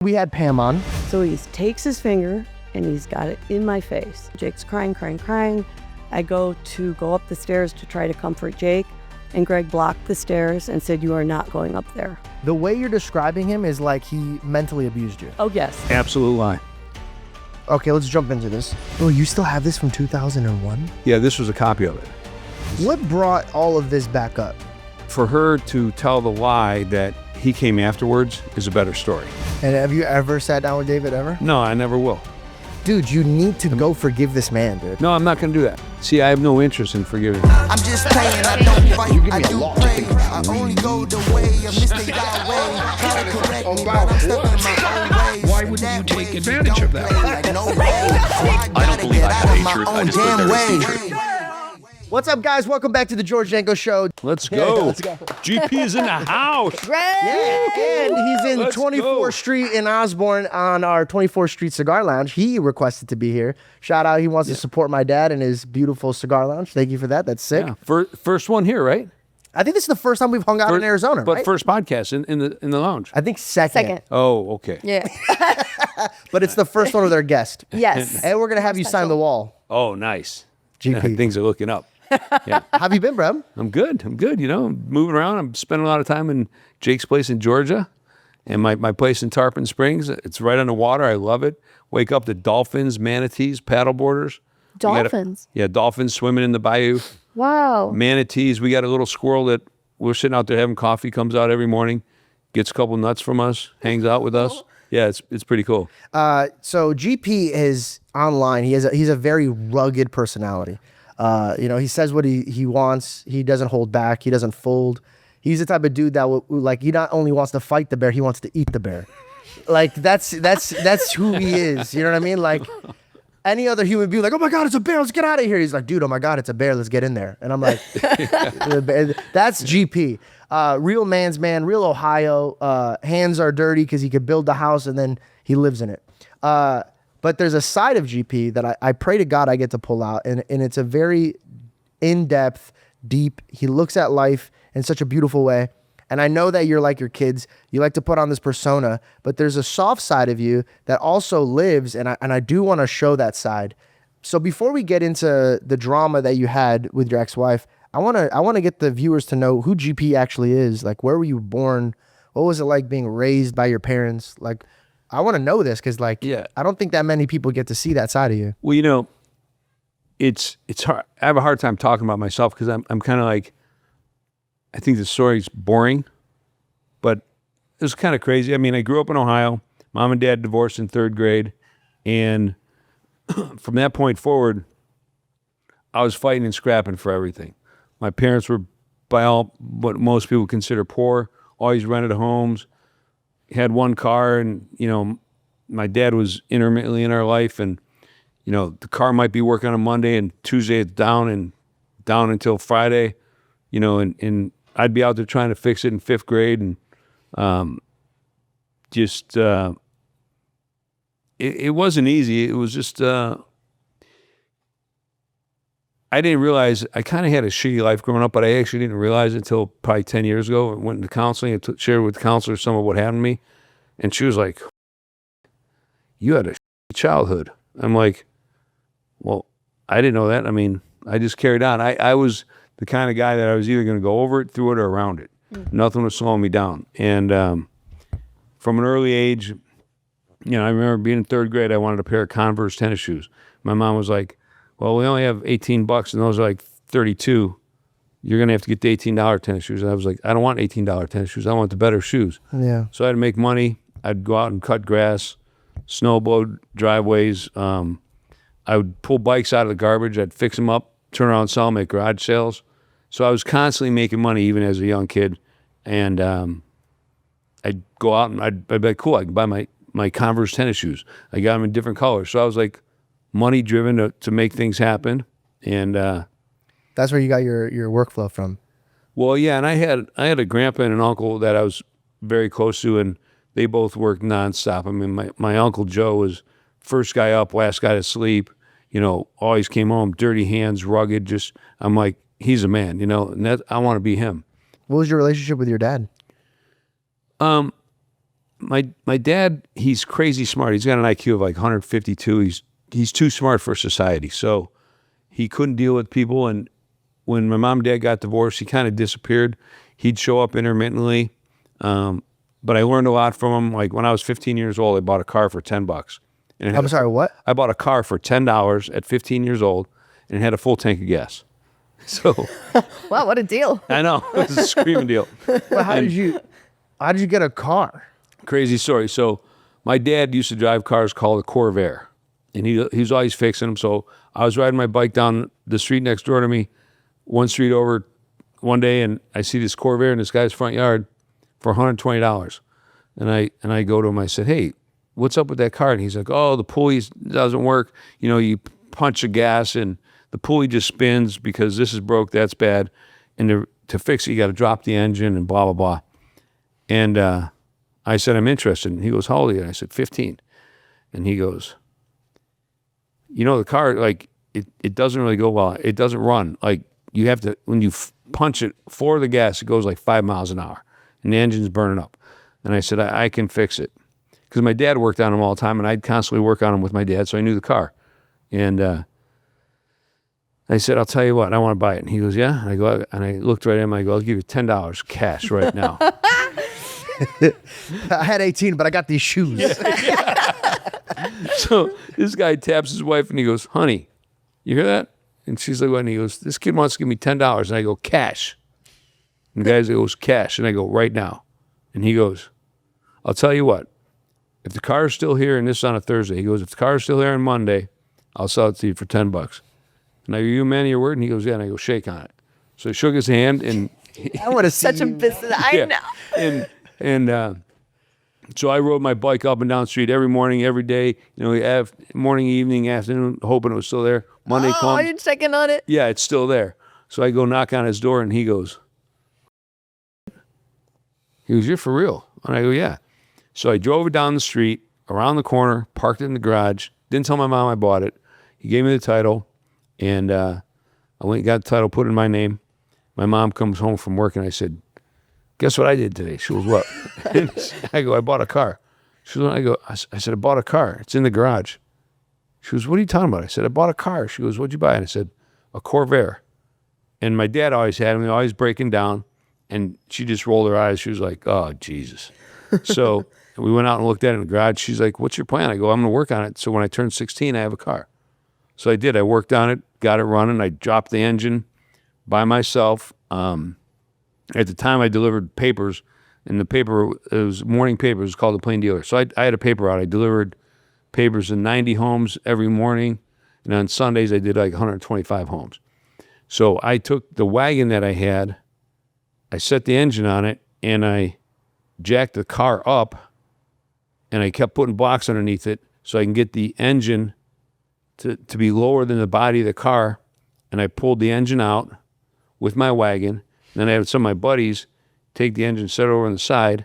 We had Pam on. So he takes his finger and he's got it in my face. Jake's crying. I go up the stairs to try to comfort Jake, and Greg blocked the stairs and said, "You are not going up there." The way you're describing him is like he mentally abused you. Oh, yes. Absolute lie. Okay, let's jump into this. Oh, you still have this from 2001? Yeah, this was a copy of it. What brought all of this back up? For her to tell the lie that he came afterwards is a better story. And have you ever sat down with David ever? No, I never will. Dude, you need to go forgive this man, dude. No, I'm not going to do that. See, I have no interest in forgiving. I'm just playing, I don't fight, I do pray. I only go the way of mistake I way. Try to correct me, but I'm stuck in my own ways. Why wouldn't you take advantage of that? I don't believe I have hatred, I just believe there is hatred. What's up, guys? Welcome back to the George Janko Show. Let's go. Let's go. GP is in the house. Yeah, and he's in Let's 24th go. Street in Osborne on our 24th Street Cigar Lounge. He requested to be here. Shout out, he wants to support my dad and his beautiful cigar lounge. Thank you for that. That's sick. Yeah. First one here, right? I think this is the first time we've hung out in Arizona, But right? first podcast in the lounge. I think second. Oh, okay. Yeah. But it's the first one with our guest. Yes. And we're going to have you sign the wall. Oh, nice. GP. Things are looking up. Yeah. How have you been, bro? I'm good. You know, I'm moving around. I'm spending a lot of time in Jake's place in Georgia and my place in Tarpon Springs. It's right on the water. I love it. Wake up to dolphins, manatees, paddleboarders. Dolphins? Dolphins swimming in the bayou. Wow. Manatees. We got a little squirrel that we're sitting out there having coffee, comes out every morning, gets a couple nuts from us, hangs out with us. Yeah, it's pretty cool. So GP is online. He's a very rugged personality. He says what he wants. He doesn't hold back. He doesn't fold. He's the type of dude that will, like, he not only wants to fight the bear, he wants to eat the bear. Like that's who he is. You know what I mean? Like any other human being, like, oh my God, it's a bear. Let's get out of here. He's like, dude, oh my God, it's a bear. Let's get in there. And I'm like, that's GP. Real man's man, real Ohio. Hands are dirty because he could build the house and then he lives in it. But there's a side of GP that I pray to God I get to pull out, and it's a very in-depth, deep. He looks at life in such a beautiful way. And I know that you're like your kids. You like to put on this persona, but there's a soft side of you that also lives, and I do want to show that side. So before we get into the drama that you had with your ex-wife, I want to get the viewers to know who GP actually is. Like, where were you born? What was it like being raised by your parents? Like, I want to know this because, like, Yeah. I don't think that many people get to see that side of you. Well, you know, it's hard. I have a hard time talking about myself because I'm kind of like, I think the story's boring, but it was kind of crazy. I mean, I grew up in Ohio. Mom and dad divorced in 3rd grade. And from that point forward, I was fighting and scrapping for everything. My parents were, by all what most people consider poor, always rented homes, had one car, and, you know, my dad was intermittently in our life, and, you know, the car might be working on Monday and Tuesday it's down until Friday, you know, and I'd be out there trying to fix it in 5th grade, and it wasn't easy. It was just I didn't realize, I kind of had a shitty life growing up, but I actually didn't realize it until probably 10 years ago. I went into counseling and shared with the counselor some of what happened to me. And she was like, you had a shitty childhood. I'm like, well, I didn't know that. I mean, I just carried on. I was the kind of guy that I was either going to go over it, through it, or around it. Nothing was slowing me down. And from an early age, you know, I remember being in 3rd grade, I wanted a pair of Converse tennis shoes. My mom was like, well, we only have $18 and those are like $32. You're going to have to get the $18 tennis shoes. And I was like, I don't want $18 tennis shoes. I want the better shoes. Yeah. So I had to make money. I'd go out and cut grass, snowblow driveways. I would pull bikes out of the garbage. I'd fix them up, turn around, sell them at garage sales. So I was constantly making money even as a young kid. And I'd go out and I'd be like, cool, I can buy my Converse tennis shoes. I got them in different colors. So I was like, money driven to make things happen. And That's where you got your workflow from. well, yeah, and I had a grandpa and an uncle that I was very close to, and they both worked nonstop. I mean, my Uncle Joe was first guy up, last guy to sleep, you know, always came home, dirty hands, rugged, just, I'm like, he's a man, you know, and I want to be him. What was your relationship with your dad? my dad, he's crazy smart. He's got an IQ of like 152. He's too smart for society. So he couldn't deal with people. And when my mom and dad got divorced, he kind of disappeared. He'd show up intermittently. But I learned a lot from him. Like when I was 15 years old, I bought a car for $10. And I'm sorry, what? I bought a car for $10 at 15 years old, and it had a full tank of gas. So Wow, what a deal. I know, it was a screaming deal. Well, how did you get a car? Crazy story. So my dad used to drive cars called a Corvair, and he was always fixing them. So I was riding my bike down the street next door to me, one street over one day, and I see this Corvair in this guy's front yard for $120. And I go to him, I said, hey, what's up with that car? And he's like, oh, the pulley doesn't work. You know, you punch the gas and the pulley just spins because this is broke, that's bad. And to fix it, you got to drop the engine and blah, blah, blah. And I said, I'm interested. And he goes, how old are you? And I said, 15. And he goes, you know, the car, like, it doesn't really go well. It doesn't run. Like, you have to, when you punch it for the gas, it goes like 5 miles an hour. And the engine's burning up. And I said, I can fix it. Because my dad worked on them all the time, and I'd constantly work on them with my dad, so I knew the car. And I said, I'll tell you what, I want to buy it. And he goes, yeah? And I go, and I looked right at him, I go, I'll give you $10 cash right now. I had 18, but I got these shoes. So this guy taps his wife, and he goes, honey, you hear that? And she's like, what? And he goes, this kid wants to give me $10. And I go, cash. And the guy goes, cash. And I go, right now. And he goes, I'll tell you what, if the car is still here, and this is on a Thursday, he goes, if the car is still here on Monday, I'll sell it to you for $10. And I go, you a man of your word? And he goes, yeah. And I go, shake on it. So he shook his hand, and I want to see Such a you. business. I know. And so I rode my bike up and down the street every morning, every day, you know, morning, evening, afternoon, hoping it was still there. Monday Oh, comes. you're checking on it? Yeah, it's still there. So I go knock on his door, and he goes, you're for real? And I go, yeah. So I drove it down the street, around the corner, parked it in the garage, didn't tell my mom I bought it. He gave me the title, and I went and got the title, put it in my name. My mom comes home from work, and I said, guess what I did today? She goes, what? And I go, I bought a car. She goes, I said, I bought a car. It's in the garage. She goes, what are you talking about? I said, I bought a car. She goes, what'd you buy? And I said, a Corvair. And my dad always had him, always breaking down. And she just rolled her eyes. She was like, oh, Jesus. So we went out and looked at it in the garage. She's like, what's your plan? I go, I'm going to work on it. So when I turn 16, I have a car. So I did. I worked on it, got it running. I dropped the engine by myself. At the time, I delivered papers. And the paper, it was morning paper. It was called the Plain Dealer. So I had a paper out. I delivered papers in 90 homes every morning. And on Sundays, I did like 125 homes. So I took the wagon that I had, I set the engine on it, and I jacked the car up, and I kept putting blocks underneath it so I can get the engine to be lower than the body of the car. And I pulled the engine out with my wagon. And then I had some of my buddies take the engine, set it over on the side.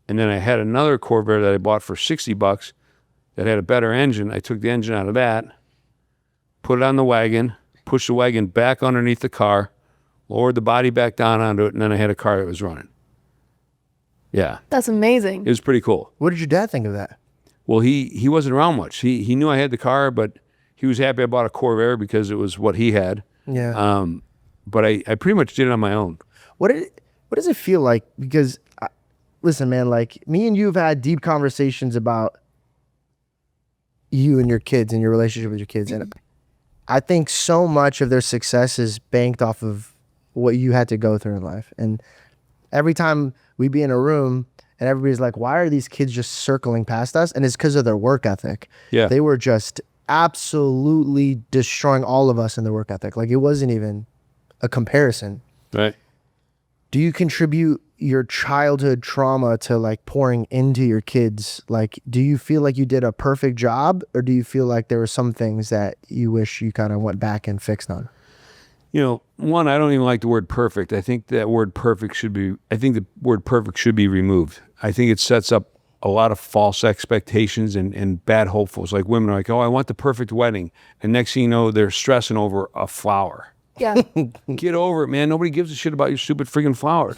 And then I had another Corvair that I bought for $60 that had a better engine. I took the engine out of that, put it on the wagon, pushed the wagon back underneath the car, lowered the body back down onto it, and then I had a car that was running. Yeah. That's amazing. It was pretty cool. What did your dad think of that? Well, he wasn't around much. He knew I had the car, but he was happy I bought a Corvair because it was what he had. Yeah. But I pretty much did it on my own. What does it feel like? Because, listen, man, like me and you have had deep conversations about you and your kids and your relationship with your kids. And I think so much of their success is banked off of what you had to go through in life. And every time we be in a room and everybody's like, why are these kids just circling past us? And it's because of their work ethic. Yeah. They were just absolutely destroying all of us in their work ethic. Like it wasn't even a comparison. Right. Do you contribute your childhood trauma to like pouring into your kids? Like, do you feel like you did a perfect job, or do you feel like there were some things that you wish you kind of went back and fixed on? You know, one, I don't even like the word perfect. I think the word perfect should be removed. I think it sets up a lot of false expectations and bad hopefuls. Like women are like, oh, I want the perfect wedding. And next thing you know, they're stressing over a flower. Yeah. Get over it, man. Nobody gives a shit about your stupid freaking flowers.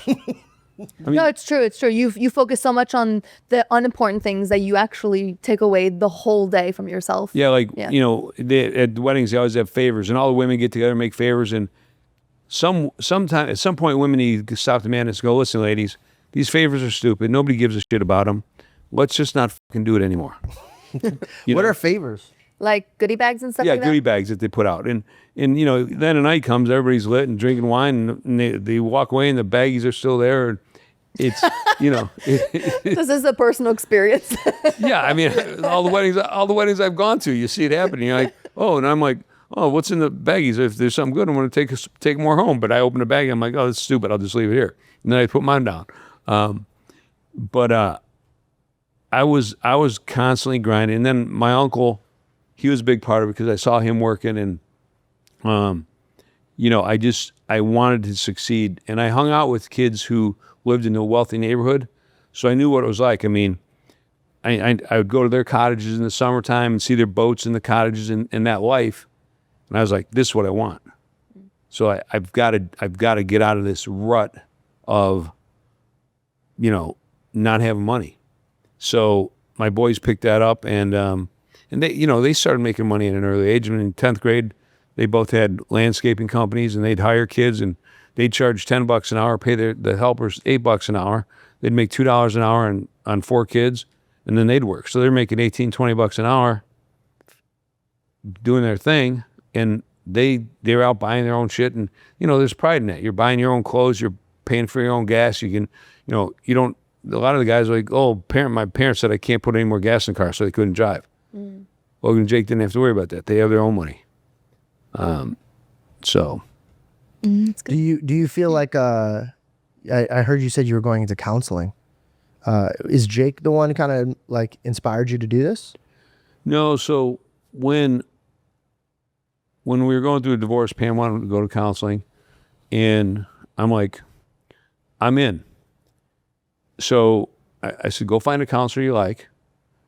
No, it's true. It's true. You focus so much on the unimportant things that you actually take away the whole day from yourself. Yeah, like, you know, at the weddings, they always have favors, and all the women get together and make favors. And sometime at some point, women need to stop the man and go, listen, ladies, these favors are stupid. Nobody gives a shit about them. Let's just not fucking do it anymore. What are favors? Like goodie bags and stuff like that? Yeah, goodie bags that they put out. And you know, then a night comes, everybody's lit and drinking wine, and they walk away and the baggies are still there. And it's, you know. This is a personal experience. Yeah, I mean, all the weddings I've gone to, you see it happening. You're like, oh, and I'm like, oh, what's in the baggies? If there's something good, I'm going to take more home. But I open the bag, I'm like, oh, that's stupid. I'll just leave it here. And then I put mine down. But I was constantly grinding. And then my uncle, he was a big part of it because I saw him working, and you know, I wanted to succeed, and I hung out with kids who lived in a wealthy neighborhood, so I knew what it was like. I mean, I would go to their cottages in the summertime and see their boats in the cottages and that life, and I was like, this is what I want. So I've got to get out of this rut of, you know, not having money. So my boys picked that up, and they, you know, they started making money at an early age. I mean, in 10th grade, they both had landscaping companies, and they'd hire kids, and they'd charge $10 an hour, pay the helpers $8 an hour. They'd make $2 an hour on 4 kids, and then they'd work. So they're making $18-20 an hour doing their thing, and they're out buying their own shit. And, you know, there's pride in that. You're buying your own clothes. You're paying for your own gas. You can, you know, you don't, a lot of the guys are like, oh, my parents said I can't put any more gas in the car, so they couldn't drive. Logan and Jake didn't have to worry about that. They have their own money. So. Do you feel like I heard you said you were going into counseling. Is Jake the one kind of like inspired you to do this? No, so when we were going through a divorce, Pam wanted to go to counseling, and I'm like, I'm in. So I said, go find a counselor you like,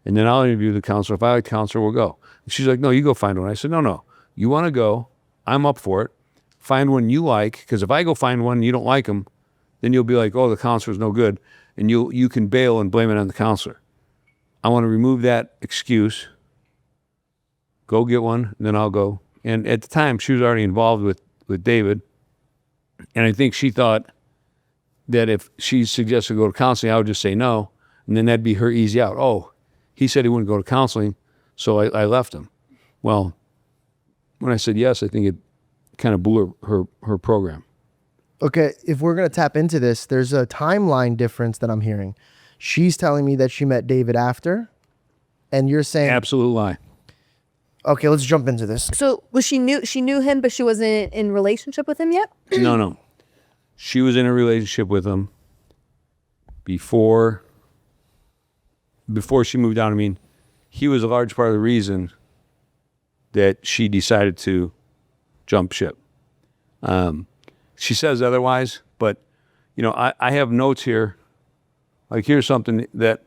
and then I'll interview the counselor. If I like the counselor, we'll go. And she's like, no, you go find one. I said, no, you want to go, I'm up for it. Find one you like, because if I go find one and you don't like them, then you'll be like, oh, the counselor's no good, and you can bail and blame it on the counselor. I want to remove that excuse. Go get one, and then I'll go. And at the time, she was already involved with David, and I think she thought that if she suggested go to counseling, I would just say no, and then that'd be her easy out. Oh, he said he wouldn't go to counseling, so I left him. Well, when I said yes, I think it kind of blew her program. Okay, if we're going to tap into this, there's a timeline difference that I'm hearing. She's telling me that she met David after, and you're saying... Absolute lie. Okay, let's jump into this. So she knew him, but she wasn't in relationship with him yet? No. She was in a relationship with him before she moved out. I mean, he was a large part of the reason that she decided to jump ship. She says otherwise, but, you know, I have notes here. Like, here's something that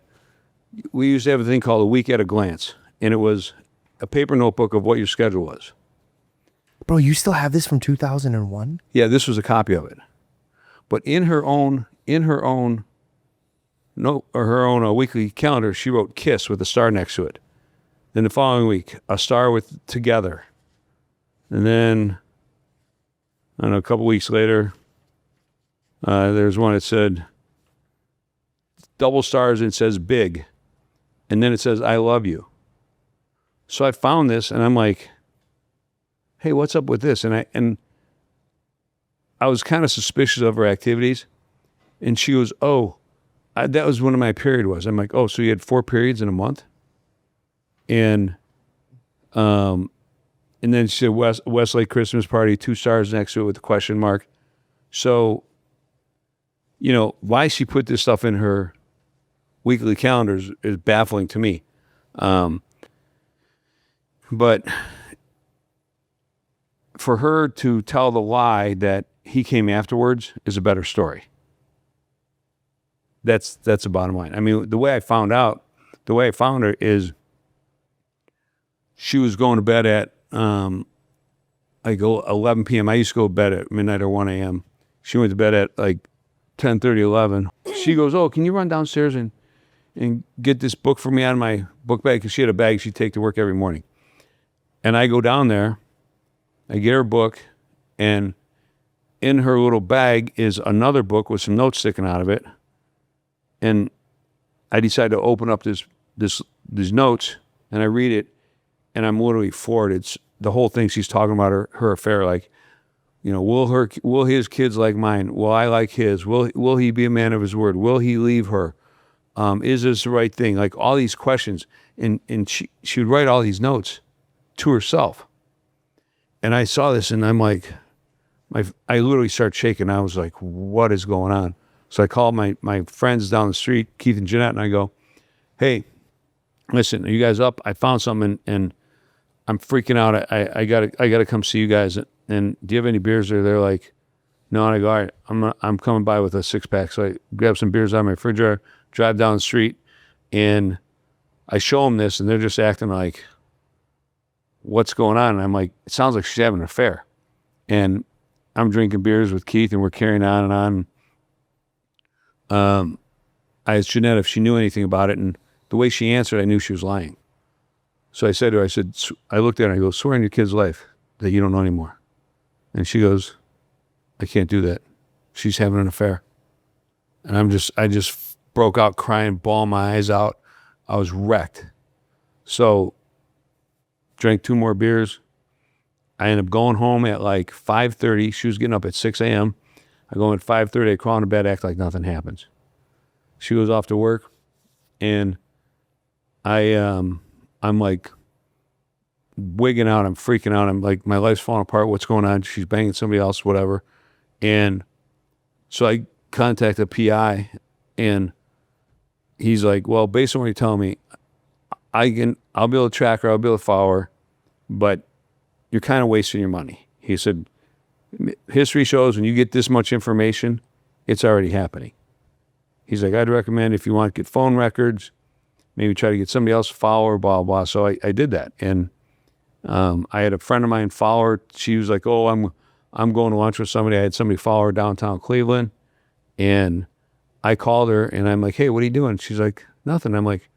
we used to have a thing called a week at a glance, and it was a paper notebook of what your schedule was. Bro, you still have this from 2001? Yeah, this was a copy of it. But in her own note, or her own weekly calendar, she wrote "Kiss" with a star next to it. Then the following week, a star with "Together." And then, I don't know, a couple weeks later, there's one that said double stars and it says "Big." And then it says "I love you." So I found this and I'm like, hey, what's up with this? And I was kind of suspicious of her activities. And she goes, oh, that was when my period was. I'm like, oh, so you had 4 periods in a month? And then she said Westlake Christmas party, 2 stars next to it with a question mark. So, you know, why she put this stuff in her weekly calendars is baffling to me. But for her to tell the lie that he came afterwards is a better story. That's the bottom line. I mean, the way I found her is she was going to bed at like 11 p.m. I used to go to bed at midnight or 1 a.m. She went to bed at like 10:30, 11. She goes, oh, can you run downstairs and get this book for me out of my book bag? Because she had a bag she'd take to work every morning. And I go down there, I get her book, and in her little bag is another book with some notes sticking out of it. And I decide to open up these notes, and I read it, and I'm literally floored. It's the whole thing. She's talking about her affair, like, you know, will his kids like mine? Will I like his? Will he be a man of his word? Will he leave her? Is this the right thing? Like all these questions, and she would write all these notes to herself. And I saw this, and I'm like, I literally start shaking. I was like, what is going on? So I called my friends down the street, Keith and Jeanette, and I go, hey, listen, are you guys up? I found something, and I'm freaking out. I gotta come see you guys. And do you have any beers there? They're like, no. And I go, all right, I'm coming by with a 6-pack. So I grab some beers out of my refrigerator, drive down the street, and I show them this, and they're just acting like, what's going on? And I'm like, it sounds like she's having an affair. And I'm drinking beers with Keith, and we're carrying on and on. I asked Jeanette if she knew anything about it, and the way she answered, I knew she was lying. So I said to her, I looked at her, and I go, swear on your kid's life that you don't know anymore. And she goes, I can't do that. She's having an affair. And I just broke out crying, bawling my eyes out. I was wrecked. So drank 2 more beers. I ended up going home at like 5:30. She was getting up at 6 a.m. I go home at 5:30. I crawl into bed, act like nothing happens. She goes off to work, and I'm like wigging out. I'm freaking out. I'm like, my life's falling apart. What's going on? She's banging somebody else, whatever. And so I contact a PI, and he's like, well, based on what you're telling me, I'll be able to track her. I'll be able to follow her, but you're kind of wasting your money. He said, history shows when you get this much information, it's already happening. He's like, I'd recommend if you want to get phone records, maybe try to get somebody else to follow her, blah, blah. So I did that. And I had a friend of mine follow her. She was like, oh, I'm going to lunch with somebody. I had somebody follow her downtown Cleveland. And I called her, and I'm like, hey, what are you doing? She's like, nothing. I'm like,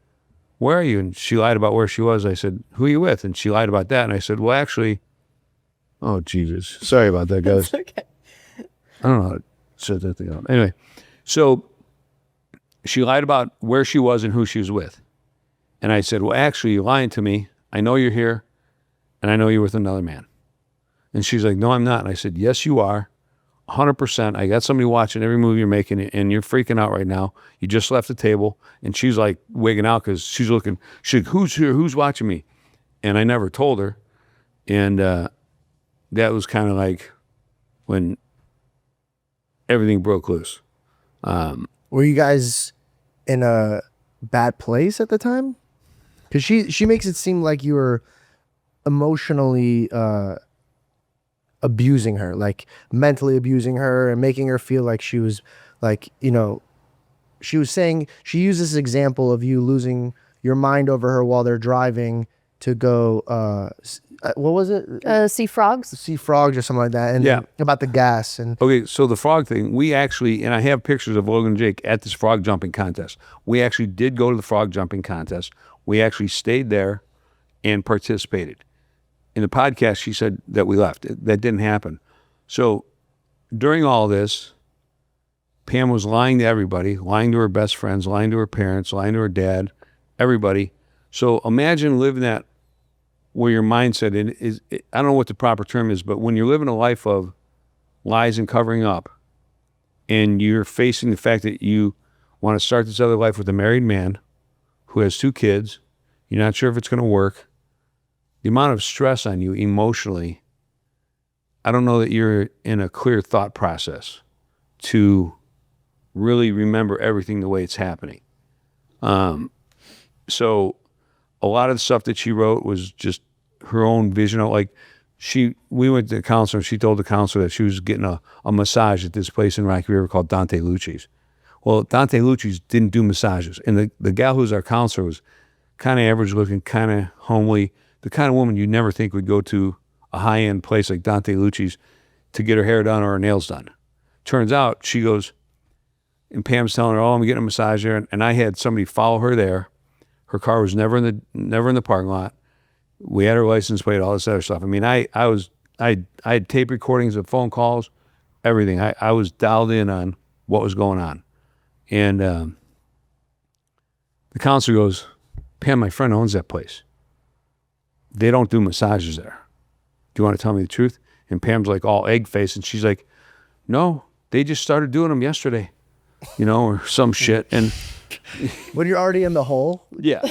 where are you? And she lied about where she was. I said, who are you with? And she lied about that. And I said, well, actually, oh, Jesus. Sorry about that, guys. It's okay. I don't know how to set that thing up. Anyway, so she lied about where she was and who she was with. And I said, well, actually, you're lying to me. I know you're here, and I know you're with another man. And she's like, no, I'm not. And I said, yes, you are. 100%. I got somebody watching every move you're making, and you're freaking out right now. You just left the table. And she's like wigging out because she's looking. She's like, who's here? Who's watching me? And I never told her. And that was kind of like when everything broke loose. Were you guys in a bad place at the time? Because she makes it seem like you were emotionally abusing her, like mentally abusing her, and making her feel like she was like, you know, she was saying, she used this example of you losing your mind over her while they're driving to go, what was it? See frogs? See frogs or something like that. And Yeah. about the gas. And Okay, so the frog thing, we actually, and I have pictures of Logan and Jake at this frog jumping contest. We actually did go to the frog jumping contest. We actually stayed there and participated. In the podcast, she said that we left. That didn't happen. So during all this, Pam was lying to everybody, lying to her best friends, lying to her parents, lying to her dad, everybody. So imagine living that where your mindset is, I don't know what the proper term is, but when you're living a life of lies and covering up, and you're facing the fact that you want to start this other life with a married man who has 2 kids, you're not sure if it's going to work, the amount of stress on you emotionally, I don't know that you're in a clear thought process to really remember everything the way it's happening. So a lot of the stuff that she wrote was just her own vision. Like we went to the counselor, and she told the counselor that she was getting a massage at this place in Rocky River called Dante Lucci's. Well, Dante Lucci's didn't do massages. And the gal who's our counselor was kind of average looking, kind of homely, the kind of woman you'd never think would go to a high-end place like Dante Lucci's to get her hair done or her nails done. Turns out, she goes, And Pam's telling her, "Oh, I'm getting a massage there," and I had somebody follow her there. Her car was never in the parking lot. We had her license plate, all this other stuff. I mean, I had tape recordings of phone calls, everything. I was dialed in on what was going on. And the counselor goes, "Pam, my friend owns that place. They don't do massages there. Do you want to tell me the truth?" And Pam's like all egg-faced, and she's like, "No, they just started doing them yesterday," or some shit. And When you're already in the hole. yeah,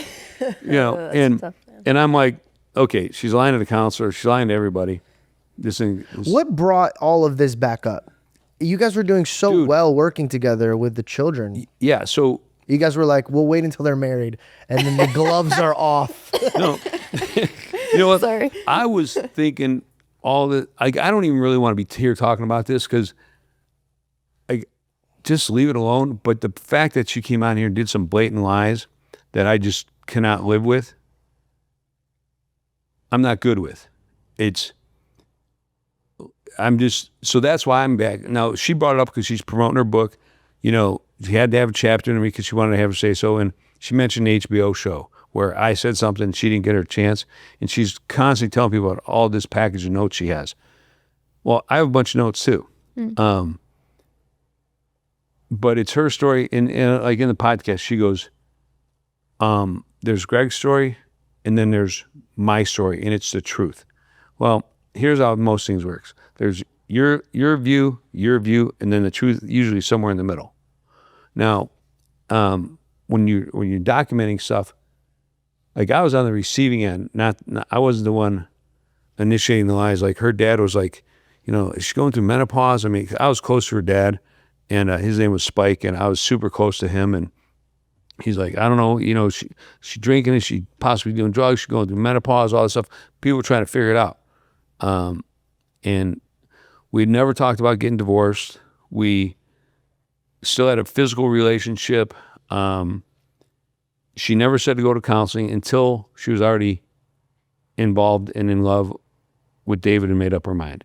and tough, and I'm like, okay, she's lying to the counselor, she's lying to everybody. This thing is, What brought all of this back up? You guys were doing so Dude. well working together with the children. yeah, so You guys were like, we'll wait until they're married, and then the gloves are off. no, you know what? Sorry. I was thinking all the, I don't even really want to be here talking about this because I just leave it alone. But the fact that she came out here and did some blatant lies that I just cannot live with, I'm not good with. So that's why I'm back. Now, she brought it up because she's promoting her book. She had to have a chapter in me because she wanted to have her say so. And she mentioned the HBO show where I said something, she didn't get her chance. And she's constantly telling people about all this package of notes she has. Well, I have a bunch of notes too. But it's her story. And like in the podcast, she goes, there's Greg's story and then there's my story, and it's the truth. Well, here's how most things works. There's your view, and then the truth usually somewhere in the middle. Now, when you're documenting stuff, like I was on the receiving end, not I wasn't the one initiating the lies. Like her dad was like, is she going through menopause? I mean, I was close to her dad, and his name was Spike, and I was super close to him, and he's like, I don't know, she drinking, is she possibly doing drugs? She's going through menopause, all this stuff. People were trying to figure it out. And we'd never talked about getting divorced. We still had a physical relationship. She never said to go to counseling until she was already involved and in love with David and made up her mind.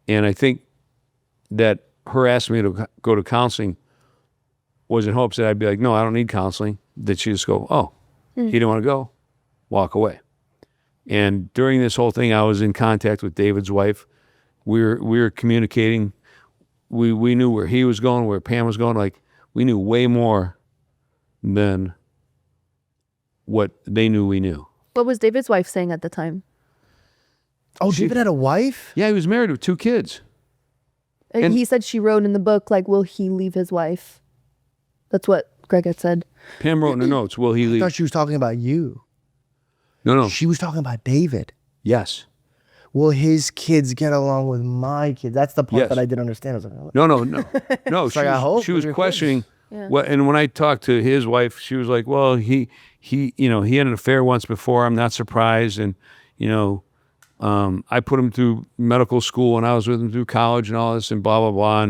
And I think that her asking me to go to counseling was in hopes that I'd be like, no, I don't need counseling. That she'd just go, oh, he didn't want to go, walk away. And during this whole thing, I was in contact with David's wife. We were communicating. We knew where he was going, where Pam was going. Like, we knew way more than what they knew we knew. What was David's wife saying at the time? Oh, David had a wife? Yeah, he was married with 2 kids. And he said she wrote in the book, like, will he leave his wife? That's what Greg had said. Pam wrote in the notes, will he I leave? thought she was talking about you. No. She was talking about David. Yes. Will his kids get along with my kids? That's the part Yes. that I didn't understand. I was like, No. It's like, I hope she was with your questioning. What, and when I talked to his wife, she was like, well, he he had an affair once before. I'm not surprised. And, I put him through medical school and I was with him through college and all this and blah, blah, blah.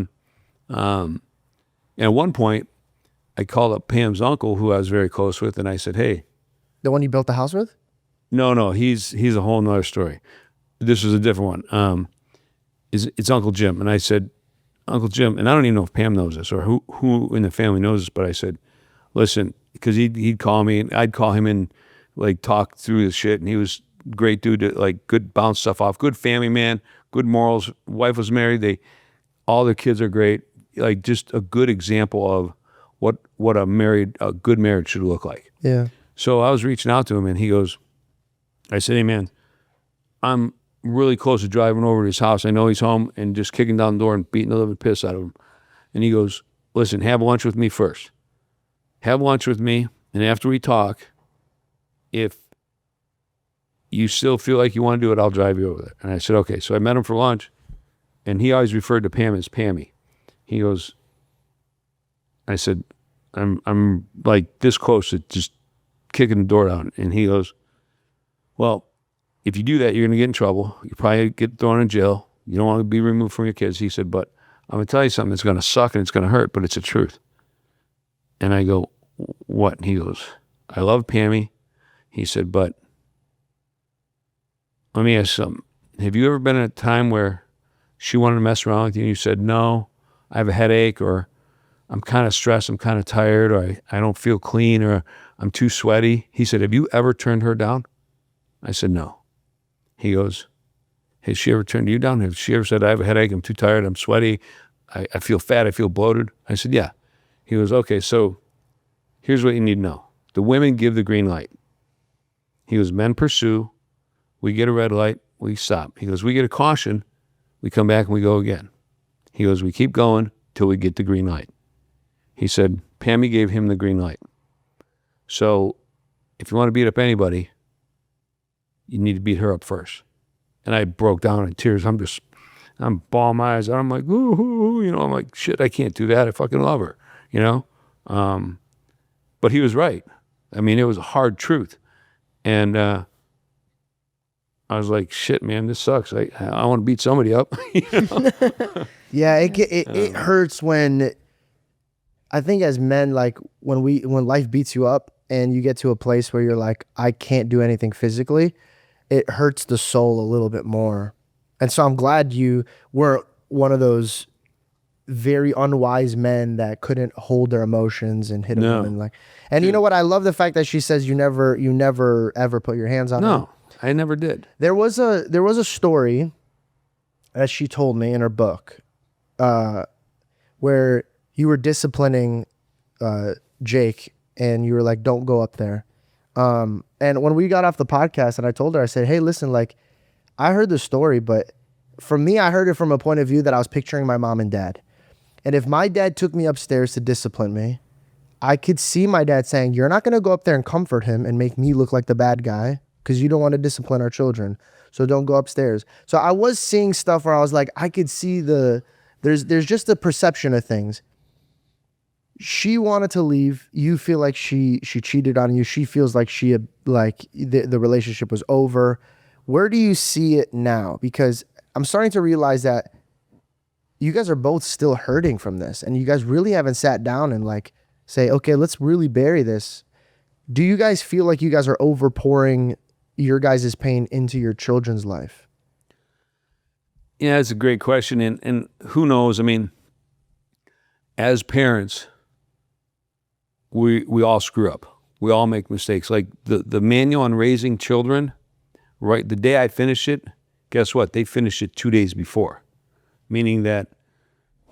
And at one point, I called up Pam's uncle, who I was very close with, and I said, hey. the one you built the house with? No, he's a whole nother story. This was a different one. It's Uncle Jim. And I said, Uncle Jim, and I don't even know if Pam knows this or who in the family knows this, but I said, listen, because he'd call me and I'd call him and like talk through the shit, and he was a great dude to like good bounce stuff off, good family man, good morals. Wife was married. All their kids are great. Like just a good example of what a good marriage should look like. Yeah. So I was reaching out to him, and I said, hey man, I'm really close to driving over to his house. I know he's home, and just kicking down the door and beating the living piss out of him. And he goes, listen, have lunch with me first. Have lunch with me, and after we talk, if you still feel like you want to do it, I'll drive you over there. And I said, okay. So I met him for lunch, and he always referred to Pam as Pammy. He goes, I said, I'm like this close to just kicking the door down. And he goes, well, if you do that, you're going to get in trouble. You probably get thrown in jail. You don't want to be removed from your kids. He said, but I'm going to tell you something that's going to suck and it's going to hurt, but it's the truth. And I go, what? And he goes, I love Pammy. He said, but let me ask you something. Have you ever been in a time where she wanted to mess around with you and you said, no, I have a headache, or I'm kind of stressed, I'm kind of tired, or I don't feel clean, or I'm too sweaty. He said, have you ever turned her down? I said, no. He goes, has she ever turned you down? Has she ever said, I have a headache, I'm too tired, I'm sweaty, I feel fat, I feel bloated? I said, yeah. He goes, okay, so here's what you need to know. The women give the green light. He goes, men pursue, we get a red light, we stop. He goes, we get a caution, we come back and we go again. He goes, we keep going till we get the green light. He said, Pammy gave him the green light. So if you want to beat up anybody, you need to beat her up first. And I broke down in tears. I'm bawling my eyes out. I'm like, ooh, ooh, ooh. I'm like, shit, I can't do that. I fucking love her, But he was right. I mean, it was a hard truth. And I was like, shit, man, this sucks. I want to beat somebody up. Yeah, it hurts when, I think as men, like when life beats you up and you get to a place where you're like, I can't do anything physically, it hurts the soul a little bit more. And so I'm glad you were one of those very unwise men that couldn't hold their emotions and hit a woman like. And you know what? I love the fact that she says you never ever put your hands on her. No, I never did. There was a story that she told me in her book, where you were disciplining Jake and you were like, don't go up there. And when we got off the podcast and I told her, I said, hey, listen, like, I heard the story, but for me, I heard it from a point of view that I was picturing my mom and dad. And if my dad took me upstairs to discipline me, I could see my dad saying, you're not going to go up there and comfort him and make me look like the bad guy because you don't want to discipline our children. So don't go upstairs. So I was seeing stuff where I was like, I could see there's just a perception of things. She wanted to leave. You feel like she cheated on you. She feels like the relationship was over. Where do you see it now? Because I'm starting to realize that you guys are both still hurting from this, and you guys really haven't sat down and like say, okay, let's really bury this. Do you guys feel like you guys are overpouring your guys' pain into your children's life? Yeah, that's a great question. And who knows? I mean, as parents, we all screw up. We all make mistakes. Like the manual on raising children, right? The day I finish it, guess what? They finish it 2 days before, meaning that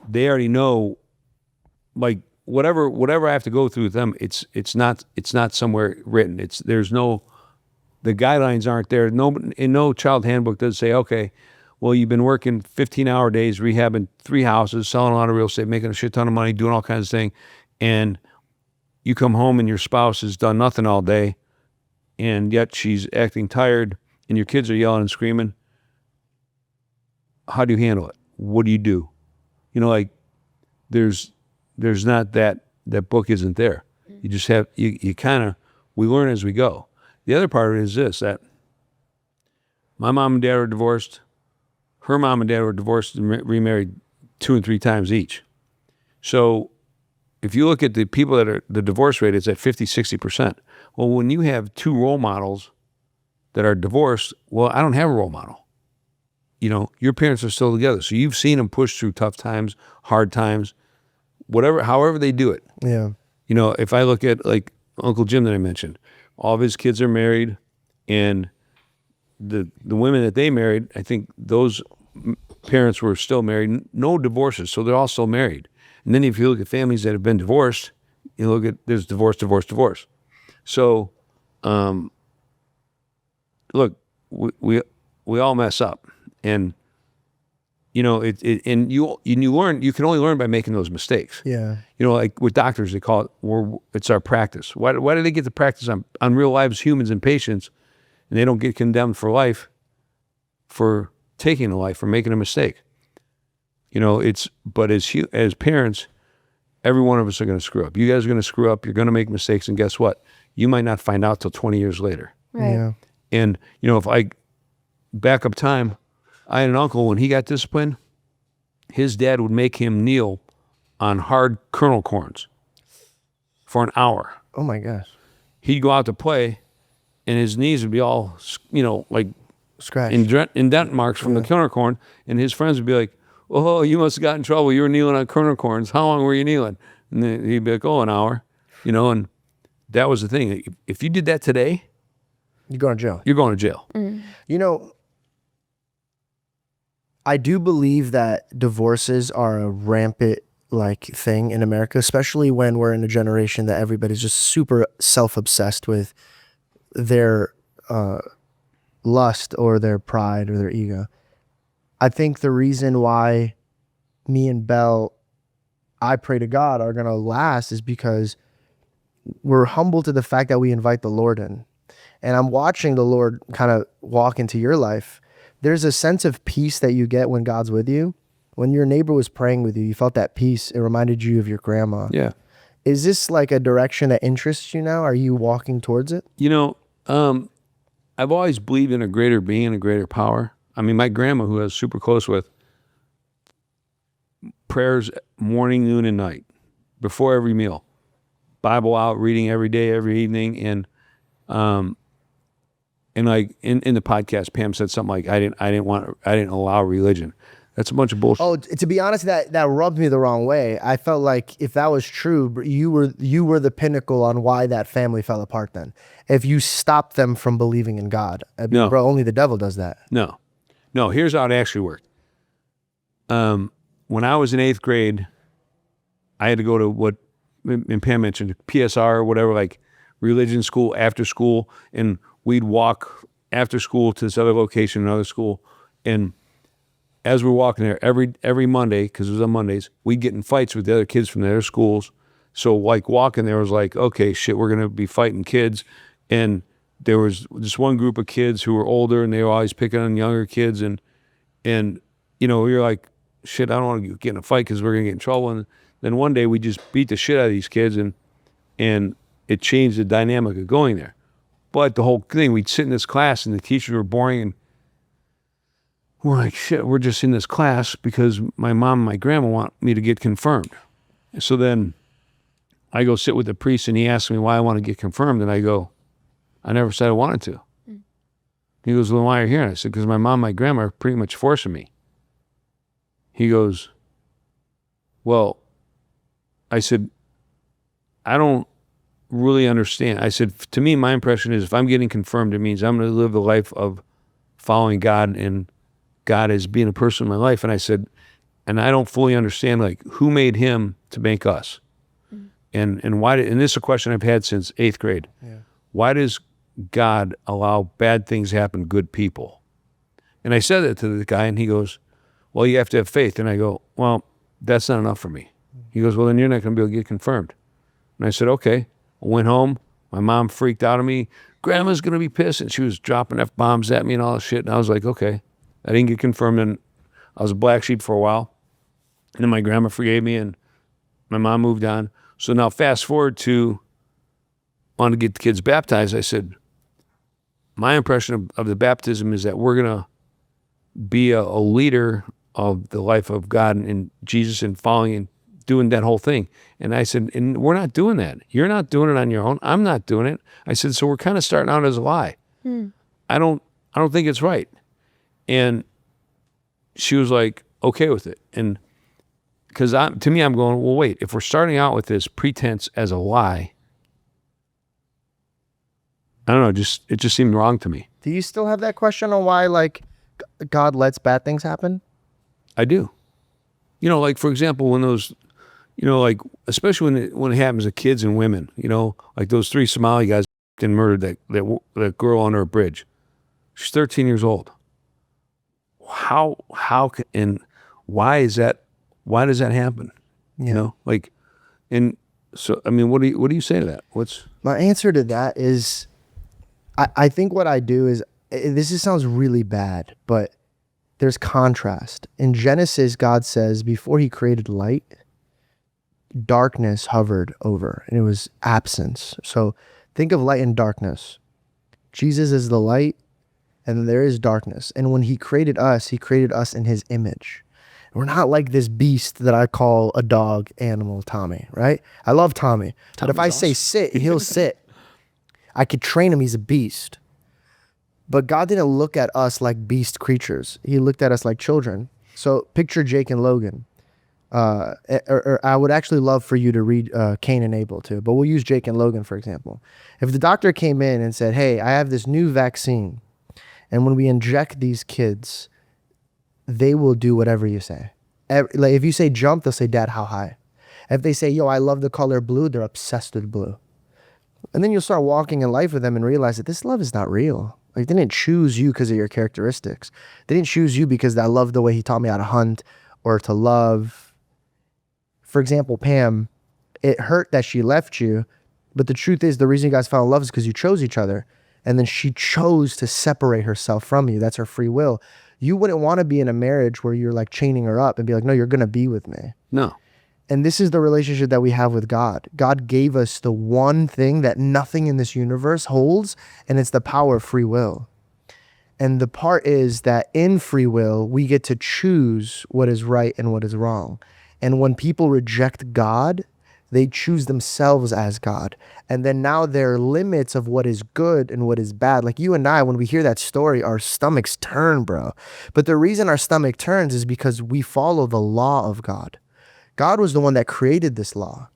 they already know, like whatever I have to go through with them, it's not somewhere written. The guidelines aren't there. In no child handbook does it say, okay, well, you've been working 15-hour days, rehabbing 3 houses, selling a lot of real estate, making a shit ton of money, doing all kinds of things, and you come home and your spouse has done nothing all day, and yet she's acting tired, and your kids are yelling and screaming. How do you handle it? What do you do? Like there's not that book isn't there. You just have, you kind of, we learn as we go. The other part of it is this, that my mom and dad were divorced. Her mom and dad were divorced and remarried 2 and 3 times each. So if you look at the people that are, the divorce rate is at 50, 60%. Well, when you have 2 role models that are divorced, well, I don't have a role model. Your parents are still together. So you've seen them push through tough times, hard times, however they do it. Yeah. If I look at like Uncle Jim that I mentioned, all of his kids are married, and the women that they married, I think those parents were still married, no divorces, so they're all still married. And then if you look at families that have been divorced, you look at, there's divorce. So, look, we all mess up, and you learn. You can only learn by making those mistakes. Yeah. Like with doctors, they call it, it's our practice. Why do they get to practice on real lives, humans, and patients, and they don't get condemned for life for taking a life or making a mistake? But as parents, every one of us are going to screw up. You guys are going to screw up. You're going to make mistakes, and guess what? You might not find out till 20 years later. Right. Yeah. And if I back up time, I had an uncle, when he got disciplined, his dad would make him kneel on hard kernel corns for an hour. Oh my gosh. He'd go out to play, and his knees would be all, like Scratch. indent marks from the kernel corn, and his friends would be like, "Oh, you must have got in trouble. You were kneeling on kernel corns. How long were you kneeling?" And then he'd be like, oh, an hour, you know, and that was the thing. If you did that today, You're going to jail. you're going to jail. You know, I do believe that divorces are a rampant like thing in America, especially when we're in a generation that everybody's just super self-obsessed with their lust or their pride or their ego. I think the reason why me and Belle, I pray to God, are going to last is because we're humble to the fact that we invite the Lord in. And I'm watching the Lord kind of walk into your life. There's a sense of peace that you get when God's with you. When your neighbor was praying with you, you felt that peace. It reminded you of your grandma. Yeah. Is this like a direction that interests you now? Are you walking towards it? You know, I've always believed in a greater being and a greater power. I mean, my grandma, who I was super close with, prayers morning, noon, and night, before every meal, Bible out, reading every day, every evening, and like in the podcast, Pam said something like, I didn't allow religion. That's a bunch of bullshit. Oh, to be honest, that rubbed me the wrong way. I felt like if that was true, you were the pinnacle on why that family fell apart then. If you stopped them from believing in God. I mean, No. bro, only the devil does that. No, here's how it actually worked. When I was in 8th grade, I had to go to what and Pam mentioned, PSR or whatever, like religion school, after school, and we'd walk after school to this other location, another school, and as we're walking there, every Monday, because it was on Mondays, we'd get in fights with the other kids from the other schools. So like walking there was like, okay, shit, we're going to be fighting kids. And there was this one group of kids who were older and they were always picking on younger kids. And you know, we were like, shit, I don't want to get in a fight because we're going to get in trouble. And then one day we just beat the shit out of these kids and it changed the dynamic of going there. But the whole thing, we'd sit in this class and the teachers were boring and we're like, shit, we're just in this class because my mom and my grandma want me to get confirmed. So then I go sit with the priest and he asks me why I want to get confirmed. And I go, I never said I wanted to. He goes, well, why are you here? And I said, because my mom and my grandma are pretty much forcing me. He goes, well, I said, I don't really understand. I said, to me, my impression is if I'm getting confirmed, it means I'm going to live the life of following God and God as being a person in my life. And I said, and I don't fully understand, like, who made him to make us? And why did, and this is a question I've had since 8th grade. Yeah. Why does God allow bad things happen to good people? And I said that to the guy and he goes, well, you have to have faith. And I go, well, that's not enough for me. He goes, well, then you're not going to be able to get confirmed. And I said, okay. I went home. My mom freaked out on me. Grandma's going to be pissed. And she was dropping F-bombs at me and all this shit. And I was like, okay. I didn't get confirmed. And I was a black sheep for a while. And then my grandma forgave me and my mom moved on. So now fast forward to, I want to get the kids baptized. I said, my impression of the baptism is that we're going to be a leader of the life of God and Jesus and following and doing that whole thing. And I said, and we're not doing that. You're not doing it on your own. I'm not doing it. I said, so we're kind of starting out as a lie. I don't think it's right. And she was like, okay with it. And because to me, I'm going, well, wait, if we're starting out with this pretense as a lie, I don't know, it just seemed wrong to me. Do you still have that question on why, like, God lets bad things happen? I do. You know, like, for example, when those, you know, like, especially when it happens to kids and women, you know, like those 3 Somali guys and murdered that girl under a bridge. She's 13 years old. How and why does that happen? Yeah. You know, like, and so, I mean, what do you say to that? My answer to that is, I think what I do is, sounds really bad, but there's contrast. In Genesis, God says before he created light, darkness hovered over, and it was absence. So think of light and darkness. Jesus is the light, and there is darkness. And when he created us in his image. We're not like this beast that I call a dog animal, Tommy, right? I love Tommy. But if I say sit, he'll sit. I could train him. He's a beast. But God didn't look at us like beast creatures. He looked at us like children. So picture Jake and Logan. or I would actually love for you to read Cain and Abel too, but we'll use Jake and Logan, for example. If the doctor came in and said, hey, I have this new vaccine, and when we inject these kids, they will do whatever you say. Like if you say jump, they'll say, Dad, how high? If they say, yo, I love the color blue, they're obsessed with blue. And then you'll start walking in life with them and realize that this love is not real. Like they didn't choose you because of your characteristics. They didn't choose you because I love the way he taught me how to hunt or to love. For example, Pam, it hurt that she left you, but the truth is the reason you guys fell in love is because you chose each other. And then she chose to separate herself from you. That's her free will. You wouldn't want to be in a marriage where you're like chaining her up and be like, no, you're going to be with me. No. And this is the relationship that we have with God. God gave us the one thing that nothing in this universe holds, and it's the power of free will. And the part is that in free will, we get to choose what is right and what is wrong. And when people reject God, they choose themselves as God. And then now there are limits of what is good and what is bad. Like you and I, when we hear that story, our stomachs turn, bro. But the reason our stomach turns is because we follow the law of God. God was the one that created this law.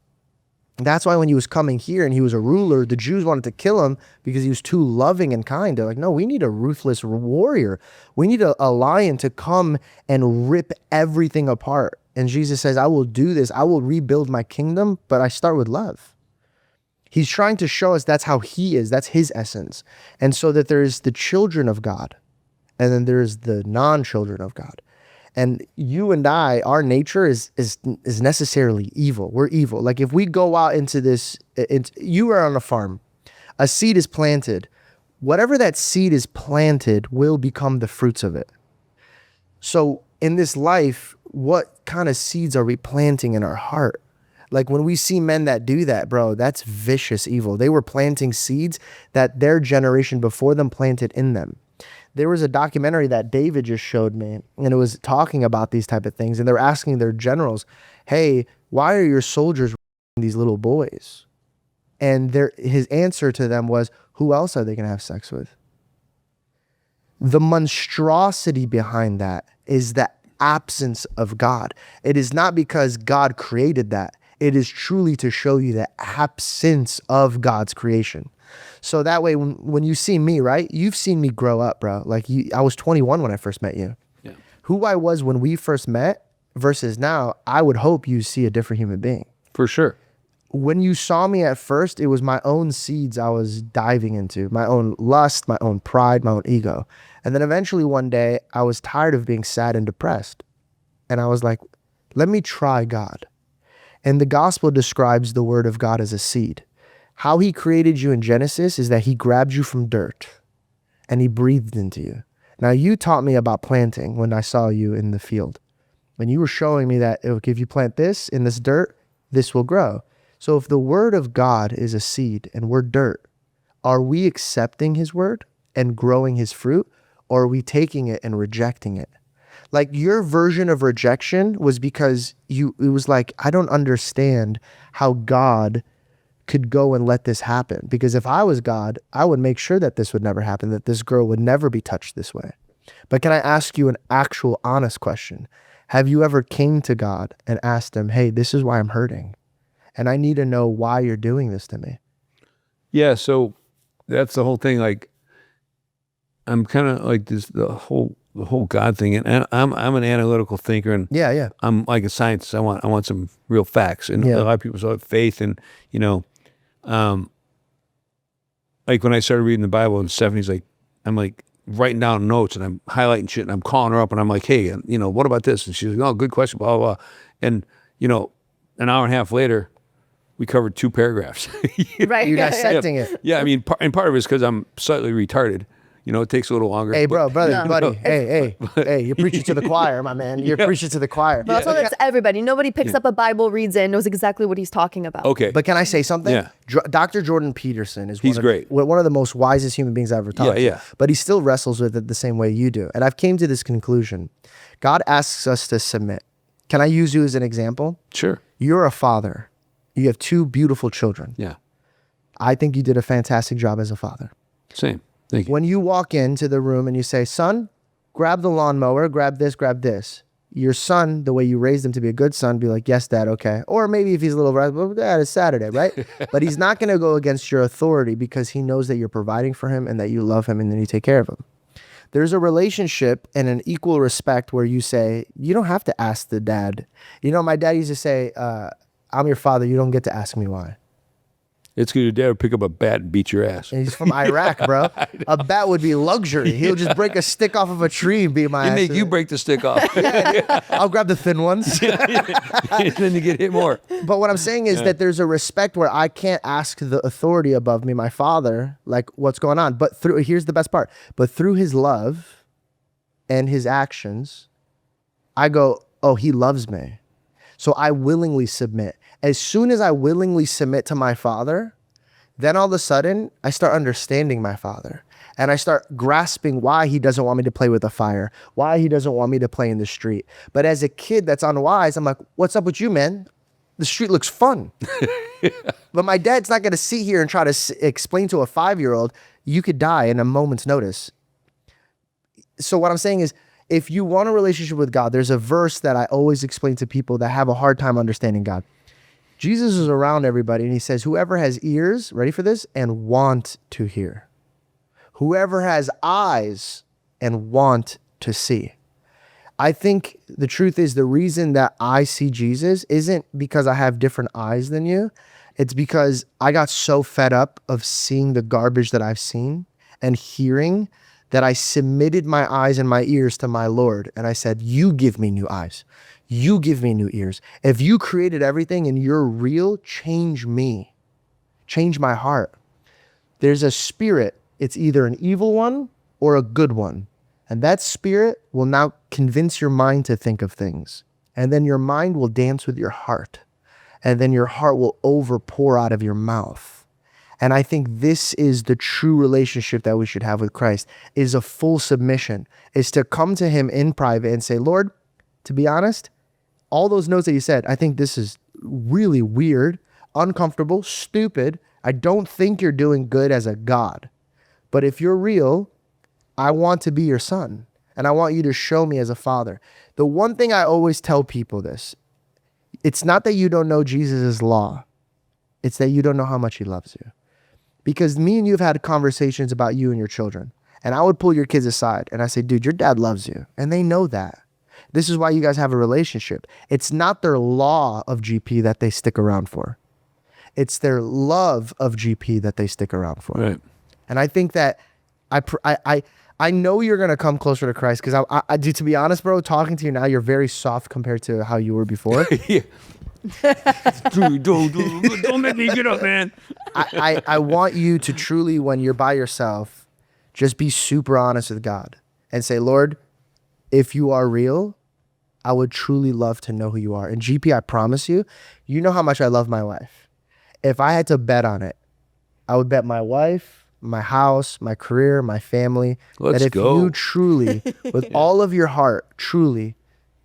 That's why when he was coming here and he was a ruler, the Jews wanted to kill him because he was too loving and kind. They're like, no, we need a ruthless warrior. We need a lion to come and rip everything apart. And Jesus says, I will do this. I will rebuild my kingdom, but I start with love. He's trying to show us that's how he is. That's his essence. And so that there's the children of God, and then there's the non-children of God. And you and I, our nature is necessarily evil. We're evil. Like if we go out into this, you are on a farm, a seed is planted. Whatever that seed is planted will become the fruits of it. So in this life, what kind of seeds are we planting in our heart? Like when we see men that do that, bro, that's vicious evil. They were planting seeds that their generation before them planted in them. There was a documentary that David just showed me, and it was talking about these type of things. And they're asking their generals, hey, why are your soldiers these little boys? And his answer to them was, who else are they going to have sex with? The monstrosity behind that is the absence of God. It is not because God created that. It is truly to show you the absence of God's creation. So that way, when you see me, right, you've seen me grow up, bro. Like I was 21 when I first met you. Yeah. Who I was when we first met versus now, I would hope you see a different human being. For sure. When you saw me at first, it was my own seeds I was diving into, my own lust, my own pride, my own ego. And then eventually one day, I was tired of being sad and depressed. And I was like, let me try God. And the gospel describes the word of God as a seed. How he created you in Genesis is that he grabbed you from dirt and he breathed into you. Now, you taught me about planting when I saw you in the field. When you were showing me that if you plant this in this dirt, this will grow. So if the word of God is a seed and we're dirt, are we accepting his word and growing his fruit, or are we taking it and rejecting it? Like your version of rejection was because it was like, I don't understand how God could go and let this happen. Because if I was God, I would make sure that this would never happen, that this girl would never be touched this way. But can I ask you an actual honest question? Have you ever came to God and asked him, hey, this is why I'm hurting, and I need to know why you're doing this to me? Yeah, so that's the whole thing. Like, I'm kind of like this, the whole God thing, and I'm an analytical thinker, and Yeah. I'm like a scientist. I want some real facts, and Yeah. a lot of people have faith, and like when I started reading the Bible in the 70s, like I'm like writing down notes and I'm highlighting shit and I'm calling her up and I'm like, hey, what about this? And she's like, oh, good question, blah, blah, blah. And, an hour and a half later, we covered 2 paragraphs. Right. You're dissecting it. Yeah, I mean, and part of it is because I'm slightly retarded. It takes a little longer. Hey, but- buddy. Hey, you're preaching to the choir, my man. You're preaching to the choir. But also, that's everybody. Nobody picks up a Bible, reads it, and knows exactly what he's talking about. Okay. But can I say something? Yeah. Dr. Jordan Peterson is He's great. one of the most wisest human beings I've ever talked to. Yeah. But he still wrestles with it the same way you do. And I've came to this conclusion. God asks us to submit. Can I use you as an example? Sure. You're a father. You have 2 beautiful children. Yeah. I think you did a fantastic job as a father. Same. Thank you. When you walk into the room and you say, son, grab the lawnmower, grab this, your son, the way you raised him to be a good son, be like, yes, dad, okay. Or maybe if he's a little, well, dad, it's Saturday, right? But he's not going to go against your authority because he knows that you're providing for him and that you love him and then you take care of him. There's a relationship and an equal respect where you say, you don't have to ask the dad. You know, my dad used to say, I'm your father. You don't get to ask me why. It's because your dad would pick up a bat and beat your ass. And he's from Iraq, bro. A bat would be luxury. He'll just break a stick off of a tree and beat my ass. He make you break the stick off. I'll grab the thin ones. And then you get hit more. But what I'm saying is that there's a respect where I can't ask the authority above me, my father, like what's going on. But here's the best part. But through his love and his actions, I go, oh, he loves me. So I willingly submit. As soon as I willingly submit to my father, then all of a sudden I start understanding my father and I start grasping why he doesn't want me to play with the fire, why he doesn't want me to play in the street. But as a kid that's unwise, I'm like, what's up with you, man? The street looks fun. But my dad's not going to sit here and try to explain to a 5-year-old, you could die in a moment's notice. So what I'm saying is, if you want a relationship with God, there's a verse that I always explain to people that have a hard time understanding God. Jesus is around everybody and he says, whoever has ears, ready for this, and want to hear. Whoever has eyes and want to see. I think the truth is the reason that I see Jesus isn't because I have different eyes than you. It's because I got so fed up of seeing the garbage that I've seen and hearing that I submitted my eyes and my ears to my Lord. And I said, you give me new eyes. You give me new ears. If you created everything and you're real, change me. Change my heart. There's a spirit. It's either an evil one or a good one. And that spirit will now convince your mind to think of things. And then your mind will dance with your heart. And then your heart will pour out of your mouth. And I think this is the true relationship that we should have with Christ, is a full submission, is to come to him in private and say, Lord, to be honest, all those notes that you said, I think this is really weird, uncomfortable, stupid. I don't think you're doing good as a God. But if you're real, I want to be your son. And I want you to show me as a father. The one thing I always tell people this, it's not that you don't know Jesus' law. It's that you don't know how much he loves you. Because me and you have had conversations about you and your children. And I would pull your kids aside and I say, dude, your dad loves you. And they know that. This is why you guys have a relationship. It's not their law of GP that they stick around for. It's their love of GP that they stick around for. Right. And I think that I know you're going to come closer to Christ because I do, to be honest, bro, talking to you now, you're very soft compared to how you were before. Yeah. Dude, don't make me get up, man. I want you to truly, when you're by yourself, just be super honest with God and say, Lord, if you are real, I would truly love to know who you are. And GP, I promise you, you know how much I love my wife. If I had to bet on it, I would bet my wife, my house, my career, my family, Let's that if go. you truly, with all of your heart, truly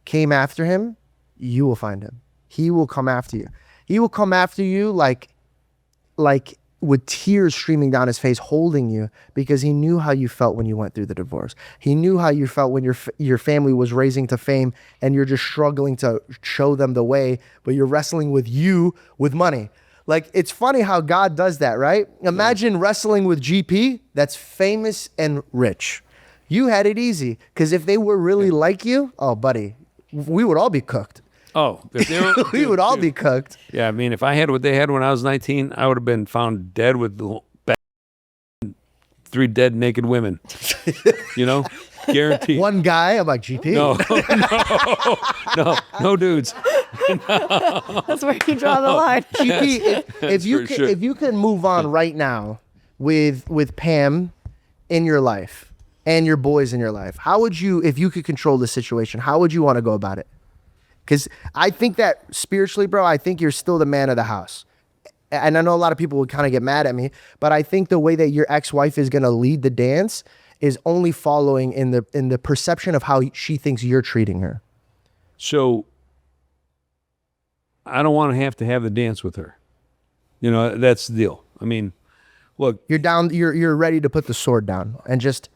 came after him, you will find him. He will come after you. He will come after you like with tears streaming down his face, holding you, because he knew how you felt when you went through the divorce. He knew how you felt when your family was raising to fame and you're just struggling to show them the way, but you're wrestling with you with money. Like, it's funny how God does that, right? Imagine wrestling with GP that's famous and rich. You had it easy, because if they were really like you, oh, buddy, we would all be cooked. Oh, if they were, We would all be cooked. Yeah, I mean, if I had what they had when I was 19, I would have been found dead with 3 dead naked women. You know, guaranteed. One guy, I'm like, GP. No dudes. That's where you draw the line. GP, if you could move on right now with Pam in your life and your boys in your life, how would you, if you could control the situation, how would you want to go about it? Because I think that spiritually, bro, I think you're still the man of the house. And I know a lot of people would kind of get mad at me, but I think the way that your ex-wife is going to lead the dance is only following in the perception of how she thinks you're treating her. So I don't want to have the dance with her. You know, that's the deal. I mean, look, You're ready to put the sword down and just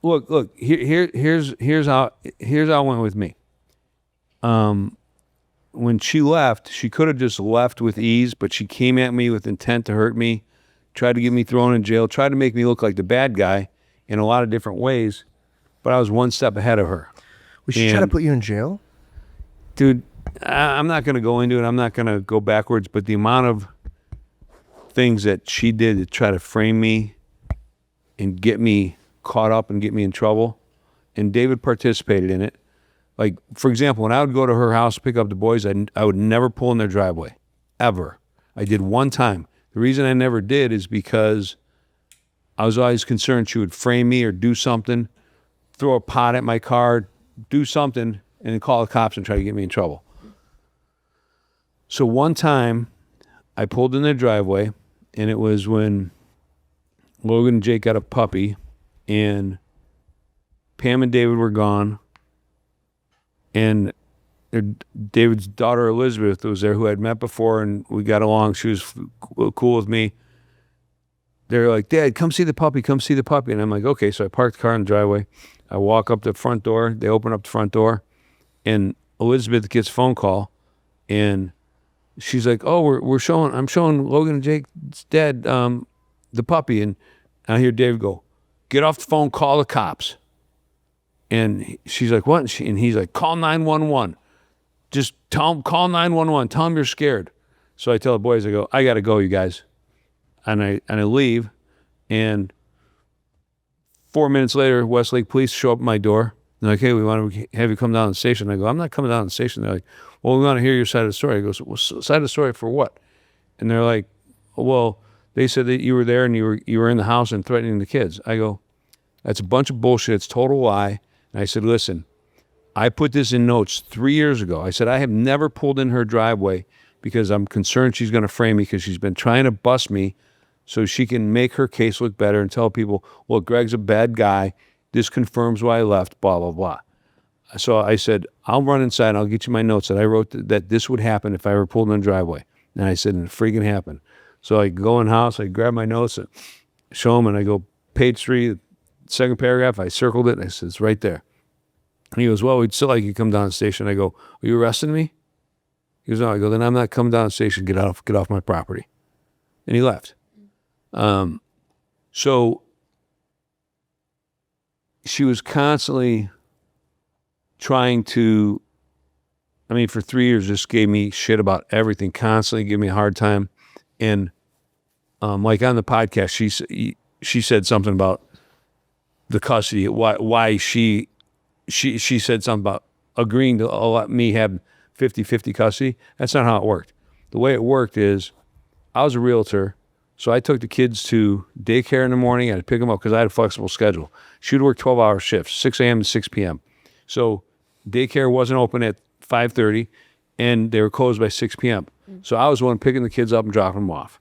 look. Here's how it went with me. when she left, she could have just left with ease, but she came at me with intent to hurt me, tried to get me thrown in jail, tried to make me look like the bad guy in a lot of different ways, but I was one step ahead of her. Was she trying to put you in jail? Dude, I'm not going to go into it. I'm not going to go backwards, but the amount of things that she did to try to frame me and get me caught up and get me in trouble, and David participated in it. Like, for example, when I would go to her house to pick up the boys, I would never pull in their driveway, ever. I did one time. The reason I never did is because I was always concerned she would frame me or do something, throw a pot at my car, do something, and then call the cops and try to get me in trouble. So one time, I pulled in their driveway, and it was when Logan and Jake got a puppy, and Pam and David were gone, and David's daughter Elizabeth was there, who I'd met before, and we got along. She was cool with me. They're like, Dad, come see the puppy, come see the puppy. And I'm like, okay. So I parked the car in the driveway. I walk up the front door. They open up the front door, and Elizabeth gets a phone call, and she's like, oh, I'm showing Logan and Jake's dad the puppy. And I hear David go, get off the phone, call the cops. And she's like, what? And he's like, call 911. Just call 911. Tell them you're scared. So I tell the boys, I go, I got to go, you guys. And I leave. And 4 minutes later, Westlake police show up at my door. They're like, hey, we want to have you come down to the station. I go, I'm not coming down to the station. They're like, well, we want to hear your side of the story. I go, well, side of the story for what? And they're like, well, they said that you were there and you were in the house and threatening the kids. I go, that's a bunch of bullshit. It's total lie. And I said, listen, I put this in notes 3 years ago. I said, I have never pulled in her driveway because I'm concerned she's going to frame me, because she's been trying to bust me so she can make her case look better and tell people, well, Greg's a bad guy. This confirms why I left, blah, blah, blah. So I said, I'll run inside. I'll get you my notes that I wrote that this would happen if I ever pulled in the driveway. And I said, and it freaking happened. So I go in the house, I grab my notes, and show them, and I go, page 3, second paragraph, I circled it, and I said, it's right there. And he goes, well, we'd still like you to come down to the station. I go, are you arresting me? He goes, no. I go, then I'm not coming down to the station. Get off my property. And he left. So she was constantly trying to, for 3 years, just gave me shit about everything, constantly gave me a hard time. And like on the podcast, she said something about the custody, why she said something about agreeing to let me have 50-50 custody. That's not how it worked. The way it worked is I was a realtor, so I took the kids to daycare in the morning. I had to pick them up because I had a flexible schedule. She would work 12-hour shifts, 6 a.m. to 6 p.m. So daycare wasn't open at 5:30, and they were closed by 6 p.m. So I was the one picking the kids up and dropping them off.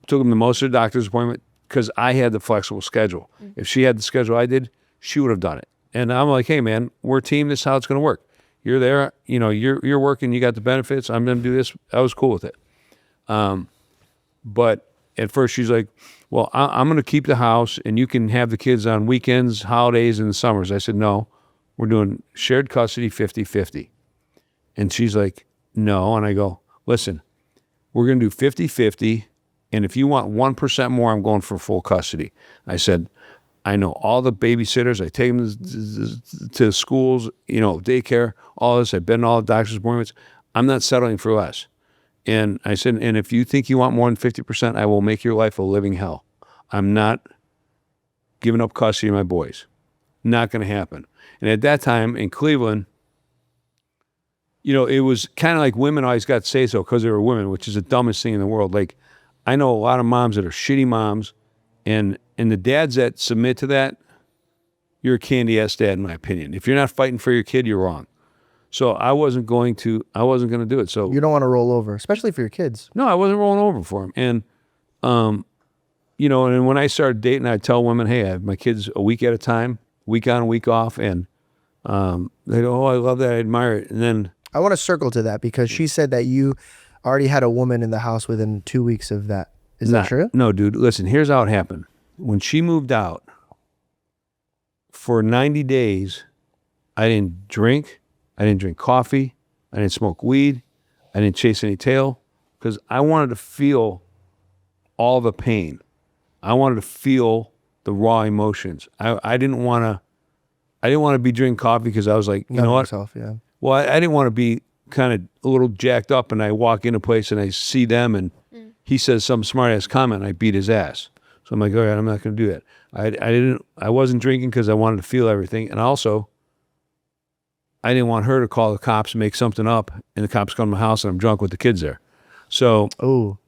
Took them to most of the doctor's appointment because I had the flexible schedule. If she had the schedule I did, she would have done it. And I'm like, hey, man, we're a team. This is how it's going to work. You're there. You're working. You got the benefits. I'm going to do this. I was cool with it. But at first she's like, well, I'm going to keep the house and you can have the kids on weekends, holidays, and the summers. I said, no, we're doing shared custody 50-50. And she's like, no. And I go, listen, we're going to do 50-50. And if you want 1% more, I'm going for full custody. I said, I know all the babysitters. I take them to schools, daycare, all this. I've been to all the doctor's appointments. I'm not settling for less. And I said, and if you think you want more than 50%, I will make your life a living hell. I'm not giving up custody of my boys. Not going to happen. And at that time in Cleveland, it was kind of like women always got to say so because they were women, which is the dumbest thing in the world. Like, I know a lot of moms that are shitty moms, and the dads that submit to that, you're a candy-ass dad, in my opinion. If you're not fighting for your kid, you're wrong. So I wasn't going to do it. So You don't want to roll over, especially for your kids. no, I wasn't rolling over for him. And, and when I started dating, I'd tell women, hey, I have my kids a week at a time, week on, week off. And they go, oh, I love that. I admire it. And then I want to circle to that because she said that you already had a woman in the house within 2 weeks of that. Is that true? No, dude. Listen, here's how it happened. When she moved out, for 90 days, I didn't drink. I didn't drink coffee. I didn't smoke weed. I didn't chase any tail because I wanted to feel all the pain. I wanted to feel the raw emotions. I didn't want to be drinking coffee because I was like, you know what? Myself, yeah. Well, I didn't want to be kind of a little jacked up and I walk into a place and I see them and he says some smart ass comment and I beat his ass. So I'm like, all right, I'm not going to do that. I wasn't drinking because I wanted to feel everything. And also, I didn't want her to call the cops and make something up and the cops come to my house and I'm drunk with the kids there. So, Oh,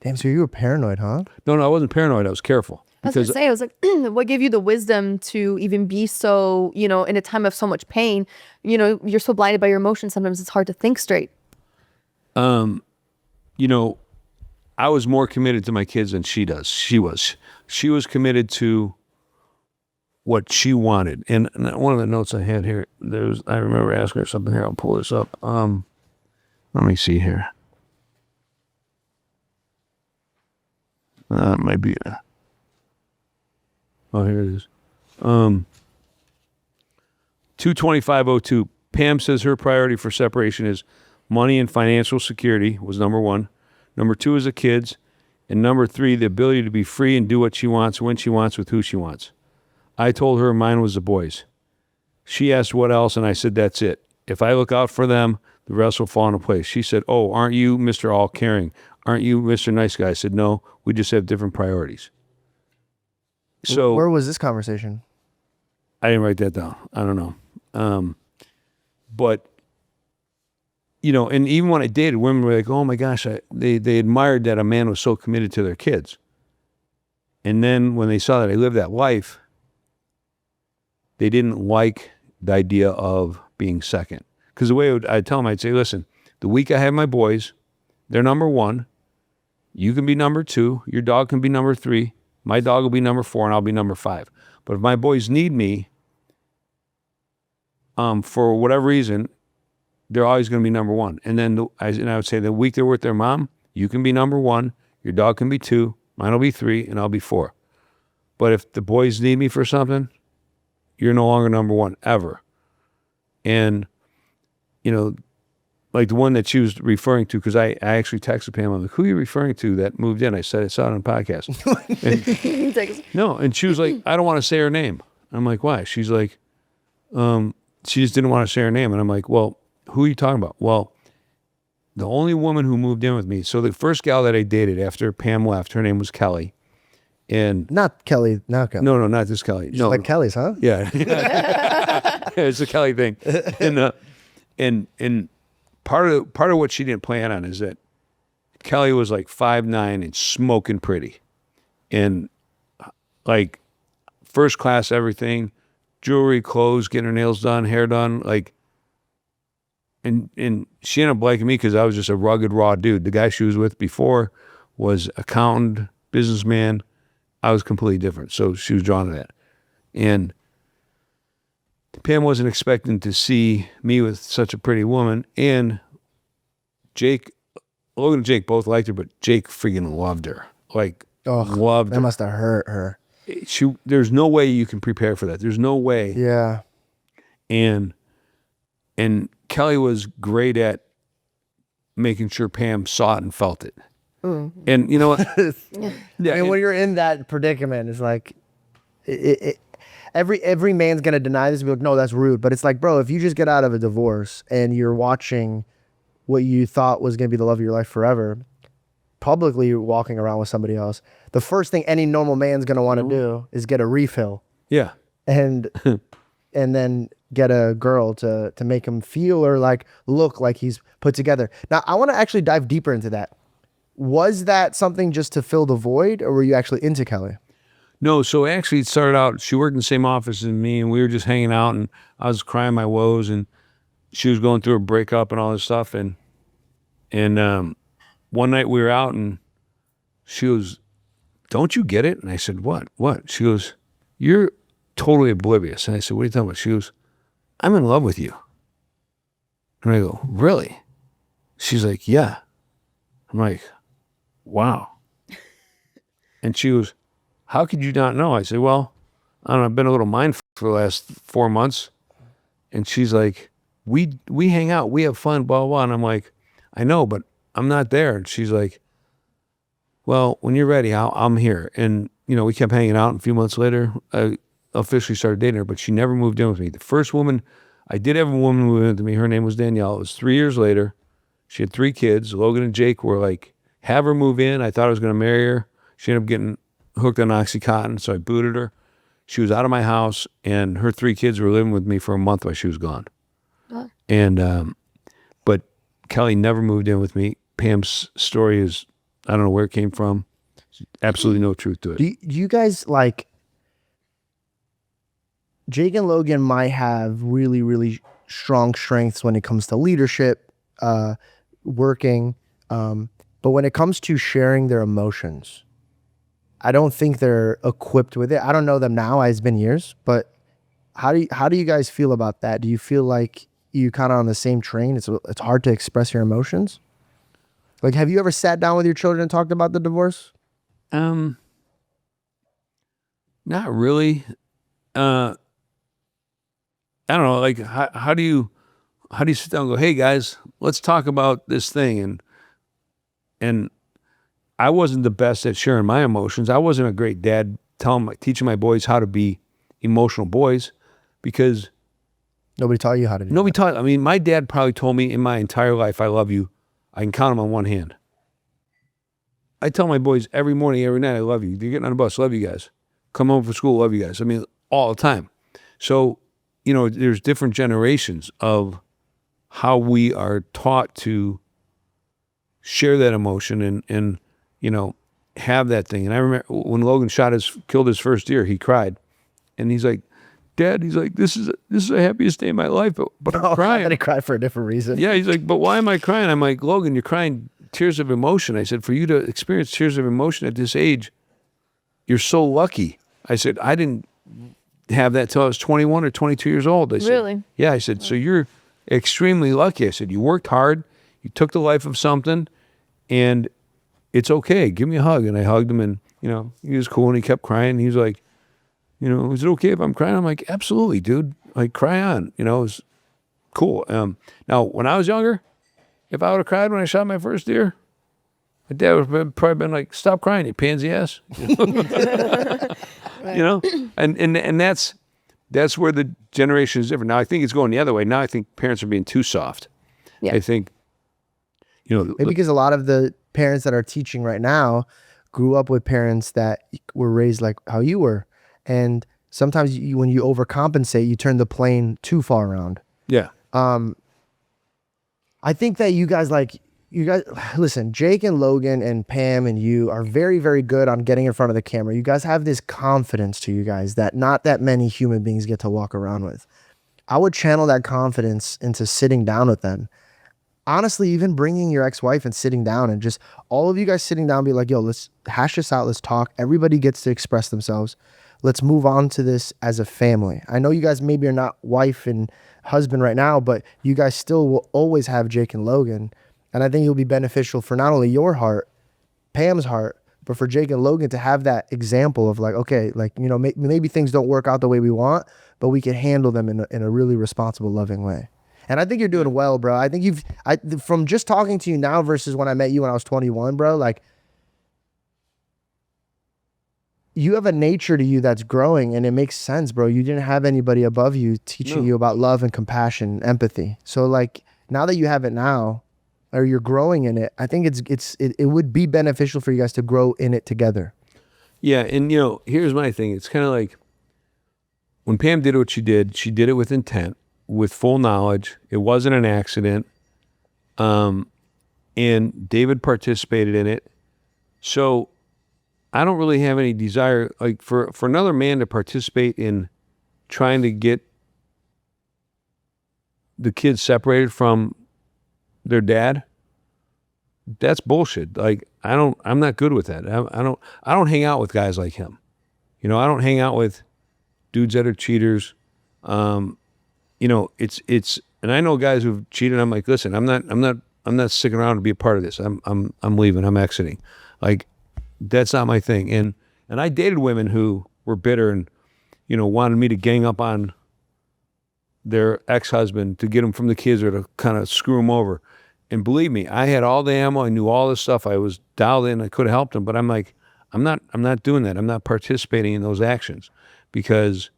damn. So you were paranoid, huh? no, I wasn't paranoid. I was careful. I was gonna say, I was like, what gave you the wisdom to even be so, in a time of so much pain, you're so blinded by your emotions. Sometimes it's hard to think straight. I was more committed to my kids than she does. She was committed to what she wanted. And one of the notes I had here, I remember asking her something here. I'll pull this up. Let me see here. It might be. Oh, here it is. 22502. Pam says her priority for separation is money and financial security was number 1. Number 2 is the kids. And number 3, the ability to be free and do what she wants, when she wants, with who she wants. I told her mine was the boys. She asked what else, and I said, that's it. If I look out for them, the rest will fall into place. She said, oh, aren't you Mr. All Caring? Aren't you Mr. Nice Guy? I said, no, we just have different priorities. So where was this conversation? I didn't write that down. I don't know. But, and even when I dated, women were like, oh my gosh, they admired that a man was so committed to their kids. And then when they saw that I lived that life, they didn't like the idea of being second. Because the way I'd tell them, I'd say, listen, the week I have my boys, they're number 1. You can be number 2. Your dog can be number 3. My dog will be number 4, and I'll be number 5. But if my boys need me, for whatever reason, they're always going to be number 1. And then I would say the week they're with their mom, you can be number 1. Your dog can be 2. Mine will be 3, and I'll be 4. But if the boys need me for something, you're no longer number 1 ever. And, like the one that she was referring to, because I actually texted Pam, I'm like, who are you referring to that moved in? I said, I saw it on a podcast. And she was like, I don't want to say her name. I'm like, why? She's like, she just didn't want to say her name. And I'm like, well, who are you talking about? Well, the only woman who moved in with me, so the first gal that I dated after Pam left, her name was Kelly. And Not Kelly. Not Kelly. no, not this Kelly. Just No, like Kelly's, huh? yeah. It's a Kelly thing. And part of what she didn't plan on is that Kelly was like 5'9" and smoking pretty. And like first class everything, jewelry, clothes, getting her nails done, hair done, like and she ended up liking me because I was just a rugged, raw dude. The guy she was with before was accountant, businessman. I was completely different. So she was drawn to that. And Pam wasn't expecting to see me with such a pretty woman. And Logan and Jake both liked her, but Jake freaking loved her. Like, loved That her. must have hurt her. There's no way you can prepare for that. There's no way. Yeah. And Kelly was great at making sure Pam saw it and felt it. And you know what? Yeah, I mean, when you're in that predicament, it's like, every man's gonna deny this and be like, no, that's rude. But it's like, bro, if you just get out of a divorce and you're watching what you thought was gonna be the love of your life forever, publicly you're walking around with somebody else, the first thing any normal man's gonna want to do is get a refill yeah. and then get a girl to make him feel or like look like he's put together. Now, I want to actually dive deeper into that. Was that something just to fill the void, or were you actually into Kelly? No, so actually it started out, she worked in the same office as me, and we were just hanging out, and I was crying my woes, and she was going through a breakup and all this stuff, and one night we were out, and she goes, don't you get it? And I said, what? She goes, you're totally oblivious. And I said, what are you talking about? She goes, I'm in love with you. And I go, really? She's like, yeah. I'm like, wow. And she goes, how could you not know? I said, well, I don't know, I've been a little mindful for the last 4 months. And she's like, we hang out, we have fun, blah, blah, blah. And I'm like, I know, but I'm not there. And she's like, well, when you're ready, I'm here. And, we kept hanging out. And a few months later, I officially started dating her, but she never moved in with me. The first woman, I did have a woman move in with me. Her name was Danielle. It was 3 years later. She had 3 kids. Logan and Jake were like, have her move in. I thought I was going to marry her. She ended up getting hooked on Oxycontin, so I booted her. She was out of my house, and her 3 kids were living with me for a month while she was gone. Oh. And, but Kelly never moved in with me. Pam's story is, I don't know where it came from. Absolutely no truth to it. Do you guys like, Jake and Logan might have really, really strong strengths when it comes to leadership, working, but when it comes to sharing their emotions, I don't think they're equipped with it. I don't know them now. It's been years, but how do you guys feel about that? Do you feel like you kind of on the same train? It's hard to express your emotions. Like, have you ever sat down with your children and talked about the divorce? Not really. I don't know. Like, how do you sit down and go, hey guys, let's talk about this thing? And I wasn't the best at sharing my emotions. I wasn't a great dad teaching my boys how to be emotional boys, because Nobody taught you how to do nobody taught. I mean, my dad probably told me in my entire life, I love you. I can count them on one hand. I tell my boys every morning, every night, I love you. You're getting on a bus, love you guys. Come home from school, love you guys. I mean, all the time. So, there's different generations of how we are taught to share that emotion and have that thing. And I remember when Logan killed his first deer, he cried. And he's like, Dad, he's like, this is the happiest day of my life, but I'm crying. And he cried for a different reason. Yeah, he's like, but why am I crying? I'm like, Logan, you're crying tears of emotion. I said, for you to experience tears of emotion at this age, you're so lucky. I said, I didn't have that till I was 21 or 22 years old. I said, really? Yeah, I said, so you're extremely lucky. I said, you worked hard, you took the life of something, and it's okay. Give me a hug. And I hugged him, and, he was cool, and he kept crying. He was like, is it okay if I'm crying? I'm like, absolutely, dude. Like, cry on. It was cool. Now, when I was younger, if I would have cried when I shot my first deer, my dad would have probably been like, stop crying, you pansy ass. And that's where the generation is different. Now, I think it's going the other way. Now, I think parents are being too soft. Yeah. I think, Maybe because a lot of the parents that are teaching right now grew up with parents that were raised like how you were. And sometimes when you overcompensate, you turn the plane too far around. Yeah. I think that you guys, listen, Jake and Logan and Pam and you are very, very good on getting in front of the camera. You guys have this confidence to you guys that not that many human beings get to walk around with. I would channel that confidence into sitting down with them. Honestly, even bringing your ex-wife and sitting down and just all of you guys sitting down and be like, yo, let's hash this out. Let's talk. Everybody gets to express themselves. Let's move on to this as a family. I know you guys maybe are not wife and husband right now, but you guys still will always have Jake and Logan. And I think it'll be beneficial for not only your heart, Pam's heart, but for Jake and Logan to have that example of like, okay, like, maybe things don't work out the way we want, but we can handle them in a really responsible, loving way. And I think you're doing well, bro. I think from just talking to you now versus when I met you when I was 21, bro, like, you have a nature to you that's growing, and it makes sense, bro. You didn't have anybody above you teaching you about love and compassion and empathy. So like, now that you have it now, or you're growing in it, I think it would be beneficial for you guys to grow in it together. Yeah, and here's my thing. It's kind of like when Pam did what she did it with intent, with full knowledge. It wasn't an accident. And David participated in it. So I don't really have any desire, like for another man to participate in trying to get the kids separated from their dad. That's bullshit. Like I'm not good with that. I don't hang out with guys like him. I don't hang out with dudes that are cheaters. It's and I know guys who've cheated. I'm like, listen, I'm not sticking around to be a part of this. I'm leaving. I'm exiting. Like, that's not my thing. And I dated women who were bitter and, wanted me to gang up on their ex-husband to get them from the kids or to kind of screw them over. And believe me, I had all the ammo. I knew all this stuff. I was dialed in. I could have helped them, but I'm like, I'm not doing that. I'm not participating in those actions because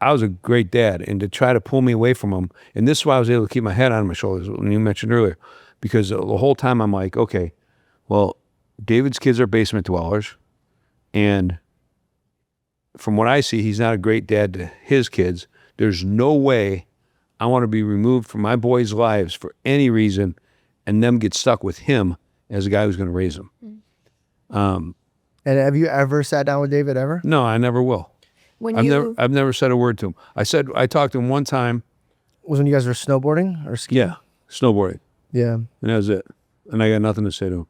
I was a great dad. And to try to pull me away from them, and this is why I was able to keep my head on my shoulders when you mentioned earlier, because the whole time I'm like, okay, well, David's kids are basement dwellers, and from what I see, he's not a great dad to his kids. There's no way I want to be removed from my boys' lives for any reason and them get stuck with him as a guy who's going to raise them. And have you ever sat down with David ever? No, I never will. I've never said a word to him. I talked to him one time. Was when you guys were snowboarding or skiing? Yeah, snowboarding. Yeah. And that was it. And I got nothing to say to him.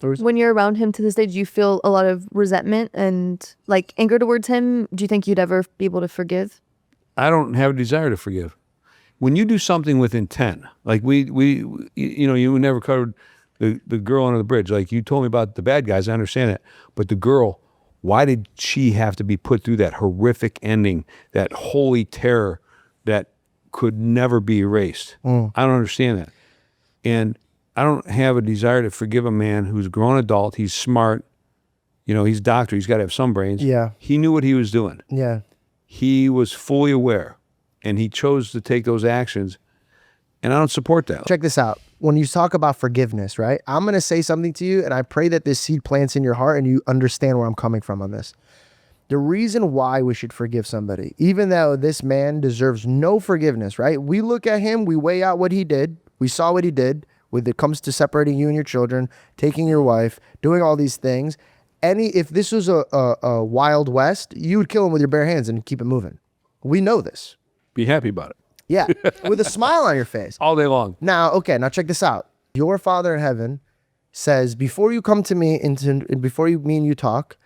When you're around him to this day, do you feel a lot of resentment and like anger towards him? Do you think you'd ever be able to forgive? I don't have a desire to forgive. When you do something with intent, like we you never covered the girl under the bridge. Like you told me about the bad guys, I understand that. But the girl, why did she have to be put through that horrific ending, that holy terror that could never be erased? I don't understand that. And I don't have a desire to forgive a man who's a grown adult. He's smart. He's a doctor. He's got to have some brains. Yeah. He knew what he was doing. Yeah. He was fully aware, and he chose to take those actions, and I don't support that. Check this out. When you talk about forgiveness, right? I'm going to say something to you, and I pray that this seed plants in your heart and you understand where I'm coming from on this. The reason why we should forgive somebody, even though this man deserves no forgiveness, right? We look at him, we weigh out what he did. We saw what he did when it comes to separating you and your children, taking your wife, doing all these things. If this was a Wild West, you would kill him with your bare hands and keep it moving. We know this. Be happy about it. Yeah, with a smile on your face. All day long. Now check this out. Your Father in heaven says, before you come to me, before me and you talk,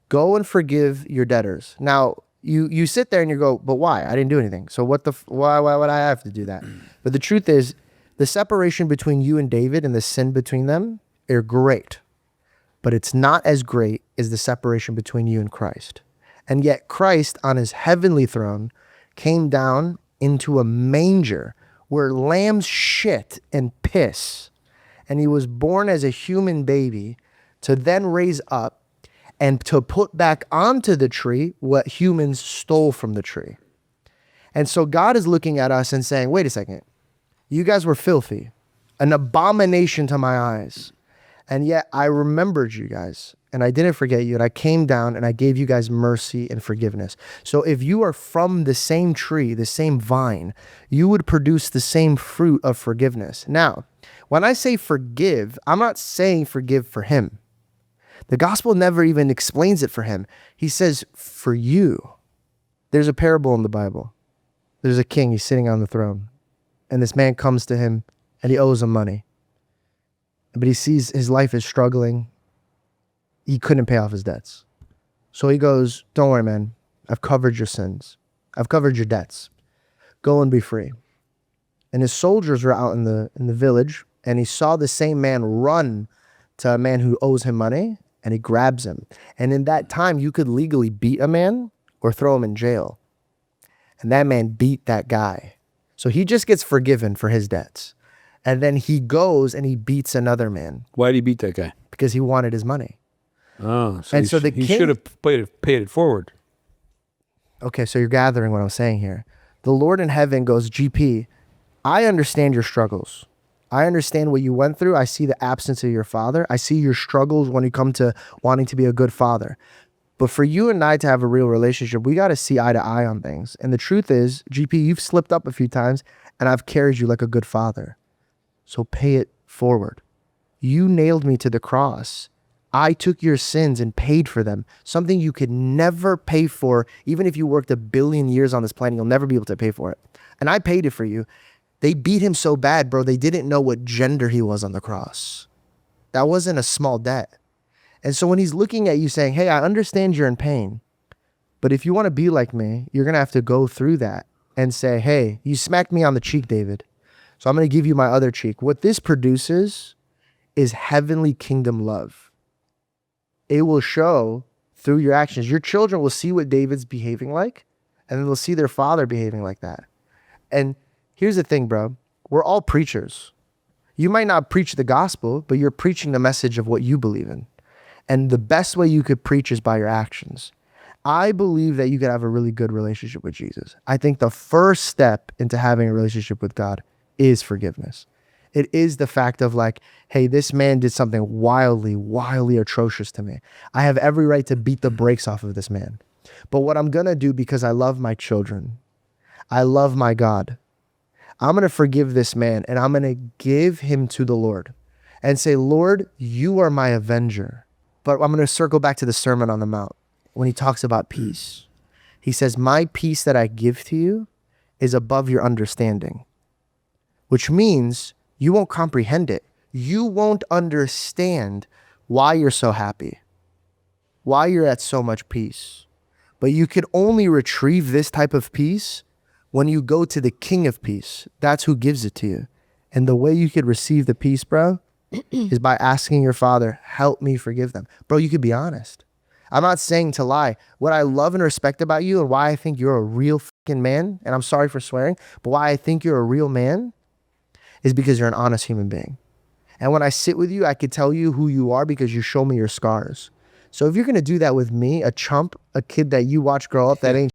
go and forgive your debtors. Now, you sit there and you go, but why? I didn't do anything. So why would I have to do that? But the truth is, the separation between you and David and the sin between them are great. But it's not as great as the separation between you and Christ. And yet Christ on his heavenly throne came down into a manger where lambs shit and piss. And he was born as a human baby to then raise up and to put back onto the tree what humans stole from the tree. And so God is looking at us and saying, wait a second, you guys were filthy, an abomination to my eyes. And yet I remembered you guys and I didn't forget you. And I came down and I gave you guys mercy and forgiveness. So if you are from the same tree, the same vine, you would produce the same fruit of forgiveness. Now, when I say forgive, I'm not saying forgive for him. The gospel never even explains it for him. He says for you. There's a parable in the Bible. There's a king, he's sitting on the throne. And this man comes to him and he owes him money. But he sees his life is struggling. He couldn't pay off his debts. So he goes, don't worry, man. I've covered your sins. I've covered your debts. Go and be free. And his soldiers were out in the village, and he saw the same man run to a man who owes him money, and he grabs him. And in that time, you could legally beat a man or throw him in jail. And that man beat that guy. So he just gets forgiven for his debts. And then he goes and he beats another man. Why did he beat that guy? Because he wanted his money. Oh, so And so the he king- should have paid it forward. Okay, so you're gathering what I'm saying here. The Lord in heaven goes, GP, I understand your struggles. I understand what you went through. I see the absence of your father. I see your struggles when you come to wanting to be a good father. But for you and I to have a real relationship, we got to see eye to eye on things. And the truth is, GP, you've slipped up a few times, and I've carried you like a good father. So pay it forward. You nailed me to the cross. I took your sins and paid for them. Something you could never pay for. Even if you worked 1 billion years on this planet, you'll never be able to pay for it. And I paid it for you. They beat him so bad, bro, they didn't know what gender he was on the cross. That wasn't a small debt. And so when he's looking at you saying, hey, I understand you're in pain, but if you want to be like me, you're going to have to go through that and say, hey, you smacked me on the cheek, David. So I'm going to give you my other cheek. What this produces is heavenly kingdom love. It will show through your actions. Your children will see what David's behaving like, and then they'll see their father behaving like that. And here's the thing, bro. We're all preachers. You might not preach the gospel, but you're preaching the message of what you believe in. And the best way you could preach is by your actions. I believe that you could have a really good relationship with Jesus. I think the first step into having a relationship with God is forgiveness. It is the fact of like, hey, this man did something wildly atrocious to me. I have every right to beat the brakes off of this man. But what I'm going to do, because I love my children, I love my God, I'm going to forgive this man and I'm going to give him to the Lord and say, Lord, you are my avenger. But I'm going to circle back to the Sermon on the Mount when he talks about peace. He says, my peace that I give to you is above your understanding, which means you won't comprehend it. You won't understand why you're so happy, why you're at so much peace. But you can only retrieve this type of peace when you go to the King of Peace. That's who gives it to you. And the way you could receive the peace, bro, is by asking your Father, help me forgive them. Bro, you could be honest. I'm not saying to lie. What I love and respect about you and why I think you're a real fucking man, and I'm sorry for swearing, but why I think you're a real man is because you're an honest human being. And when I sit with you, I could tell you who you are because you show me your scars. So if you're going to do that with me, a chump, a kid that you watch grow up that ain't,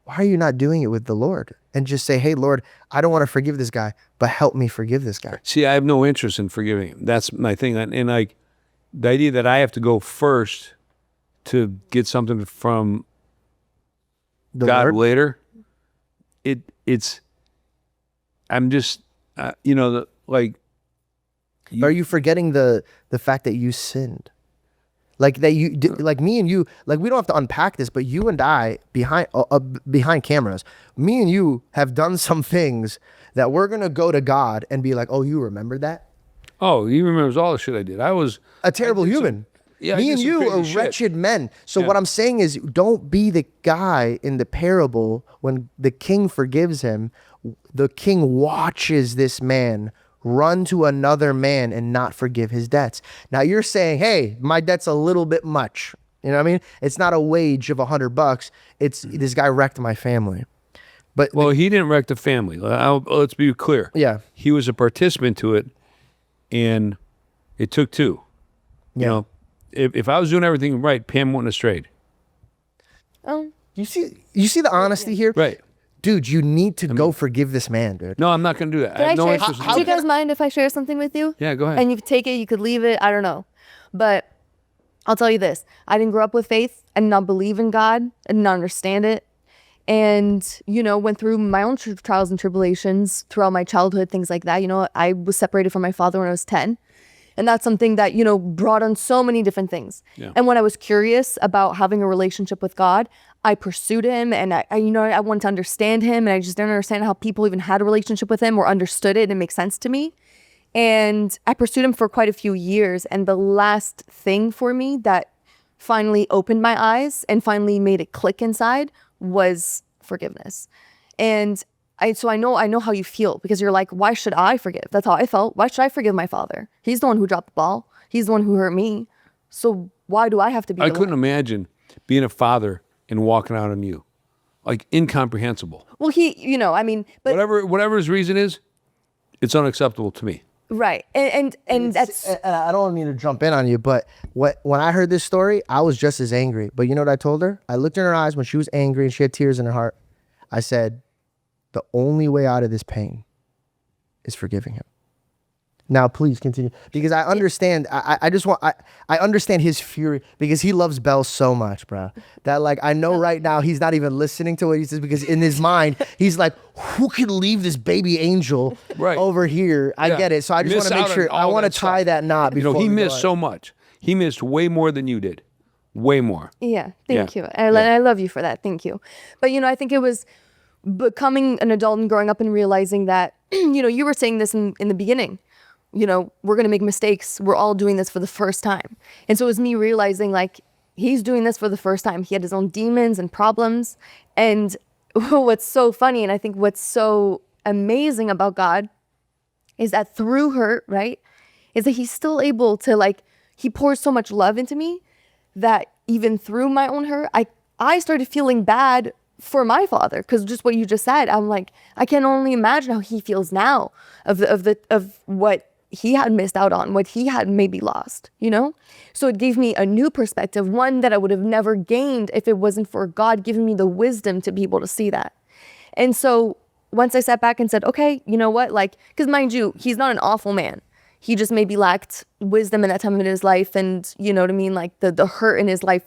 why are you not doing it with the Lord? And just say, hey, Lord, I don't want to forgive this guy, but help me forgive this guy. See, I have no interest in forgiving him. That's my thing. And like the idea that I have to go first to get something from The God Lord? later, I'm just, like. Are you forgetting the fact that you sinned? Like that you like me and you, like we don't have to unpack this, but you and I behind cameras, me and you have done some things that we're going to go to God and be like, oh, you remember that? Oh, he remembers all the shit I did. I was A terrible human. Yeah, I me did and some you crazy are shit. wretched men. So Yeah. what I'm saying is don't be the guy in the parable when the king forgives him. The king watches this man run to another man and not forgive his debts. Now you're saying, hey, my debt's a little bit much. You know what I mean? It's not a wage of $100. It's this guy wrecked my family. But Well, he didn't wreck the family. Let's be clear. Yeah. He was a participant to it, and it took two. Yeah. You know, if I was doing everything right, Pam wouldn't have strayed. you see the honesty here? Right. Dude, you need to go forgive this man, dude. No, I'm not going to do that. Can I have no share? interest in Do you that. guys mind if I share something with you? Yeah, go ahead. And you could take it, you could leave it. I don't know. But I'll tell you this. I didn't grow up with faith. I did not believe in God. I did not understand it. And, went through my own trials and tribulations throughout my childhood, things like that. I was separated from my father when I was 10. And that's something that, brought on so many different things. Yeah. And when I was curious about having a relationship with God, I pursued him and I wanted to understand him. And I just didn't understand how people even had a relationship with him or understood it and it makes sense to me. And I pursued him for quite a few years. And the last thing for me that finally opened my eyes and finally made it click inside was forgiveness. And I know how you feel because you're like, why should I forgive? That's how I felt. Why should I forgive my father? He's the one who dropped the ball. He's the one who hurt me. So why do I have to be? I the couldn't one? imagine being a father and walking out on you. Like, incomprehensible. Well, but Whatever his reason is, it's unacceptable to me. right. And that's I don't mean to jump in on you, but when I heard this story, I was just as angry. But you know what I told her? I looked in her eyes when she was angry and she had tears in her heart. I said, the only way out of this pain is forgiving him. Now, please continue because I understand. I understand his fury because he loves Belle so much, bro. That like I know right now he's not even listening to what he says because in his mind he's like, who can leave this baby angel Right. over here? I Yeah. get it. So I just Miss want to make out on sure. I all want to that tie stuff. that knot. Before He we missed go so much. He missed way more than you did. Way more. yeah. Yeah. Thank you. I love you for that. Thank you. But I think it was becoming an adult and growing up and realizing that you were saying this in the beginning. We're going to make mistakes. We're all doing this for the first time. And so it was me realizing like he's doing this for the first time. He had his own demons and problems. And what's so funny and I think what's so amazing about God is that through hurt, right, is that he's still able to like, he pours so much love into me that even through my own hurt, I started feeling bad for my father, because just what you just said, I'm like, I can only imagine how he feels now of what he had missed out on, what he had maybe lost, you know? So it gave me a new perspective, one that I would have never gained if it wasn't for God giving me the wisdom to be able to see that. And so once I sat back and said, okay, you know what? Like, because mind you, he's not an awful man. He just maybe lacked wisdom in that time in his life. And you know what I mean? Like the hurt in his life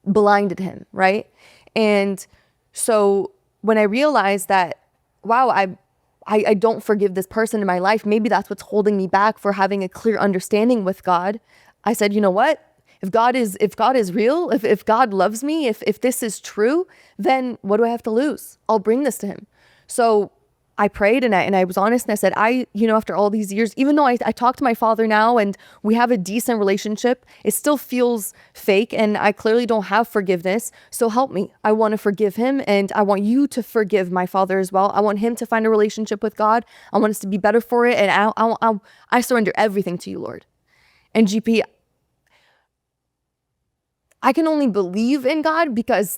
blinded him, right? And so when I realized that, wow, I don't forgive this person in my life, maybe that's what's holding me back for having a clear understanding with God. I said, you know what? If God is real, if God loves me, if this is true, then what do I have to lose? I'll bring this to him. So I prayed and I was honest and I said, after all these years, even though I talk to my father now and we have a decent relationship, it still feels fake and I clearly don't have forgiveness. So help me. I want to forgive him and I want you to forgive my father as well. I want him to find a relationship with God. I want us to be better for it. And I surrender everything to you, Lord. And GP, I can only believe in God because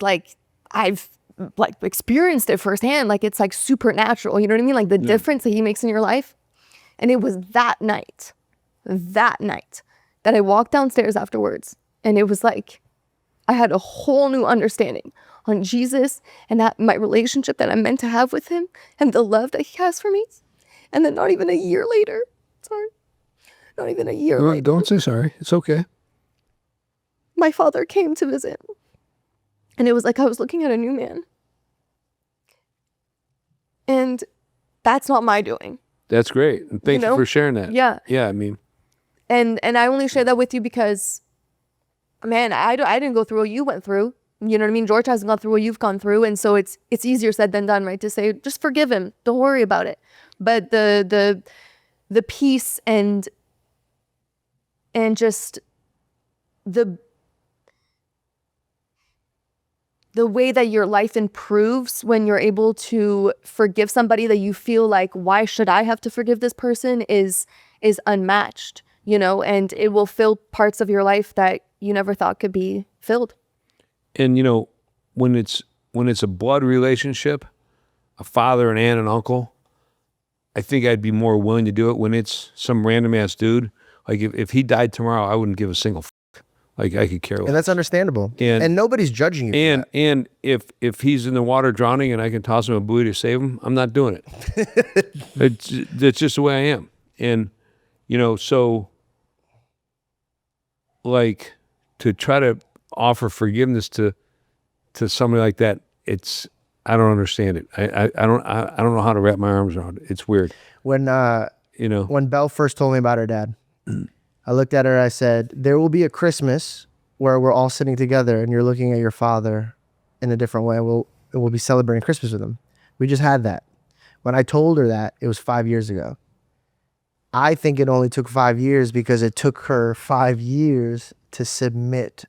I've experienced it firsthand. Like it's like supernatural, you know what I mean? Like the difference that he makes in your life. And it was that night that I walked downstairs afterwards and it was like, I had a whole new understanding on Jesus and that my relationship that I'm meant to have with him and the love that he has for me. And then not even a year later, not even a year later. Don't say sorry. It's okay. My father came to visit. And it was like I was looking at a new man. And that's not my doing. That's great. And thank you for sharing that. Yeah. Yeah, I mean. And I only share that with you because, man, I didn't go through what you went through. You know what I mean? George hasn't gone through what you've gone through. And so it's easier said than done, right? To say, just forgive him. Don't worry about it. But the peace and just the way that your life improves when you're able to forgive somebody that you feel like, why should I have to forgive this person is unmatched, and it will fill parts of your life that you never thought could be filled. And when it's a blood relationship, a father, an aunt, an uncle, I think I'd be more willing to do it. When it's some random ass dude, like if he died tomorrow, I wouldn't give a single Like I could care less. And that's understandable. And nobody's judging you. For that. And if he's in the water drowning and I can toss him a buoy to save him, I'm not doing it. That's just the way I am. And so like to try to offer forgiveness to somebody like that, I don't understand it. I don't know how to wrap my arms around it. It's weird. When Belle first told me about her dad, I looked at her, I said, there will be a Christmas where we're all sitting together and you're looking at your father in a different way. We'll be celebrating Christmas with him. We just had that. When I told her that, it was 5 years ago. I think it only took 5 years because it took her 5 years to submit.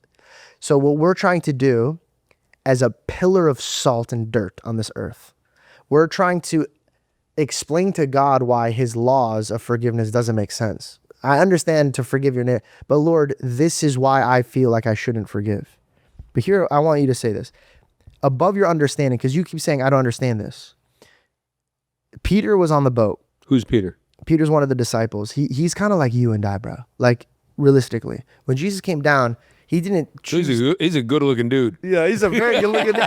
So what we're trying to do as a pillar of salt and dirt on this earth, we're trying to explain to God why his laws of forgiveness doesn't make sense. I understand to forgive your neighbor, but Lord, this is why I feel like I shouldn't forgive. But here, I want you to say this. Above your understanding, because you keep saying, I don't understand this. Peter was on the boat. Who's Peter? Peter's one of the disciples. He's kind of like you and I, bro. Like, realistically. When Jesus came down, he didn't choose. He's a good-looking dude. Yeah, he's a very good-looking dude.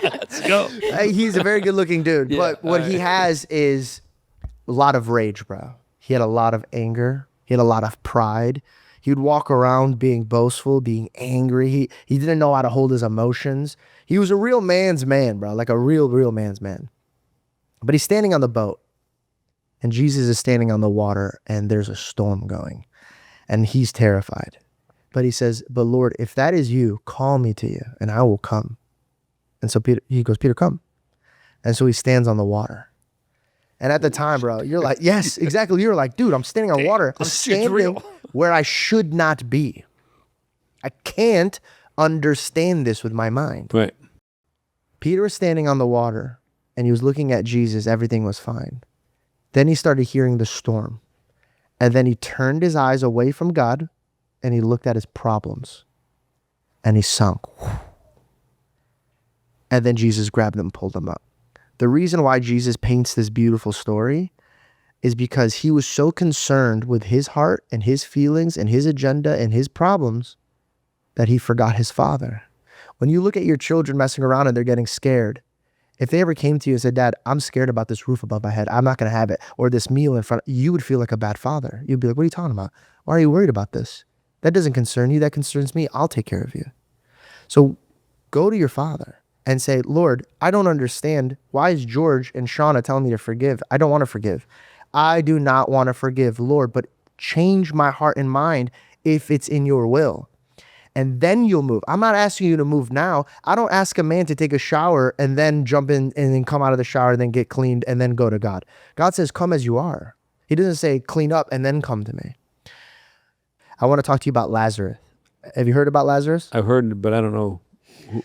Let's go. He's a very good-looking dude. Yeah, but what he has is a lot of rage, bro. He had a lot of anger. He had a lot of pride. He would walk around being boastful, being angry. He didn't know how to hold his emotions. He was a real man's man, bro. Like a real man's man. But he's standing on the boat. And Jesus is standing on the water. And there's a storm going. And he's terrified. But he says, but Lord, if that is you, call me to you. And I will come. And so he goes, Peter, come. And so he stands on the water. And at the time, bro, you're like, yes, exactly. You're like, dude, I'm standing on water. I'm standing where I should not be. I can't understand this with my mind. Right. Peter was standing on the water and he was looking at Jesus. Everything was fine. Then he started hearing the storm. And then he turned his eyes away from God and he looked at his problems. And he sunk. And then Jesus grabbed them and pulled them up. The reason why Jesus paints this beautiful story is because he was so concerned with his heart and his feelings and his agenda and his problems that he forgot his Father. When you look at your children messing around and they're getting scared, if they ever came to you and said, Dad, I'm scared about this roof above my head, I'm not going to have it, or this meal in front, you would feel like a bad father. You'd be like, what are you talking about? Why are you worried about this? That doesn't concern you. That concerns me. I'll take care of you. So go to your Father and say, Lord, I don't understand. Why is George and Shauna telling me to forgive? I don't want to forgive. I do not want to forgive, Lord, but change my heart and mind if it's in your will. And then you'll move. I'm not asking you to move now. I don't ask a man to take a shower and then jump in and then come out of the shower and then get cleaned and then go to God. God says, come as you are. He doesn't say clean up and then come to me. I want to talk to you about Lazarus. Have you heard about Lazarus? I've heard, but I don't know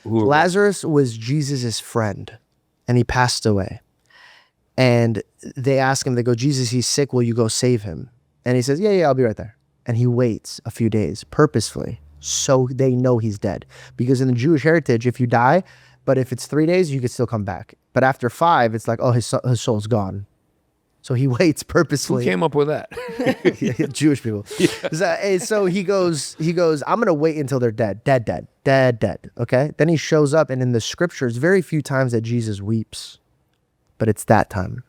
who Lazarus was Jesus's friend, and he passed away. And they ask him, they go, Jesus, he's sick. Will you go save him? And he says, yeah, I'll be right there. And he waits a few days purposefully so they know he's dead. Because in the Jewish heritage, if you die, but if it's 3 days, you could still come back. But after 5, it's like, oh, his soul's gone. So he waits purposefully. came up with that. Jewish people. Yeah. So he goes, I'm going to wait until they're dead. Dead. Okay. Then he shows up, and in the scriptures, very few times that Jesus weeps, but it's that time.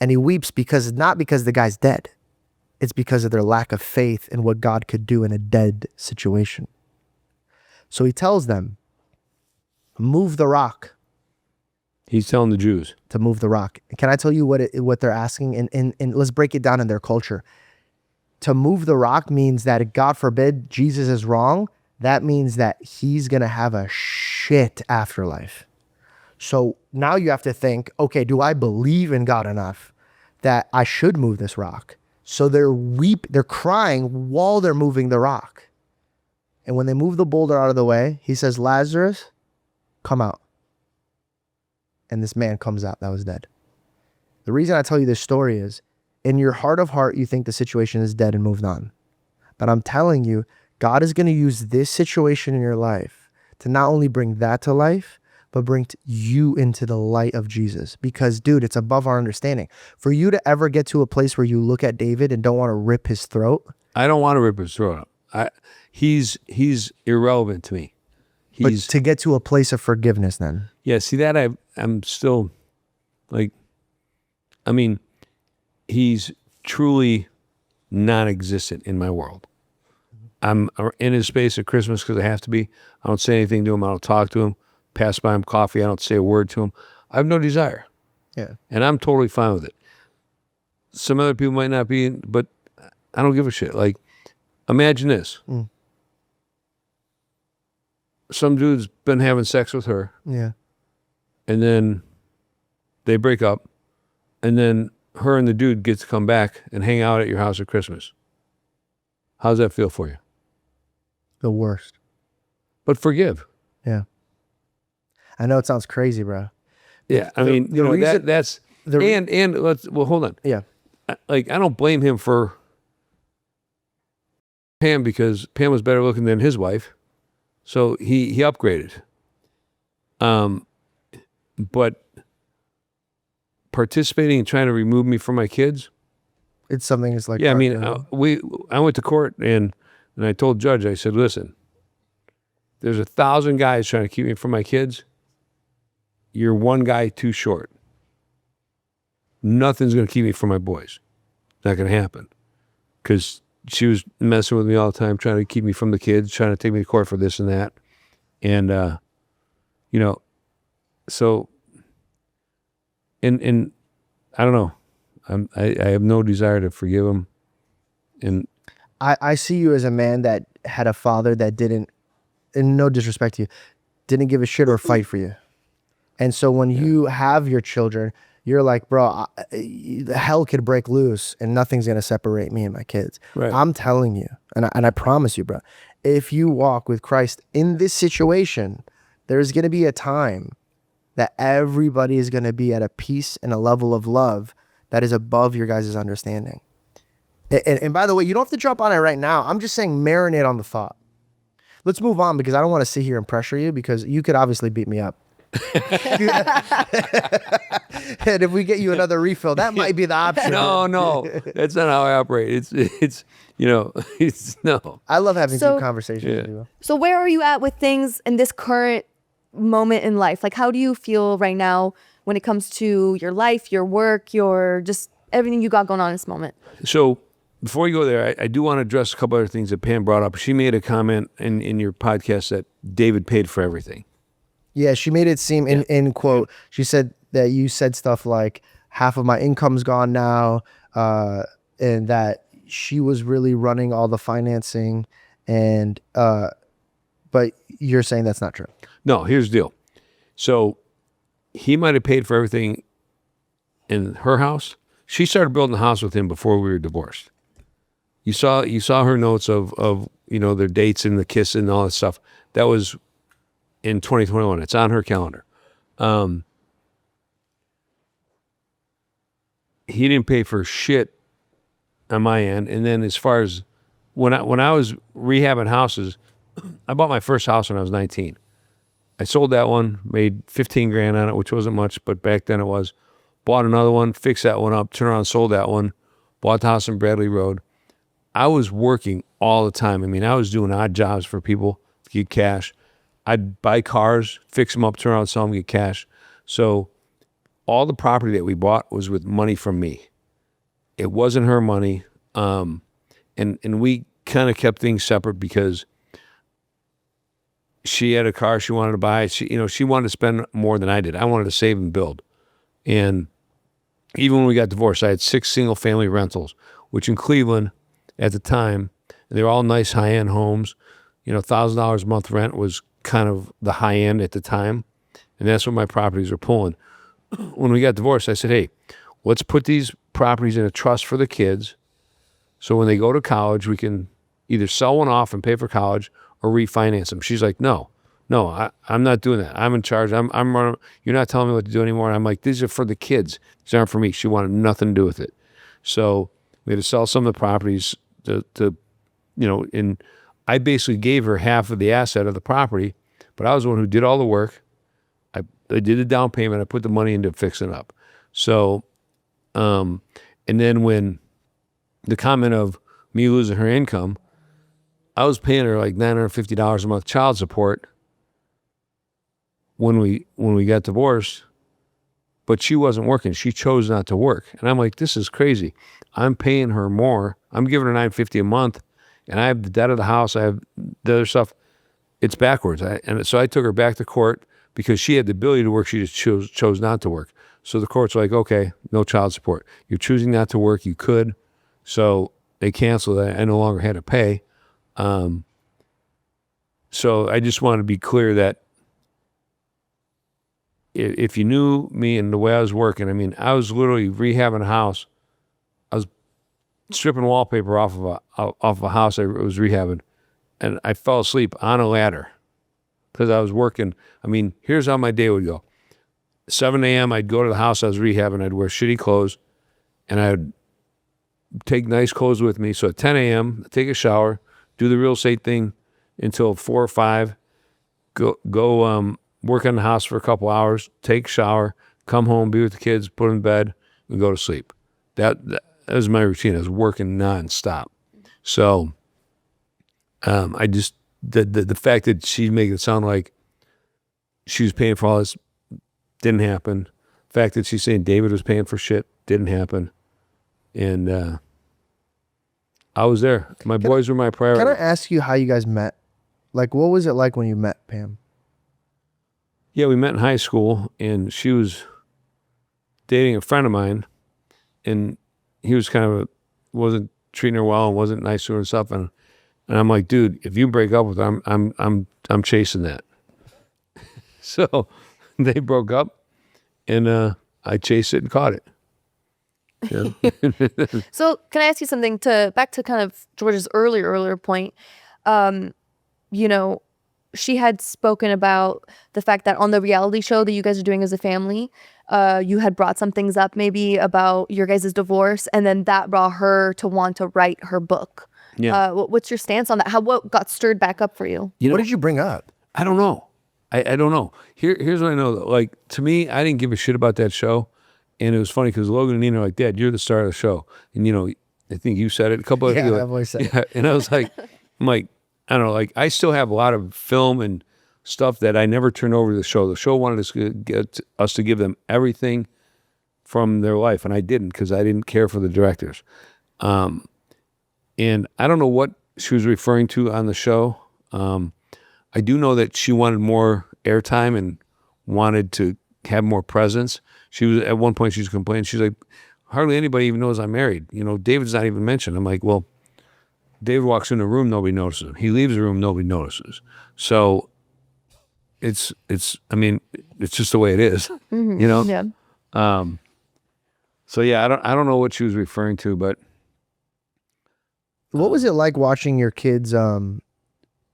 And he weeps not because the guy's dead. It's because of their lack of faith in what God could do in a dead situation. So he tells them, move the rock. He's telling the Jews to move the rock. Can I tell you what they're asking? And let's break it down in their culture. To move the rock means that, God forbid, Jesus is wrong. That means that he's going to have a shit afterlife. So now you have to think, okay, do I believe in God enough that I should move this rock? So they're crying while they're moving the rock. And when they move the boulder out of the way, he says, Lazarus, come out. And this man comes out that was dead. The reason I tell you this story is, in your heart of heart, you think the situation is dead and moved on. But I'm telling you, God is going to use this situation in your life to not only bring that to life, but bring you into the light of Jesus. Because, dude, it's above our understanding. For you to ever get to a place where you look at David and don't want to rip his throat. I don't want to rip his throat up. He's irrelevant to me. But to get to a place of forgiveness then. Yeah, see that I'm still like, I mean, he's truly non-existent in my world. I'm in his space at Christmas because I have to be. I don't say anything to him. I don't talk to him. Pass by him coffee. I don't say a word to him. I have no desire. Yeah. And I'm totally fine with it. Some other people might not be, but I don't give a shit. Like, imagine this. Some dude's been having sex with her. Yeah. And then they break up. And then her and the dude get to come back and hang out at your house at Christmas. How does that feel for you? The worst. But forgive. Yeah. I know it sounds crazy, bro. Yeah. I mean, you know, reason, that's, and hold on. Yeah. I don't blame him for Pam because Pam was better looking than his wife. So he upgraded. But participating and trying to remove me from my kids. It's something that's like, yeah, I mean, I went to court and I told the judge, I said, listen, there's 1,000 guys trying to keep me from my kids. You're one guy too short. Nothing's going to keep me from my boys. Not going to happen. Because she was messing with me all the time, trying to keep me from the kids, trying to take me to court for this and that. And, you know, so, and I don't know. I have no desire to forgive him. And I see you as a man that had a father that didn't, and no disrespect to you, didn't give a shit or fight for you. And so when you have your children, you're like, bro, hell could break loose and nothing's going to separate me and my kids. Right. I'm telling you, and I promise you, bro, if you walk with Christ in this situation, there's going to be a time that everybody is going to be at a peace and a level of love that is above your guys' understanding. And by the way, you don't have to jump on it right now. I'm just saying marinate on the thought. Let's move on because I don't want to sit here and pressure you because you could obviously beat me up. And if we get you another refill, that might be the option. No, that's not how I operate. It's it's no. I love having So- deep conversations with you. So where are you at with things in this current moment in life? Like, how do you feel right now when it comes to your life, your work, your just everything you got going on in this moment? So before you go there, I do want to address a couple other things that Pam brought up. She made a comment in your podcast that David paid for everything. Yeah, she made it seem in quote. She said that you said stuff like half of my income's gone now, and that she was really running all the financing, and but you're saying that's not true. No, here's the deal. So he might have paid for everything in her house. She started building the house with him before we were divorced. You saw her notes of their dates and the kiss and all that stuff. That was in 2021. It's on her calendar. He didn't pay for shit on my end. And then as far as when I was rehabbing houses, I bought my first house when I was 19. I sold that one, made 15 grand on it, which wasn't much, but back then it was. Bought another one, fixed that one up, turned around, sold that one, bought the house in Bradley Road. I was working all the time. I mean, I was doing odd jobs for people to get cash. I'd buy cars, fix them up, turn around, sell them, get cash. So all the property that we bought was with money from me. It wasn't her money. And we kind of kept things separate because she had a car she wanted to buy. She wanted to spend more than I did. I wanted to save and build. And even when we got divorced, I had 6 single family rentals, which in Cleveland at the time, they were all nice high-end homes. $1,000 a month rent was kind of the high end at the time. And that's what my properties were pulling. When we got divorced, I said, hey, let's put these properties in a trust for the kids. So when they go to college, we can either sell one off and pay for college or refinance them. She's like, no, I'm not doing that. I'm in charge. I'm running. You're not telling me what to do anymore. And I'm like, these are for the kids. These aren't for me. She wanted nothing to do with it. So we had to sell some of the properties and I basically gave her half of the asset of the property, but I was the one who did all the work. I did the down payment. I put the money into fixing it up. So, and then when the comment of me losing her income, I was paying her like $950 a month child support when we got divorced, but she wasn't working. She chose not to work. And I'm like, this is crazy. I'm paying her more. I'm giving her $950 a month, and I have the debt of the house. I have the other stuff. It's backwards. So I took her back to court because she had the ability to work. She just chose not to work. So the court's like, okay, no child support. You're choosing not to work. You could. So they canceled it. I no longer had to pay. So I just want to be clear that if you knew me and the way I was working, I mean, I was literally rehabbing a house. I was stripping wallpaper off of a house I was rehabbing, and I fell asleep on a ladder because I was working. I mean, here's how my day would go. 7 a.m., I'd go to the house I was rehabbing. I'd wear shitty clothes, and I'd take nice clothes with me. So at 10 a.m., I'd take a shower, do the real estate thing until 4 or 5, go work on the house for a couple hours, take a shower, come home, be with the kids, put them in bed, and go to sleep. That was my routine. I was working nonstop. So I just, the fact that she made it sound like she was paying for all this didn't happen. The fact that she's saying David was paying for shit didn't happen. And I was there. My boys were my priority. Can I ask you how you guys met? Like, what was it like when you met Pam? Yeah, we met in high school, and she was dating a friend of mine, and he was wasn't treating her well and wasn't nice to her and stuff. And I'm like, dude, if you break up with her, I'm chasing that. So they broke up, and I chased it and caught it. Yeah. So can I ask you something back to kind of George's earlier point? She had spoken about the fact that on the reality show that you guys are doing as a family, you had brought some things up maybe about your guys' divorce, and then that brought her to want to write her book. Yeah. What's your stance on that? What got stirred back up for you? What did you bring up? I don't know. I don't know. Here's what I know though. Like, to me, I didn't give a shit about that show. And it was funny because Logan and Nina are like, Dad, you're the star of the show. And, you know, I think you said it. A couple of Yeah, you I've always said it. Yeah. And I was like, I don't know, like, I still have a lot of film and stuff that I never turned over to the show. The show wanted us to give them everything from their life, and I didn't because I didn't care for the directors. And I don't know what she was referring to on the show. I do know that she wanted more airtime and wanted to have more presence. She was at one point, she was complaining. She's like, hardly anybody even knows I'm married. You know, David's not even mentioned. I'm like, well, David walks in the room, nobody notices him. He leaves the room, nobody notices. So it's I mean, it's just the way it is, you know? Yeah. So yeah, I don't know what she was referring to, but What was it like watching your kids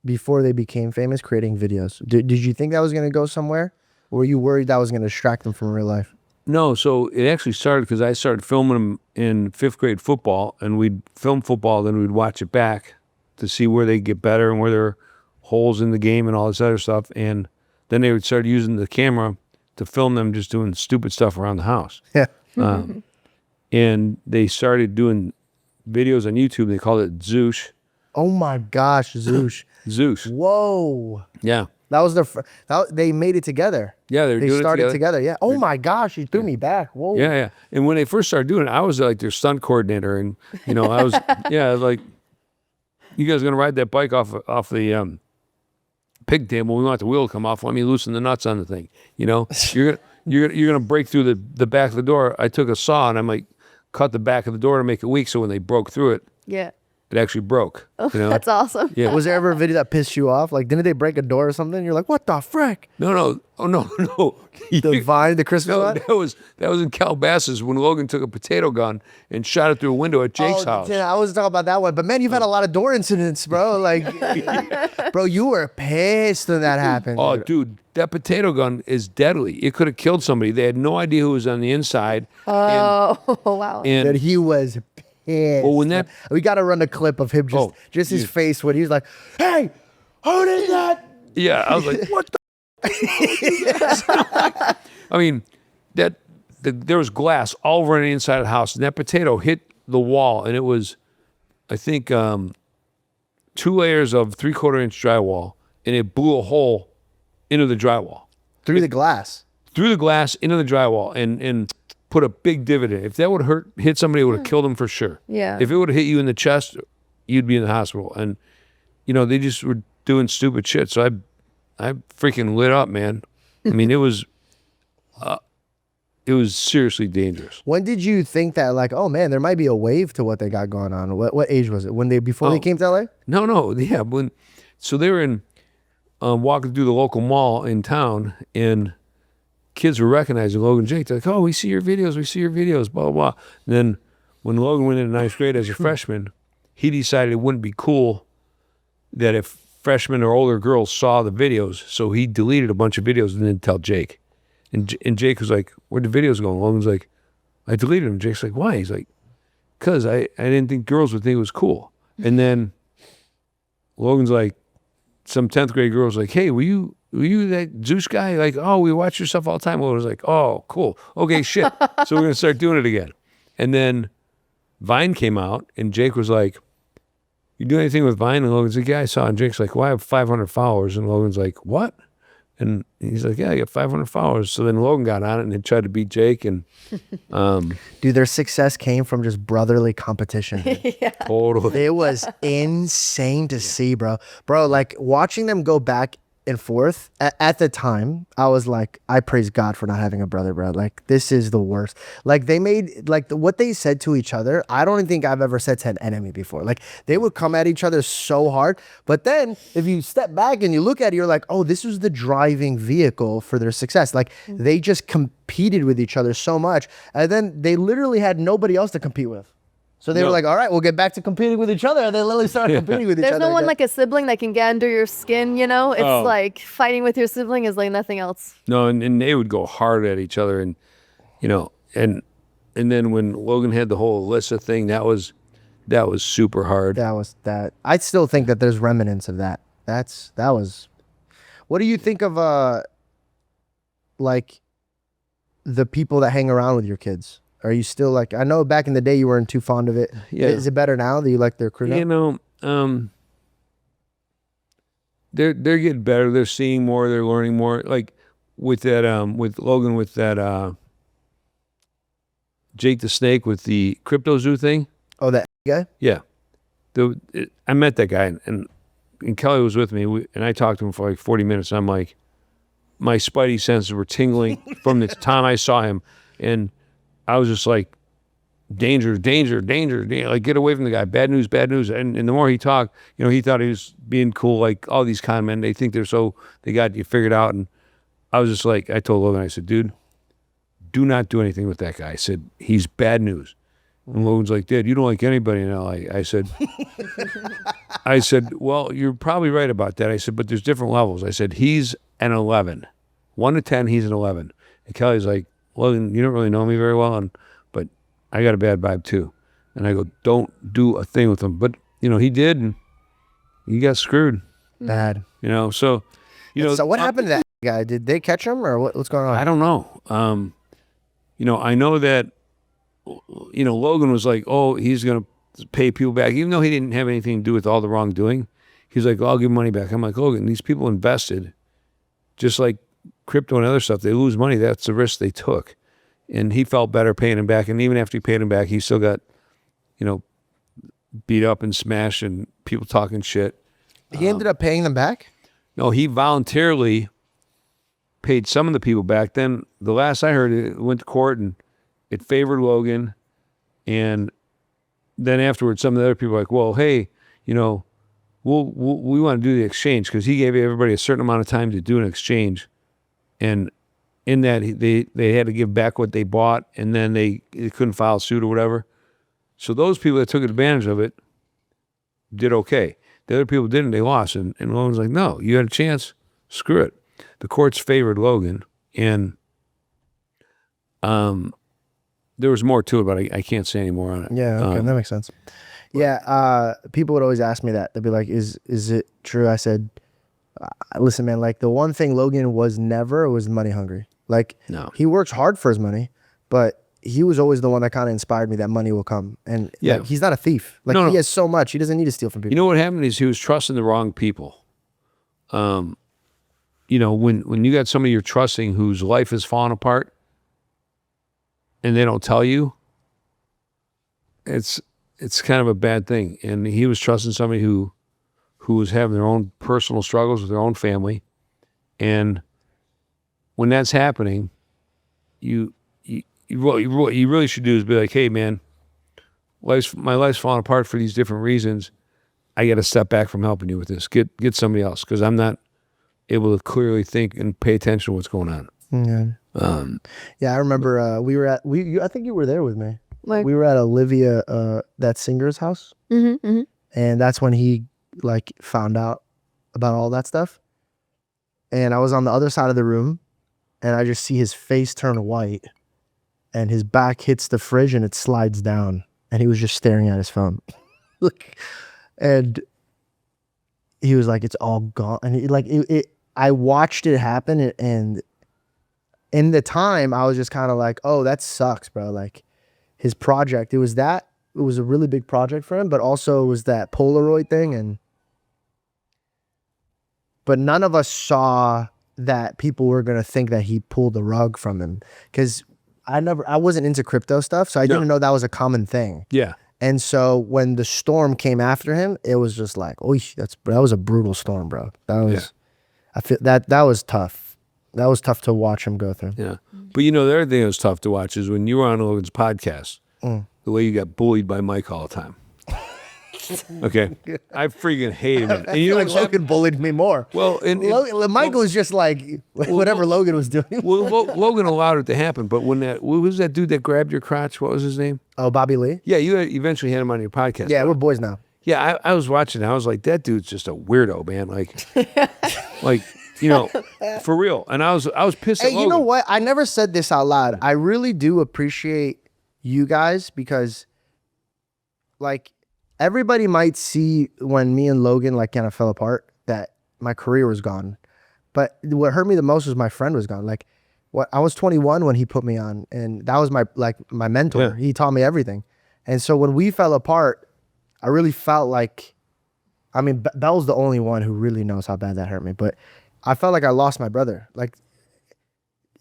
before they became famous creating videos? Did you think that was going to go somewhere? Or were you worried that was going to distract them from real life? no. So it actually started because I started filming them in 5th grade football, and we'd film football, then we'd watch it back to see where they get better and where there are holes in the game and all this other stuff. And then they would start using the camera to film them just doing stupid stuff around the house. Yeah. And they started doing videos on YouTube. They called it Zoosh. Oh my gosh, Zoosh. Zeus. Whoa. Yeah. That was they made it together. Yeah, they were They doing it started together. together. Yeah. Oh my gosh, you threw me back. Whoa. Yeah, yeah. And when they first started doing it, I was like their stunt coordinator, and you know, I was like, you guys gonna ride that bike off the pigtail? We want the wheel to come off. Let me loosen the nuts on the thing. You know, you're gonna break through the back of the door. I took a saw and I'm like, cut the back of the door to make it weak, so when they broke through it, Yeah. it actually broke. You know? That's awesome. Yeah. Was there ever a video that pissed you off? Like, didn't they break a door or something? You're like, what the frick? No. Oh no. The Vine, the Christmas No, one? that was in Calabasas when Logan took a potato gun and shot it through a window at Jake's house. Yeah, I was talking about that one. But man, you've had a lot of door incidents, bro. Like, bro, you were pissed when that happened. Oh, dude, that potato gun is deadly. It could have killed somebody. They had no idea who was on the inside. Oh, wow. And Dude, he was pissed. Well, when that- we got to run a clip of him just his face when he was like, "Hey, who did that?" yeah, I was like, what the? I mean, there was glass all over on the inside of the house, and that potato hit the wall, and it was, I think, 2 layers of 3/4-inch drywall, and it blew a hole into the drywall. Through the glass. Through the glass into the drywall and put a big divot in. If that would have hit somebody, it would have killed them for sure. Yeah. If it would have hit you in the chest, you'd be in the hospital. And, you know, they just were doing stupid shit. So I freaking lit up, man. I mean, it was seriously dangerous. When did you think that, like, oh man, there might be a wave to what they got going on? What age was it? Before they came to LA? No. Yeah. So they were in, walking through the local mall in town, and kids were recognizing Logan and Jake. They're like, oh, we see your videos, blah, blah, blah. And then when Logan went into 9th grade as a freshman, he decided it wouldn't be cool that if freshmen or older girls saw the videos. So he deleted a bunch of videos and didn't tell Jake. And Jake was like, where'd the videos go? And Logan's like, I deleted them. Jake's like, why? He's like, because I didn't think girls would think it was cool. And then Logan's like, some 10th grade girl was like, hey, were you that Zeus guy? Like, oh, we watch your stuff all the time. Logan was like, oh, cool. Okay, shit. So we're going to start doing it again. And then Vine came out, and Jake was like, you do anything with Vine? And Logan's like, yeah, I saw it. And Jake's like, well, I have 500 followers. And Logan's like, what? And he's like, yeah, I got 500 followers. So then Logan got on it and they tried to beat Jake. And Dude, their success came from just brotherly competition. totally. It was insane to see, bro. Bro, like watching them go back and forth at the time, I was like, I praise God for not having a brother, bro. Like, this is the worst. Like, they made, like, what they said to each other, I don't think I've ever said to an enemy before. Like, they would come at each other so hard. But then, if you step back and you look at it, you're like, oh, this was the driving vehicle for their success. Like, they just competed with each other so much. And then they literally had nobody else to compete with. So they were like, all right, we'll get back to competing with each other. And they literally started competing with each other. There's no one again. like a sibling that can get under your skin, you know? It's Oh. like fighting with your sibling is like nothing else. No, and they would go hard at each other. And, you know, and then when Logan had the whole Alyssa thing, that was super hard. That was that. I still think that there's remnants of that. That was. What do you think of like the people that hang around with your kids? Are you still like, I know back in the day you weren't too fond of it. Yeah. Is it better now that you like their crew now? You know, they're getting better. They're seeing more. They're learning more. Like with that, with Logan, with that, Jake the Snake with the Crypto Zoo thing. Oh, that guy? Yeah, I met that guy, and Kelly was with me, and I talked to him for like 40 minutes. And I'm like, my spidey senses were tingling from the time I saw him, and I was just like, danger, danger, danger, like get away from the guy. Bad news, bad news. And the more he talked, you know, he thought he was being cool. Like all these con men, they think they got you figured out. And I was just like, I told Logan, I said, dude, do not do anything with that guy. I said, he's bad news. And Logan's like, Dad, you don't like anybody in LA. I said, well, you're probably right about that. I said, but there's different levels. I said, he's an 11. 1 to 10, he's an 11. And Kelly's like, Logan, you don't really know me very well, but I got a bad vibe too. And I go, don't do a thing with him. But, you know, he did, and he got screwed. Bad. You know, so, you know. So what happened to that guy? Did they catch him or what's going on? I don't know. You know, I know that, you know, Logan was like, oh, he's going to pay people back. Even though he didn't have anything to do with all the wrongdoing, he's like, I'll give money back. I'm like, Logan, these people invested, just like crypto and other stuff. They lose money. That's the risk they took. And he felt better paying him back. And even after he paid him back, he still got, you know, beat up and smashed and people talking shit. He ended up paying them back? No, he voluntarily paid some of the people back. Then the last I heard, it went to court and it favored Logan. And then afterwards, some of the other people were like, well, hey, you know, we want to do the exchange, because he gave everybody a certain amount of time to do an exchange. And in that, they had to give back what they bought, and then they couldn't file suit or whatever. So those people that took advantage of it did okay. The other people didn't, they lost. And Logan's like, no, you had a chance, screw it. The courts favored Logan, and there was more to it, but I can't say any more on it. Yeah, okay, that makes sense. Yeah, people would always ask me that. They'd be like, is it true? I said, listen, man, like the one thing Logan was money hungry. Like, no, he works hard for his money, but he was always the one that kind of inspired me that money will come. And yeah, like, he's not a thief. Like, he has so much. He doesn't need to steal from people. You know what happened is he was trusting the wrong people. You know, when you got somebody you're trusting whose life is falling apart and they don't tell you, it's kind of a bad thing. And he was trusting somebody who was having their own personal struggles with their own family. And when that's happening, what you really should do is be like, hey, man, my life's falling apart for these different reasons. I got to step back from helping you with this. Get somebody else, because I'm not able to clearly think and pay attention to what's going on. Yeah, yeah, I remember I think you were there with me. Like, we were at Olivia, that singer's house. And that's when he like found out about all that stuff. And I was on the other side of the room, and I just see his face turn white, and his back hits the fridge and it slides down, and he was just staring at his phone. And he was like, it's all gone. And I watched it happen, and in the time I was just kind of like, oh, that sucks, bro. Like, his project, it was a really big project for him, but also it was that Polaroid thing. But none of us saw that people were going to think that he pulled the rug from him, because I wasn't into crypto stuff, so I didn't know that was a common thing. Yeah. And so when the storm came after him, it was just like, oh, that was a brutal storm, bro. I feel that was tough. That was tough to watch him go through. Yeah. But you know, the other thing that was tough to watch is when you were on Logan's podcast, the way you got bullied by Mike all the time. Okay, I freaking hated it. And you know, like Logan bullied me more. Well, Michael was just like whatever Logan was doing. Well, Logan allowed it to happen, but what was that dude that grabbed your crotch? What was his name? Oh, Bobby Lee. Yeah, you eventually had him on your podcast. Yeah, we're boys now. Yeah, I was watching it. I was like, that dude's just a weirdo, man. Like, you know, for real. And I was pissed at Hey, Logan. you know what? I never said this out loud. I really do appreciate you guys, because like, everybody might see when me and Logan like kind of fell apart that my career was gone. But what hurt me the most was my friend was gone. Like, I was 21 when he put me on, and that was my mentor. Yeah. He taught me everything. And so when we fell apart, I really felt like, I mean, Bell's the only one who really knows how bad that hurt me. But I felt like I lost my brother. Like,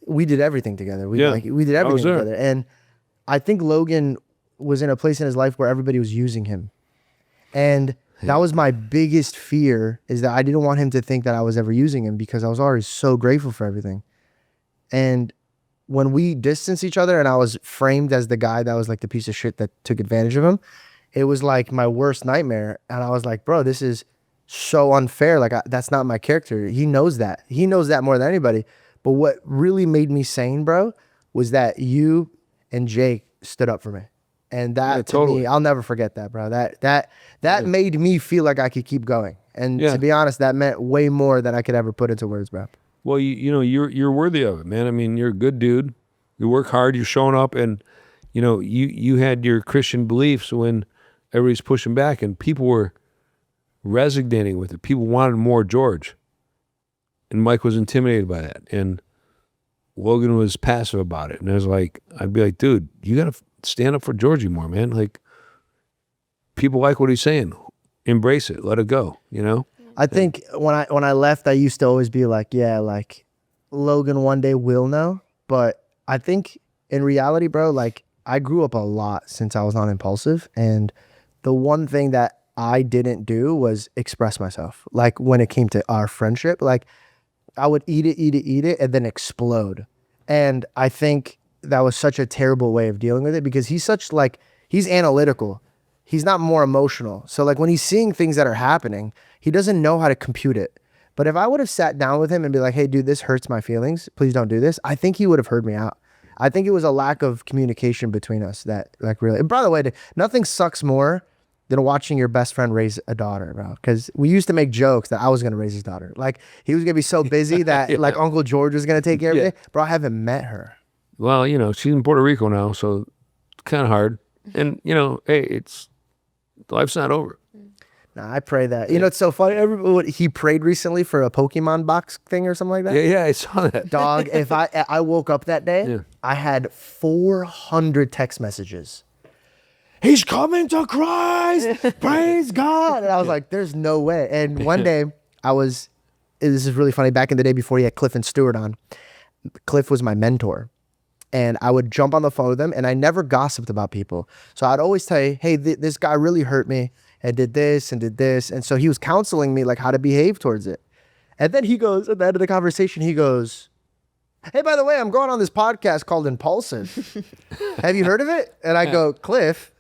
we did everything together. We did everything together. And I think Logan was in a place in his life where everybody was using him. And that was my biggest fear, is that I didn't want him to think that I was ever using him, because I was always so grateful for everything. And when we distanced each other and I was framed as the guy that was like the piece of shit that took advantage of him, it was like my worst nightmare. And I was like, bro, this is so unfair. Like, that's not my character. He knows that. He knows that more than anybody. But what really made me sane, bro, was that you and Jake stood up for me. And that, to me, I'll never forget that, bro. That made me feel like I could keep going. And to be honest, that meant way more than I could ever put into words, bro. Well, you know, you're worthy of it, man. I mean, you're a good dude. You work hard. You're showing up, and you know, you had your Christian beliefs when everybody's pushing back, and people were resonating with it. People wanted more George, and Mike was intimidated by that, and Logan was passive about it. And I was like, I'd be like, dude, you gotta stand up for Georgie more, man. Like, people like what he's saying. Embrace it. Let it go. You know. I think when I left, I used to always be like, yeah, like Logan one day will know. But I think in reality, bro, like I grew up a lot since I was on Impulsive. And the one thing that I didn't do was express myself. Like when it came to our friendship, like I would eat it, and then explode. And I think that was such a terrible way of dealing with it, because he's analytical. He's not more emotional. So like when he's seeing things that are happening, he doesn't know how to compute it. But if I would have sat down with him and be like, hey, dude, this hurts my feelings. Please don't do this. I think he would have heard me out. I think it was a lack of communication between us that like really, and by the way, nothing sucks more than watching your best friend raise a daughter, bro. Because we used to make jokes that I was going to raise his daughter. Like he was going to be so busy that like Uncle George was going to take care of it. Bro, I haven't met her. Well, you know, she's in Puerto Rico now, so it's kind of hard. And, you know, hey, life's not over. Nah, I pray that. You know, it's so funny. He prayed recently for a Pokemon box thing or something like that. Yeah, I saw that. Dog, if I woke up that day, I had 400 text messages. He's coming to Christ. Praise God. And I was like, there's no way. And one day this is really funny. Back in the day before he had Cliff and Stewart on, Cliff was my mentor. And I would jump on the phone with them, and I never gossiped about people. So I'd always tell you, hey, this guy really hurt me and did this and did this. And so he was counseling me like how to behave towards it. And then he goes, at the end of the conversation, he goes, hey, by the way, I'm going on this podcast called Impulsive. Have you heard of it? And I go, Cliff,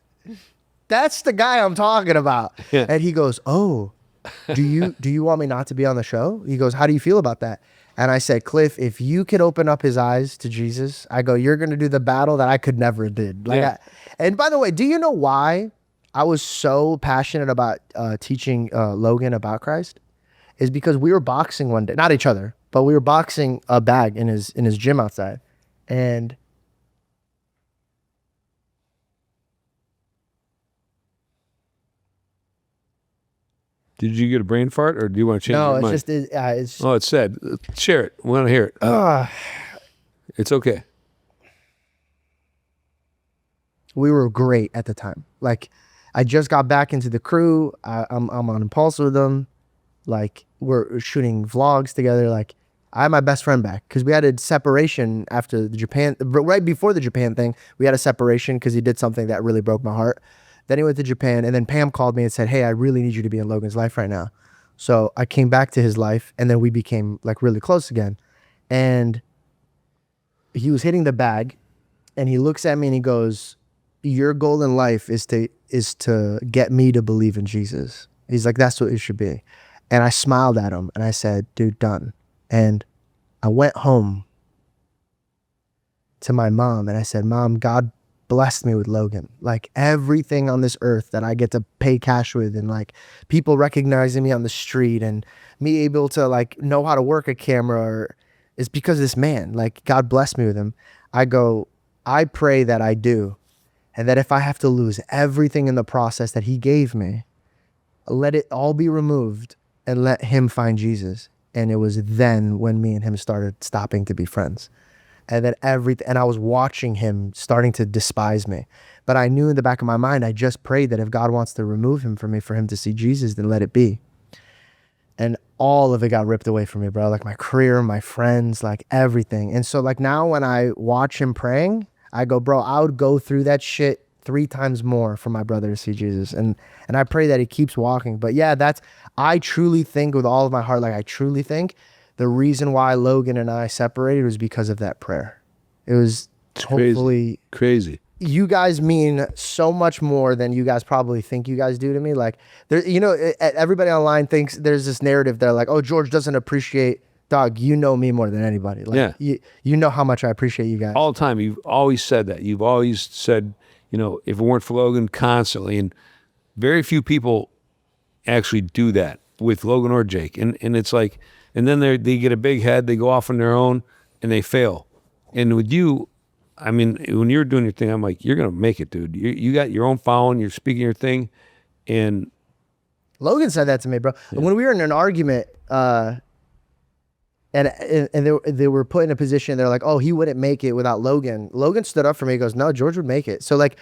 that's the guy I'm talking about. Yeah. And he goes, oh, do you want me not to be on the show? He goes, how do you feel about that? And I said, Cliff, if you could open up his eyes to Jesus, I go, you're going to do the battle that I could never did. Like, and by the way, do you know why I was so passionate about teaching Logan about Christ? Is because we were boxing one day, not each other, but we were boxing a bag in his gym outside. And did you get a brain fart, or do you want to change your mind? No, it's just... Oh, it's sad. Share it. We want to hear it. It's okay. We were great at the time. Like, I just got back into the crew. I'm on Impulse with them. Like, we're shooting vlogs together. Like, I had my best friend back because we had a separation after the Japan... Right before the Japan thing, we had a separation because he did something that really broke my heart. Then he went to Japan, and then Pam called me and said, hey, I really need you to be in Logan's life right now. So I came back to his life, and then we became like really close again. And he was hitting the bag, and he looks at me and he goes, your goal in life is to get me to believe in Jesus. He's like, that's what it should be. And I smiled at him, and I said, dude, done. And I went home to my mom, and I said, Mom, God blessed me with Logan. Like everything on this earth that I get to pay cash with, and like people recognizing me on the street and me able to like know how to work a camera is because of this man. Like God blessed me with him. I go, I pray that I do. And that if I have to lose everything in the process that he gave me, let it all be removed and let him find Jesus. And it was then when me and him started stopping to be friends. And then and I was watching him starting to despise me. But I knew in the back of my mind, I just prayed that if God wants to remove him from me for him to see Jesus, then let it be. And all of it got ripped away from me, bro. Like my career, my friends, like everything. And so like now when I watch him praying, I go, bro, I would go through that shit 3 times more for my brother to see Jesus. And I pray that he keeps walking. But yeah, I truly think with all of my heart, like I truly think the reason why Logan and I separated was because of that prayer. It was hopefully crazy. You guys mean so much more than you guys probably think you guys do to me. Like, there, you know, everybody online thinks there's this narrative. They're like, oh, George doesn't appreciate, dog, you know me more than anybody. Like, yeah. You know how much I appreciate you guys. All the time. You've always said that. You've always said, you know, if it weren't for Logan, constantly. And very few people actually do that with Logan or Jake. And it's like, and then they get a big head, they go off on their own, and they fail. And with you, I mean, when you're doing your thing, I'm like, you're going to make it, dude. You got your own following, you're speaking your thing. And Logan said that to me, bro. Yeah. When we were in an argument, and they were put in a position, they're like, oh, he wouldn't make it without Logan. Logan stood up for me. He goes, no, George would make it. So like,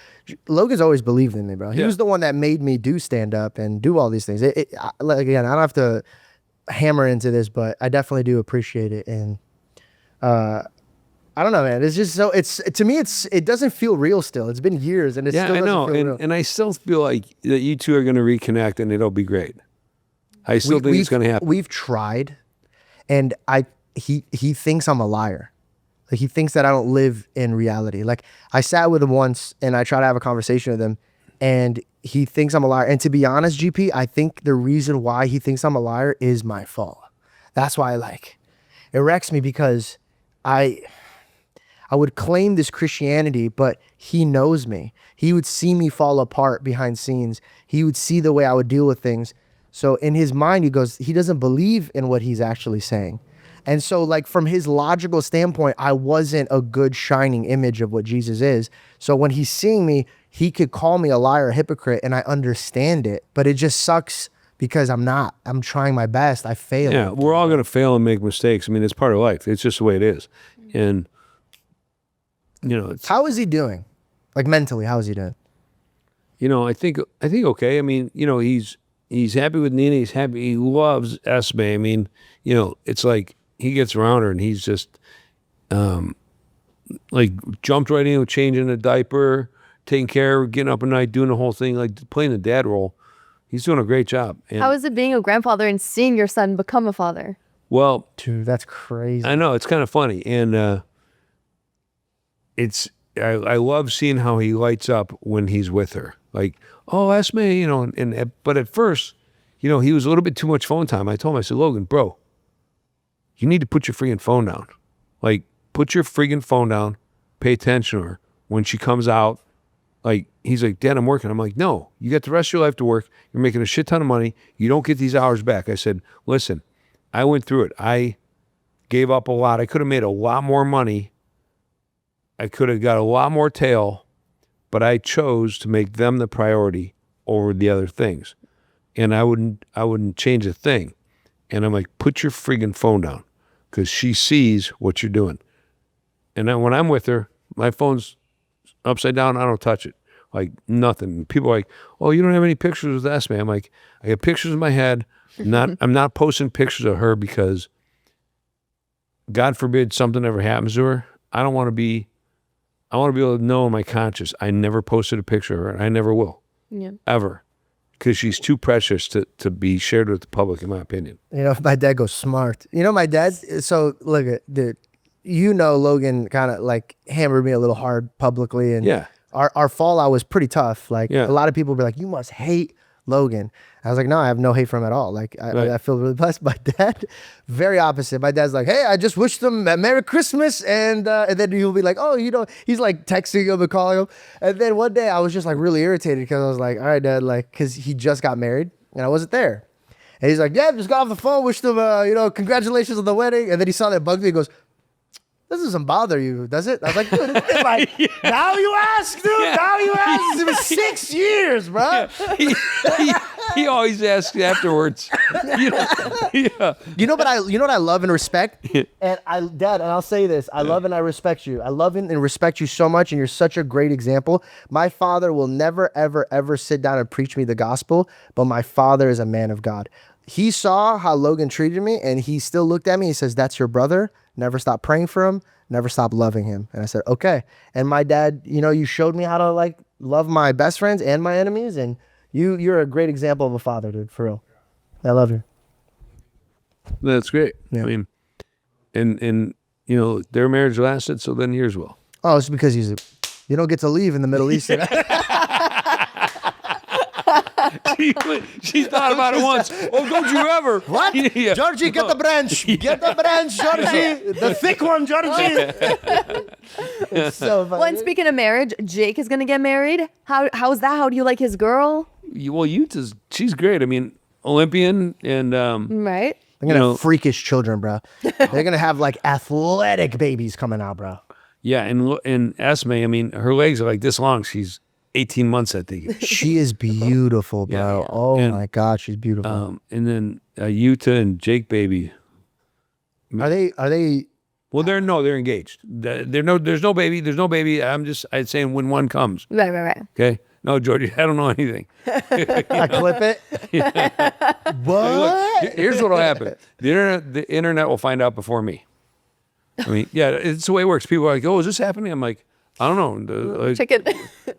Logan's always believed in me, bro. He was the one that made me do stand up and do all these things. Like, again, I don't have to hammer into this, but I definitely do appreciate it. And I don't know, man. It's just so, to me, it doesn't feel real still. It's been years and it still doesn't feel real. And I still feel like that you two are going to reconnect and it'll be great. I still think it's going to happen. We've tried, and he thinks I'm a liar. Like, he thinks that I don't live in reality. Like, I sat with him once and I tried to have a conversation with him, and he thinks I'm a liar. And to be honest, GP, I think the reason why he thinks I'm a liar is my fault. That's why, like, it wrecks me, because I would claim this Christianity, but he knows me. He would see me fall apart behind scenes. He would see the way I would deal with things. So in his mind, he doesn't believe in what he's actually saying. And so, like, from his logical standpoint, I wasn't a good shining image of what Jesus is. So when he's seeing me, he could call me a liar, a hypocrite, and I understand it. But it just sucks because I'm not. I'm trying my best. I fail. Yeah, we're all going to fail and make mistakes. I mean, it's part of life. It's just the way it is. And, you know, how is he doing? Like, mentally, how is he doing? You know, I think okay. I mean, you know, he's happy with Nina. He's happy. He loves Esme. I mean, you know, it's like he gets around her and he's just like jumped right in with changing a diaper, taking care of her, getting up at night, doing the whole thing, like playing the dad role. He's doing a great job. And how is it being a grandfather and seeing your son become a father? Well, dude, that's crazy. I know, it's kind of funny. And I love seeing how he lights up when he's with her. Like, oh, Esme, you know, but at first, you know, he was a little bit too much phone time. I told him, I said, Logan, bro, you need to put your freaking phone down. Like, put your freaking phone down, pay attention to her. When she comes out, like, he's like, Dad, I'm working. I'm like, no, you got the rest of your life to work. You're making a shit ton of money. You don't get these hours back. I said, listen, I went through it. I gave up a lot. I could have made a lot more money. I could have got a lot more tail, but I chose to make them the priority over the other things. And I wouldn't change a thing. And I'm like, put your friggin' phone down, because she sees what you're doing. And then when I'm with her, my phone's upside down. I don't touch it. Like, nothing. People are like, oh, you don't have any pictures with Esme. I'm like, I got pictures in my head. I'm not posting pictures of her because, God forbid, something ever happens to her. I want to be able to know in my conscience, I never posted a picture of her. I never will. Yeah. Ever. Because she's too precious to be shared with the public, in my opinion. You know, my dad goes smart. You know, my dad, so look at, dude, you know, Logan kind of like hammered me a little hard publicly. And yeah, our fallout was pretty tough. Like, yeah, a lot of people be like, you must hate Logan. I was like, no, I have no hate for him at all. Like, I feel really blessed. My dad, very opposite. My dad's like, hey, I just wished them a Merry Christmas. And then he'll be like, oh, you know, he's like texting him and calling him. And then one day I was just like really irritated because I was like, all right, Dad, like, because he just got married and I wasn't there. And he's like, yeah, just got off the phone, wished them, you know, congratulations on the wedding. And then he saw that bugged me and goes, this doesn't bother you, does it? I was like, dude, it's been like, now you ask, dude. Yeah. Now you ask. It was 6 years, bro. he always asks afterwards. Yeah. You know what I love and respect? Dad, and I'll say this. I love and I respect you. I love and respect you so much, and you're such a great example. My father will never, ever, ever sit down and preach me the gospel, but my father is a man of God. He saw how Logan treated me, and he still looked at me. He says, "That's your brother. Never stop praying for him. Never stop loving him." And I said, "Okay." And my dad, you showed me how to like love my best friends and my enemies, and you're a great example of a father, dude. For real. I love you. That's great. Yeah. I mean, and their marriage lasted, so then yours will. Oh, it's because you don't get to leave in the Middle East. She thought about it once. Oh, don't you ever? What? Yeah. Georgie, get the branch. Get the branch, Georgie. The thick one, Georgie. It's so funny. Well, and speaking of marriage, Jake is gonna get married. How's that? How do you like his girl? Well, she's great. I mean, Olympian and Right. They're going to have freakish children, bro. They're going to have like athletic babies coming out, bro. yeah, and Esme, I mean, her legs are like this long. She's 18 months, I think. She is beautiful, bro. Yeah. Oh And, my God, she's beautiful. And then Yuta and Jake baby. Are they? Well, they're engaged. There's no baby. I'd say when one comes. Right. Okay. No, Georgie, I don't know anything. I clip it. What? Look, here's what'll happen. The internet will find out before me. I mean, yeah, it's the way it works. People are like, "Oh, is this happening?" I'm like, "I don't know. Chicken.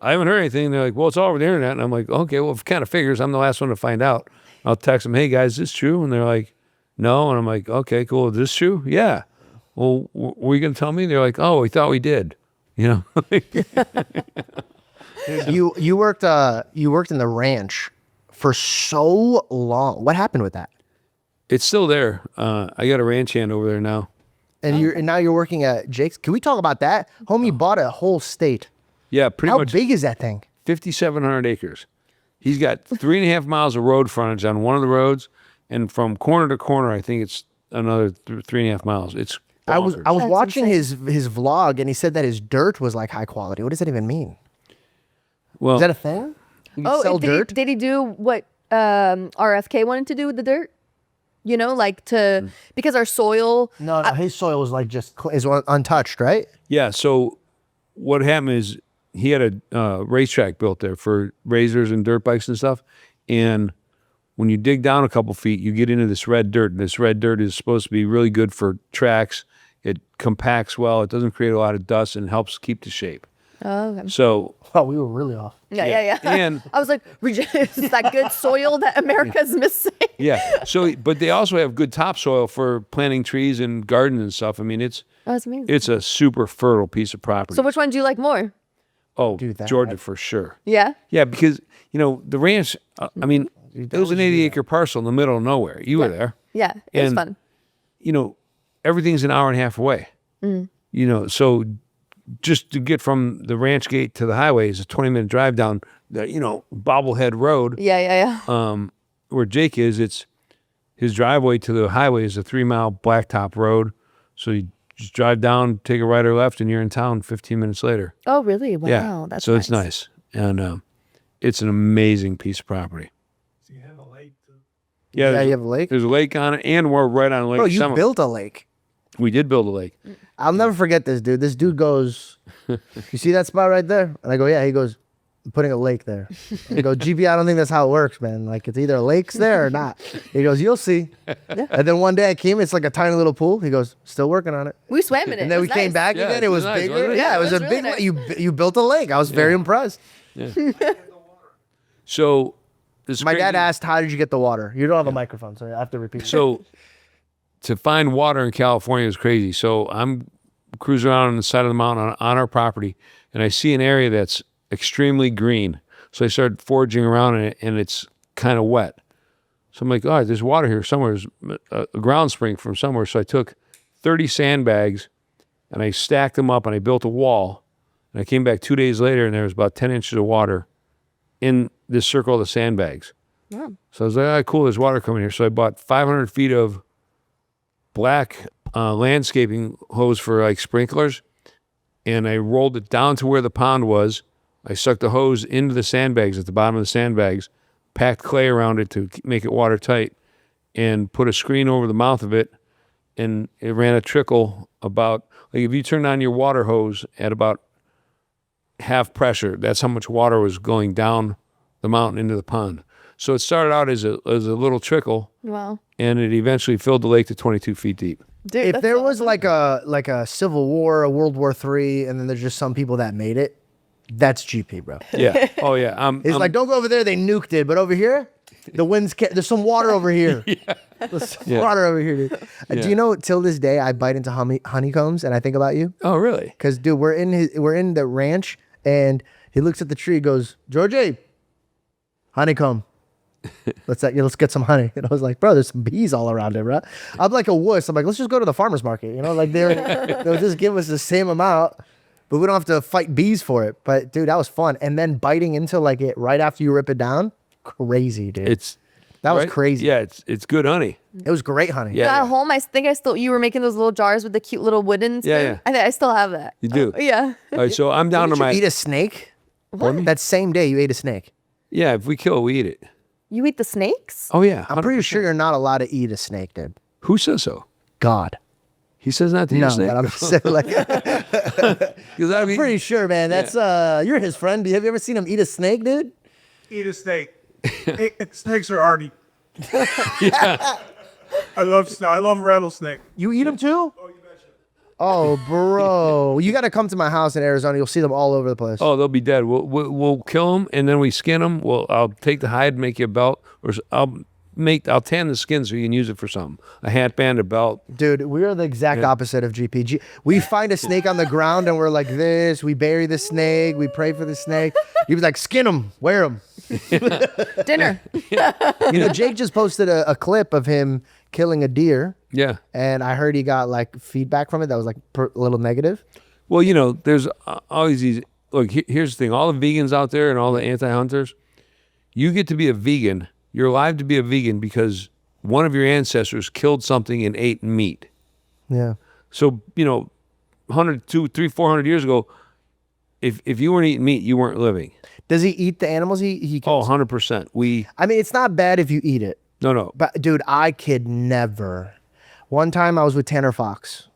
I haven't heard anything." They're like, "Well, it's all over the internet." And I'm like, "Okay, well, if it kind of figures, I'm the last one to find out." I'll text them, "Hey guys, is this true?" And they're like, "No." And I'm like, "Okay, cool. Is this true?" "Yeah." "Well, were you gonna tell me?" They're like, "Oh, we thought we did." You know. You worked in the ranch for so long. What happened with that? It's still there. I got a ranch hand over there now. And now you're working at Jake's. Can we talk about that? Homie bought a whole state. Yeah, pretty How much. big is that thing? 5,700 acres. He's got 3.5 miles of road frontage on one of the roads, and from corner to corner, I think it's another 3.5 miles. It's I was That's watching insane. his vlog, and he said that his dirt was like high quality. What does that even mean? well. Is that a thing? You sell dirt? Did he do what RFK wanted to do with the dirt? Because our soil. No, his soil was like is untouched, right? Yeah. So what happened is he had a racetrack built there for razors and dirt bikes and stuff. And when you dig down a couple feet, you get into this red dirt. And this red dirt is supposed to be really good for tracks. It compacts well. It doesn't create a lot of dust and helps keep the shape. Oh, okay. So Oh, we were really off. Yeah. And I was like, is that good soil that America's missing? yeah. So, but they also have good topsoil for planting trees and gardens and stuff. I mean, it's That's amazing. it's a super fertile piece of property. So which one do you like more? Oh, Dude, that- Georgia for sure. Yeah. Yeah, because the ranch. I mean, it was an 80-acre parcel in the middle of nowhere. You were there. Yeah. It was And- fun. Everything's an hour and a half away. Mm. So just to get from the ranch gate to the highway is a 20-minute drive down the Bobblehead Road. Yeah. Where Jake is, it's his driveway to the highway is a 3-mile blacktop road. So you just drive down, take a right or left, and you're in town 15 minutes later. Oh, really? Wow. Yeah. That's so nice. it's nice. And it's an amazing piece of property. So you have a lake too. Yeah, Yeah, you have a lake? There's a lake on it, and we're right on Lake Bro, you Summit. built a lake. We did build a lake. I'll never forget this, dude. This dude goes, "You see that spot right there?" And I go, "Yeah." He goes, "I'm putting a lake there." I go, "GP, I don't think that's how it works, man. Like, it's either lakes there or not." He goes, "You'll see." And then one day I came, it's like a tiny little pool. He goes, "Still working on it." We swam in it. And then It we was came nice. back Yeah, again. it It was was nice, bigger. wasn't it? Yeah, it was It a was big really one. You built a lake. I was very impressed. So this My dad asked, "How did you get the water?" You don't have a microphone, so I have to repeat. So to find water in California is crazy. So I'm cruising around on the side of the mountain on our property, and I see an area that's extremely green. So I started foraging around in it, and it's kind of wet. So I'm like, all right, there's water here somewhere. There's a ground spring from somewhere. So I took 30 sandbags, and I stacked them up, and I built a wall. And I came back 2 days later, and there was about 10 inches of water in this circle of the sandbags. Wow. So I was like, all right, cool, there's water coming here. So I bought 500 feet of black landscaping hose for like sprinklers, and I rolled it down to where the pond was. I stuck the hose into the sandbags at the bottom of the sandbags, packed clay around it to make it watertight, and put a screen over the mouth of it, and it ran a trickle about, like if you turned on your water hose at about half pressure, that's how much water was going down the mountain into the pond. So it started out as a little trickle, Wow. and it eventually filled the lake to 22 feet deep. Dude, If that's there so was awesome. like a Civil War, a World War III, and then there's just some people that made it, that's GP, bro. Yeah. Oh yeah. It's like, don't go over there, they nuked it, but over here, the winds there's some water over here. There's some water over here, dude. Do you know, till this day, I bite into honeycombs and I think about you? Oh really? Because, dude, we're in the ranch, and he looks at the tree, goes, Georgie, honeycomb. Let's get some honey. And I was like, bro, there's some bees all around it, bro. I'm like a wuss. I'm like, let's just go to the farmer's market. You know, like they'll just give us the same amount, but we don't have to fight bees for it. But dude, that was fun. And then biting into like it right after you rip it down, crazy, dude. That was right? crazy. Yeah, it's good honey. It was great honey. Yeah. At home, I think you were making those little jars with the cute little wooden spoon. Yeah. I think I still have that. You do? Yeah. All right, so I'm down to Did you my eat a snake? That same day you ate a snake. Yeah, if we kill it, we eat it. You eat the snakes? Oh yeah. I'm pretty 100%. sure you're not allowed to eat a snake, dude. Who says so? God. He says not to eat No, a snake. but I'm just saying, like, 'Cause I mean, pretty sure, man. That's you're his friend. Have you ever seen him eat a snake, dude? Eat a snake. Snakes are arty. I love rattlesnake. You eat them too? Oh, you betcha. Oh, bro, you got to come to my house in Arizona. You'll see them all over the place. oh, they'll be dead. We'll kill them and then we skin them. I'll take the hide, make you a belt, or I'll tan the skin so you can use it for something. A hat band, a belt. Dude, we are the exact opposite of GPG. We find a snake on the ground and we're like this. We bury the snake. We pray for the snake. He was like, skin them, wear them. Dinner. You know, Jake just posted a clip of him killing a deer, Yeah. and I heard he got like feedback from it that was like a little negative. Well, you know, there's always these. Look, here's the thing: all the vegans out there and all the anti-hunters, you get to be a vegan. You're alive to be a vegan because one of your ancestors killed something and ate meat. Yeah. So, you know, 100, 200, 300, 400 years ago, if you weren't eating meat, you weren't living. Does he eat the animals he kills? Oh, 100%. I mean, it's not bad if you eat it. No. But dude, I could never. One time I was with Tanner Fox,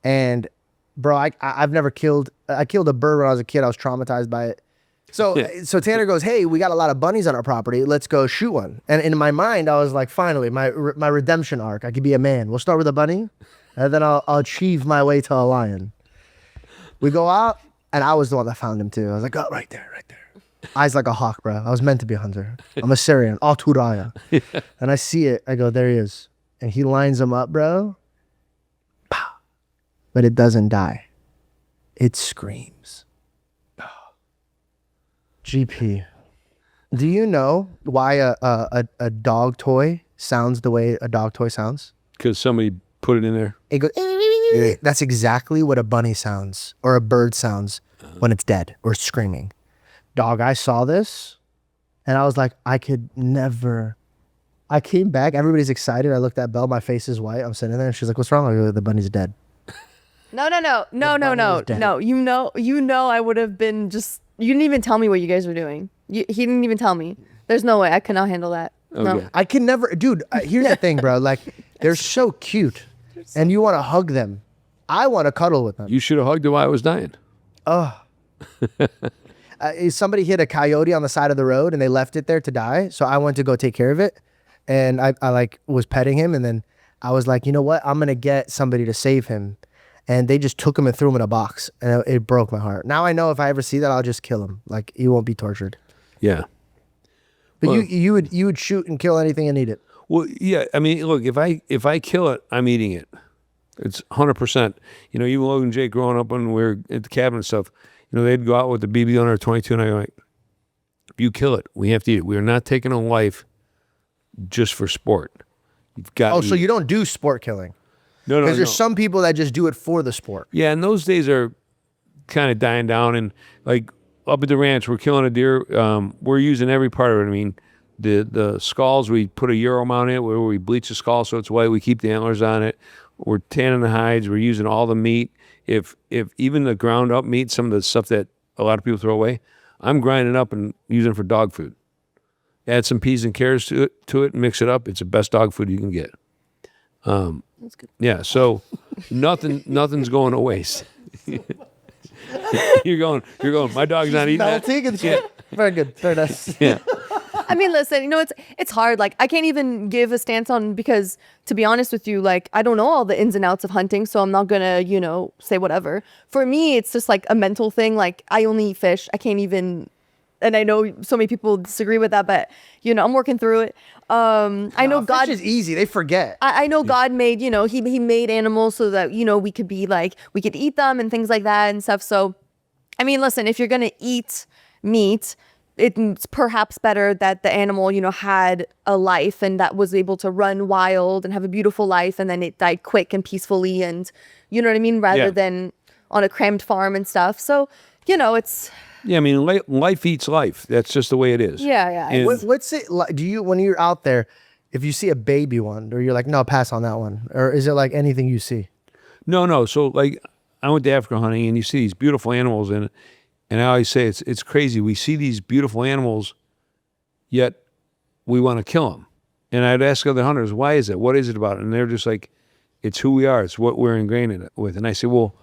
and bro, I've never killed. I killed a bird when I was a kid. I was traumatized by it. So Tanner goes, "Hey, we got a lot of bunnies on our property. Let's go shoot one." And in my mind, I was like, "Finally, my redemption arc. I could be a man. We'll start with a bunny, and then I'll achieve my way to a lion." We go out, and I was the one that found him too. I was like, "Oh, right there." Eyes like a hawk, bro. I was meant to be a hunter. I'm a Syrian, all Turaya. And I see it. I go, there he is. And he lines them up, bro. Pow. But it doesn't die. It screams. GP. Do you know why a dog toy sounds the way a dog toy sounds? Because somebody put it in there. It goes, that's exactly what a bunny sounds or a bird sounds when it's dead or screaming. Dog, I saw this and I was like, I could never. I came back, everybody's excited. I looked at Belle, my face is white. I'm sitting there and she's like, what's wrong? I go, the bunny's dead. No. dead. No, you know I would have been just, you didn't even tell me what you guys were doing. He didn't even tell me. There's no way I could not handle that. No. Okay. I can never, dude, here's the thing, bro. Like, they're so cute and you want to hug them. I want to cuddle with them. You should have hugged it while I was dying. Somebody hit a coyote on the side of the road and they left it there to die. So I went to go take care of it. And I like was petting him. And then I was like, you know what? I'm going to get somebody to save him. And they just took him and threw him in a box. And it broke my heart. Now I know if I ever see that, I'll just kill him. Like, he won't be tortured. Yeah. But Well- you would shoot and kill anything and eat it. Well, yeah. I mean, look, if I kill it, I'm eating it. It's 100%. You know, even Logan and Jake growing up when we were at the cabin and stuff, you know, they'd go out with the BB gun or 22 and I'm like, if you kill it, we have to eat it. We are not taking a life just for sport. You've got. Oh, so you don't do sport killing? No. Because there's some people that just do it for the sport. Yeah, and those days are kind of dying down. And like up at the ranch, we're killing a deer. We're using every part of it. I mean, the skulls, we put a Euro mount in it where we bleach the skull so it's white. We keep the antlers on it. We're tanning the hides. We're using all the meat. If even the ground up meat, some of the stuff that a lot of people throw away, I'm grinding up and using it for dog food. add some peas and carrots to it, and mix it up. It's the best dog food you can get. That's good. Yeah, so nothing's going to waste. You're going. My dog's not eating that. Melting and shit. Very good. Very nice. Yeah. I mean, listen, it's hard. Like, I can't even give a stance on, because to be honest with you, like, I don't know all the ins and outs of hunting, so I'm not gonna, say whatever. For me, it's just like a mental thing. Like, I only eat fish. I can't even, and I know so many people disagree with that, but I'm working through it. I know God is easy. They forget. I know God made, he made animals so that, we could be like, we could eat them and things like that and stuff. So, I mean, listen, if you're going to eat meat, it's perhaps better that the animal, had a life and that was able to run wild and have a beautiful life, and then it died quick and peacefully, and you know what I mean? Rather than on a crammed farm and stuff. So, it's... Yeah, I mean, life eats life. That's just the way it is. Yeah. And What's it like? Do you, when you're out there, if you see a baby one, or you're like, no, pass on that one, or is it like anything you see? No. So, like, I went to Africa hunting, and you see these beautiful animals, and I always say it's crazy. We see these beautiful animals, yet we want to kill them. And I'd ask other hunters, why is it? What is it about it? And they're just like, it's who we are. It's what we're ingrained in it with. And I say, well,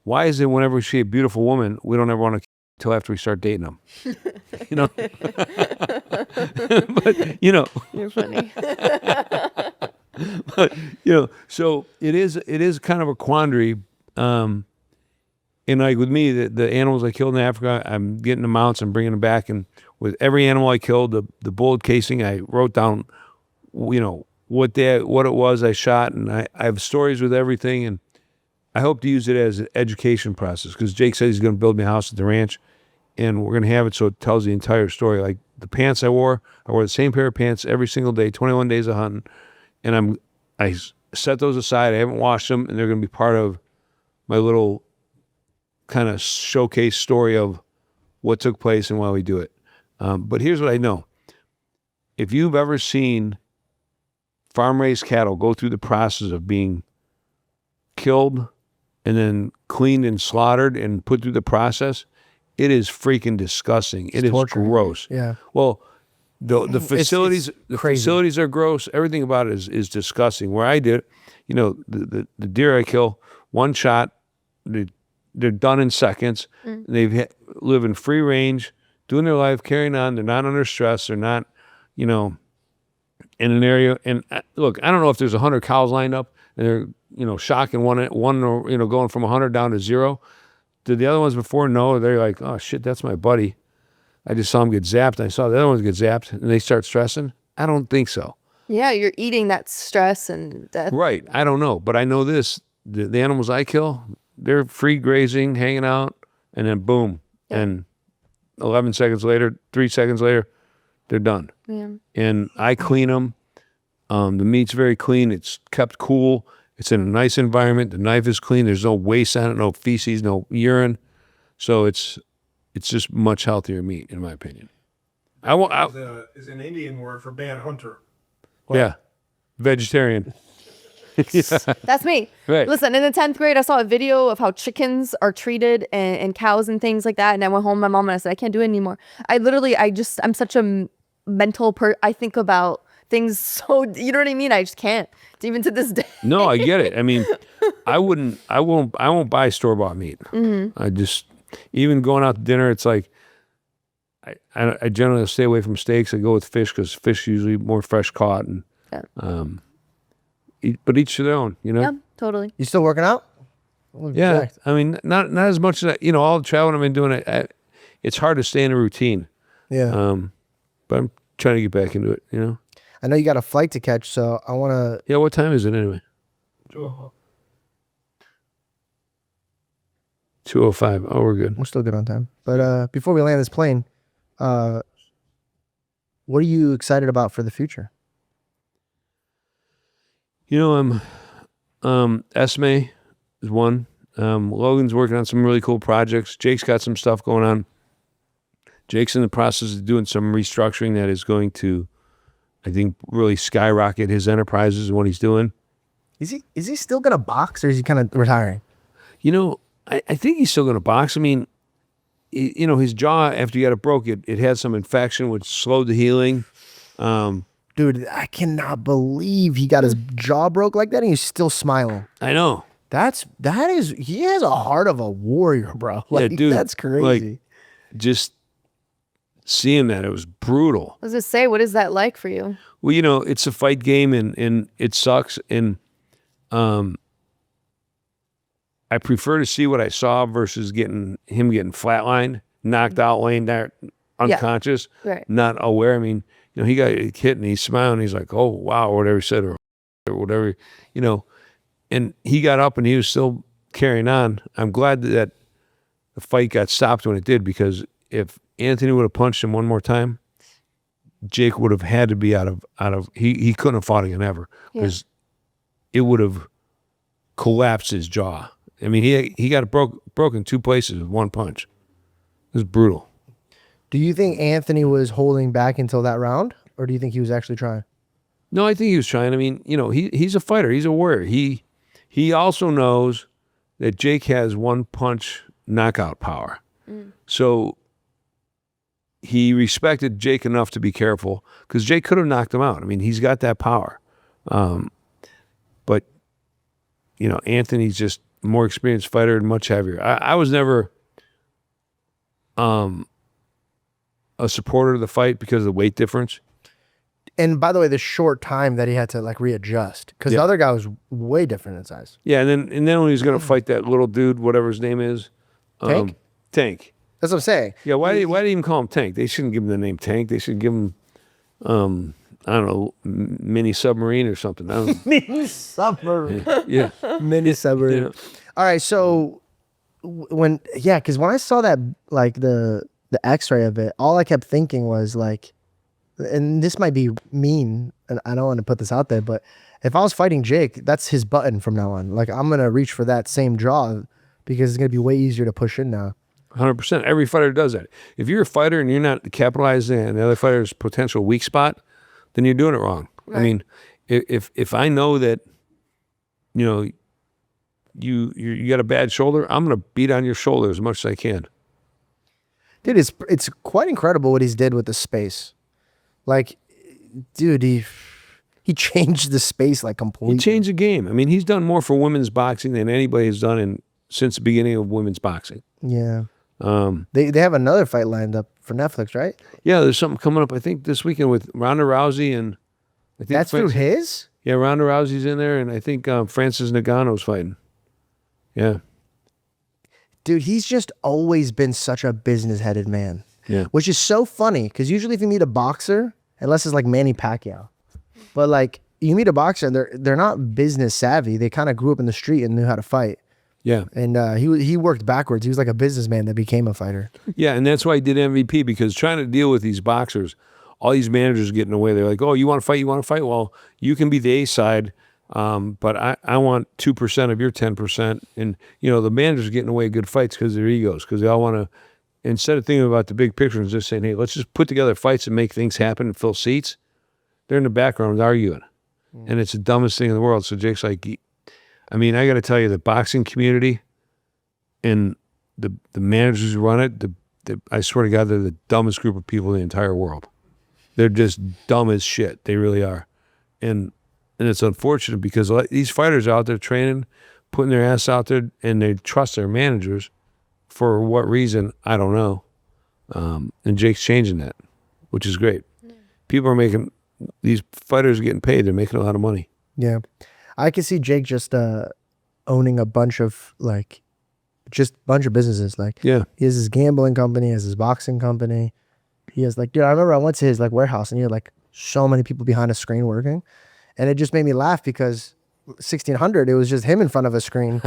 why is it whenever we see a beautiful woman, we don't ever want to kill until after we start dating them? But, You're funny. but, so it is kind of a quandary. And like with me, the animals I killed in Africa, I'm getting the mounts, I'm bringing them back, and with every animal I killed, the bullet casing, I wrote down, what it was I shot, and I have stories with everything, and I hope to use it as an education process, because Jake said he's going to build me a house at the ranch, and we're going to have it so it tells the entire story. Like the pants I wore the same pair of pants every single day, 21 days of hunting, and I set those aside. I haven't washed them, and they're going to be part of my little kind of showcase story of what took place and why we do it. But here's what I know. If you've ever seen farm-raised cattle go through the process of being killed and then cleaned and slaughtered and put through the process, it is freaking disgusting. It is gross. Yeah. Well, the facilities, it's crazy. Facilities are gross. Everything about it is disgusting. Where I did, the deer I kill, one shot, they're done in seconds. They live in free range, doing their life, carrying on. They're not under stress. They're not, in an area. And look, I don't know if there's 100 cows lined up and they're, shocking one, or, going from 100 down to 0. Did the other ones before? No. They're like, oh shit, that's my buddy. I just saw him get zapped. I saw the other ones get zapped, and they start stressing. I don't think so. Yeah, you're eating that stress and death. Right. I don't know, but I know this: the animals I kill, they're free grazing, hanging out, and then boom, and 11 seconds later, 3 seconds later, they're done. Yeah. And I clean them. The meat's very clean. It's kept cool. It's in a nice environment. The knife is clean. There's no waste on it, no feces, no urine. So it's just much healthier meat, in my opinion. Is an Indian word for bad hunter. Yeah, vegetarian. That's me. Right. Listen, in the 10th grade, I saw a video of how chickens are treated and cows and things like that. And I went home to my mom and I said, I can't do it anymore. I'm such a mental I think about things so, you know what I mean? I just can't, even to this day. No, I get it. I mean, I won't buy store-bought meat. Mm-hmm. I just, even going out to dinner, it's like, I generally stay away from steaks. I go with fish because fish usually more fresh caught, and but each to their own, Yeah, totally. You still working out? Yeah, jacked. I mean, not as much as all the traveling I've been doing. It's hard to stay in a routine. Yeah. But I'm trying to get back into it. I know you got a flight to catch, so I want to. Yeah, what time is it anyway? 2:05. Oh, we're good. We're still good on time. But before we land this plane, what are you excited about for the future? Esme is one. Logan's working on some really cool projects. Jake's got some stuff going on. Jake's in the process of doing some restructuring that is going to, I think, really skyrocket his enterprises and what he's doing. Is he still gonna box, or is he kind of retiring? I think he's still gonna box. I mean, his jaw, after he got it broke, it had some infection which slowed the healing. Dude, I cannot believe he got his jaw broke like that and he's still smiling. I know. He has a heart of a warrior, bro. Like, yeah, dude. That's crazy. Like, just seeing that, it was brutal. I was gonna say, what is that like for you? Well, you know, it's a fight game and it sucks. And I prefer to see what I saw versus him getting flatlined, knocked out, laying there unconscious, Right. not aware. I mean, you know, he got hit and he's smiling. He's like, oh, wow, or whatever he said, or whatever, you know. And he got up and he was still carrying on. I'm glad that the fight got stopped when it did, because if Anthony would have punched him one more time, Jake would have had to be out of he couldn't have fought again ever, because it would have collapsed his jaw. I mean, he got broken 2 places with one punch. It was brutal. Do you think Anthony was holding back until that round, or do you think he was actually trying? No, I think he was trying. I mean, you know, he's a fighter. He's a warrior. He also knows that Jake has one punch knockout power. So he respected Jake enough to be careful, because Jake could have knocked him out. I mean, he's got that power. But, you know, Anthony's just a more experienced fighter and much heavier. I was never a supporter of the fight because of the weight difference. And by the way, the short time that he had to like readjust, because the other guy was way different in size. Yeah, and then when he was going to fight that little dude, whatever his name is, Tank. That's what I'm saying. Yeah, why did they even call him Tank? They shouldn't give him the name Tank. They should give him, I don't know, mini submarine or something. I don't know. Mini submarine. Yeah, Mini submarine. Yeah. All right, so because when I saw that, like the X-ray of it, all I kept thinking was like, and this might be mean, and I don't want to put this out there, but if I was fighting Jake, that's his button from now on. Like, I'm gonna reach for that same jaw because it's gonna be way easier to push in now. 100%. Every fighter does that. If you're a fighter and you're not capitalizing on the other fighter's potential weak spot, then you're doing it wrong. Right. I mean, if I know that, you know, you got a bad shoulder, I'm gonna beat on your shoulder as much as I can. Dude, it's quite incredible what he's did with the space. Like, dude, he changed the space like completely. He changed the game. I mean, he's done more for women's boxing than anybody has done since the beginning of women's boxing. Yeah. They have another fight lined up for Netflix, right? Yeah, there's something coming up, I think, this weekend with Ronda Rousey, and I think that's through his? Yeah, Ronda Rousey's in there, and I think Francis Ngannou's fighting. Yeah. Dude, he's just always been such a business-headed man. Yeah. Which is so funny, because usually if you meet a boxer, unless it's like Manny Pacquiao, but like you meet a boxer and they're not business savvy. They kind of grew up in the street and knew how to fight. Yeah. And he worked backwards. He was like a businessman that became a fighter. Yeah, and that's why he did MVP, because trying to deal with these boxers, all these managers get in the way. They're like, oh, you want to fight? You want to fight? Well, you can be the A side, but I want 2% of your 10%. And, you know, the managers get in the way of good fights because of their egos, because they all want to, instead of thinking about the big picture and just saying, hey, let's just put together fights and make things happen and fill seats, they're in the background arguing. And it's the dumbest thing in the world. So Jake's like, I mean, I got to tell you, the boxing community and the managers who run it, I swear to God, they're the dumbest group of people in the entire world. They're just dumb as shit. They really are. And it's unfortunate, because these fighters are out there training, putting their ass out there, and they trust their managers. For what reason, I don't know. And Jake's changing that, which is great. People are making, these fighters are getting paid. They're making a lot of money. Yeah. I can see Jake just owning a bunch of businesses. Like, yeah, he has his gambling company, he has his boxing company. He has like, dude, I remember I went to his like warehouse and he had like so many people behind a screen working. And it just made me laugh, because 1600, it was just him in front of a screen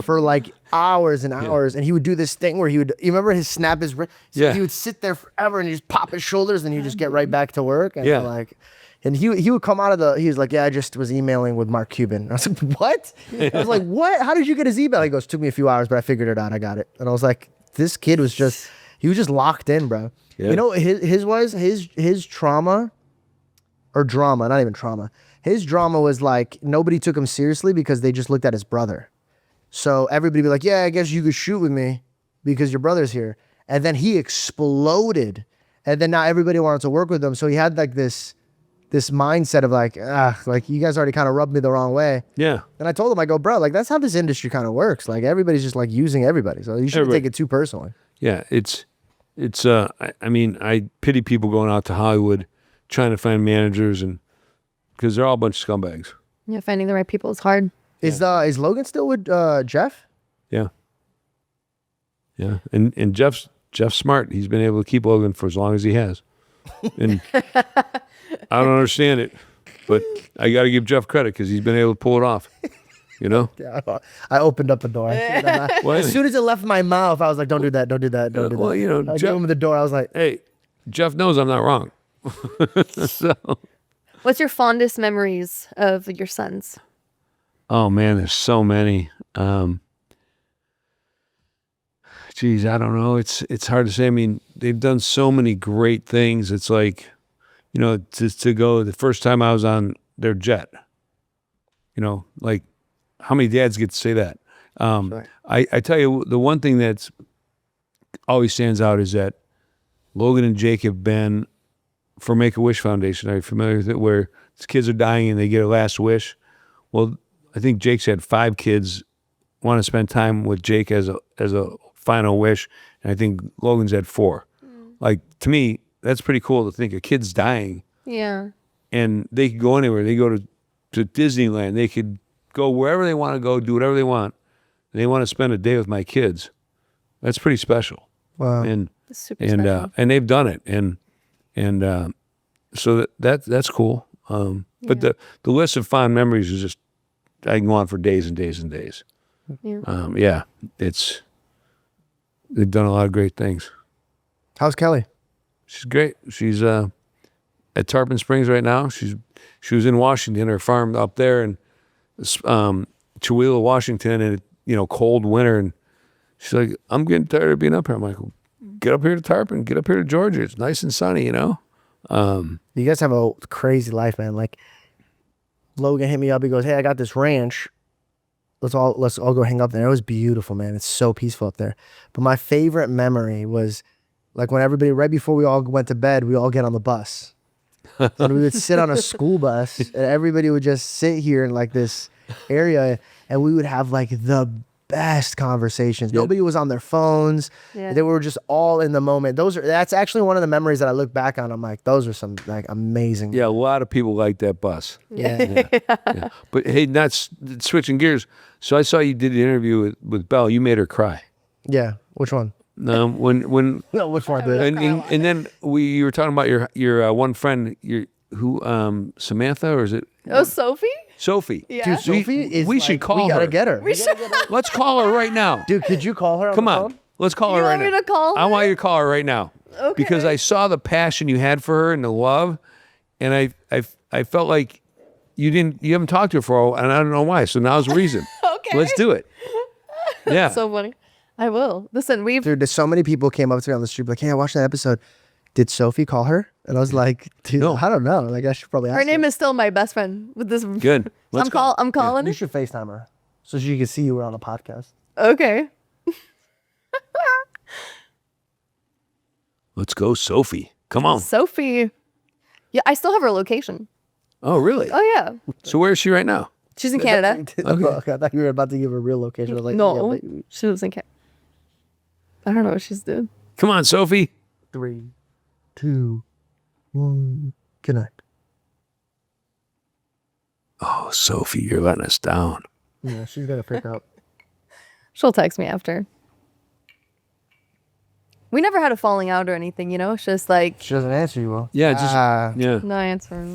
for like hours and hours. And he would do this thing where you remember his snap his wrist? So he would sit there forever and he just pop his shoulders and he'd just get right back to work. And and he would come out of he was like, yeah, I just was emailing with Mark Cuban. And I was like, what? I was like, what? How did you get his email? He goes, took me a few hours, but I figured it out. I got it. And I was like, this kid was just locked in, bro. Yeah. You know, his trauma or drama, not even trauma. His drama was like, nobody took him seriously because they just looked at his brother. So everybody would be like, yeah, I guess you could shoot with me because your brother's here. And then he exploded. And then now everybody wanted to work with him. So he had like this this mindset of like, you guys already kind of rubbed me the wrong way. Yeah. And I told him, I go, bro, like that's how this industry kind of works. Like everybody's just like using everybody. So you shouldn't take it too personally. Yeah. I mean, I pity people going out to Hollywood trying to find managers because they're all a bunch of scumbags. Yeah, finding the right people is hard. Is Logan still with Jeff? Yeah. Yeah. And Jeff's smart. He's been able to keep Logan for as long as he has. And I don't understand it, but I got to give Jeff credit because he's been able to pull it off. You know? Yeah, I opened up the door. As soon as it left my mouth, I was like, don't do that, don't do that, don't do that. Well, you know, I gave him the door. I was like, hey, Jeff knows I'm not wrong. So. What's your fondest memories of your sons? Oh man, there's so many. Geez, I don't know. It's hard to say. I mean, they've done so many great things. It's like, you know, to go the first time I was on their jet. You know, like how many dads get to say that? Sure. I tell you, the one thing that's always stands out is that Logan and Jake have been for Make-A-Wish Foundation. Are you familiar with it? Where kids are dying and they get a last wish. Well, I think Jake's had 5 kids want to spend time with Jake as a final wish, and I think Logan's had 4. Like, to me, that's pretty cool to think a kid's dying. Yeah. And they could go anywhere. They go to Disneyland. They could go wherever they want to go, do whatever they want. They want to spend a day with my kids. That's pretty special. wow. And That's super special. and they've done it. And so that's cool. But the list of fond memories is just, I can go on for days and days and days. Yeah. They've done a lot of great things. How's Kelly? She's great. She's at Tarpon Springs right now. She was in Washington, her farm up there in Chihuahua, Washington, and cold winter. And she's like, I'm getting tired of being up here. I'm like, get up here to Tarpon, get up here to Georgia. It's nice and sunny, You guys have a crazy life, man. Like Logan hit me up. He goes, hey, I got this ranch. Let's all go hang up there. It was beautiful, man. It's so peaceful up there. But my favorite memory was like when everybody, right before we all went to bed, we all get on the bus. And we would sit on a school bus and everybody would just sit here in like this area and we would have like the best conversations. Yep. Nobody was on their phones. Yeah. They were just all in the moment. That's actually one of the memories that I look back on. I'm like, those are some like amazing. Yeah, a lot of people like that bus. Yeah. Yeah. But hey, not switching gears. So I saw you did the interview with Belle. You made her cry. Yeah. Which one? When No, which one? and then you were talking about your one friend, Samantha, or is it Oh, Sophie? Sophie? Yeah. Dude, Sophie is we should call we gotta her. get her. Let's call her right now. Dude, could you call her? Come the on, phone? let's call You her right want me now. to call I her? want you to call her right now. Okay. Because I saw the passion you had for her and the love, and I felt like you haven't talked to her for a while, and I don't know why. So now's the reason. Okay. Let's do it. Yeah. So funny. I will. Listen, Dude, so many people came up to me on the street like, hey, I watched that episode. Did Sophie call her? And I was like, dude, No. I don't know. Like, I should probably ask her name is still my best friend with this. Good. Let's I'm calling You her. should FaceTime her so she can see you were on the podcast. Okay. Let's go, Sophie. Come on. Sophie. Yeah, I still have her location. Oh, really? Oh yeah. So where is she right now? She's in Canada. Okay. I thought you were about to give her a real location. I was like, No, yeah, but she lives in Canada. I don't know what she's doing. Come on, Sophie. 3, 2, 1, connect. Oh, Sophie, you're letting us down. Yeah, she's gonna pick up. She'll text me after. We never had a falling out or anything, It's just like She doesn't answer you well. Yeah, just yeah. no answer.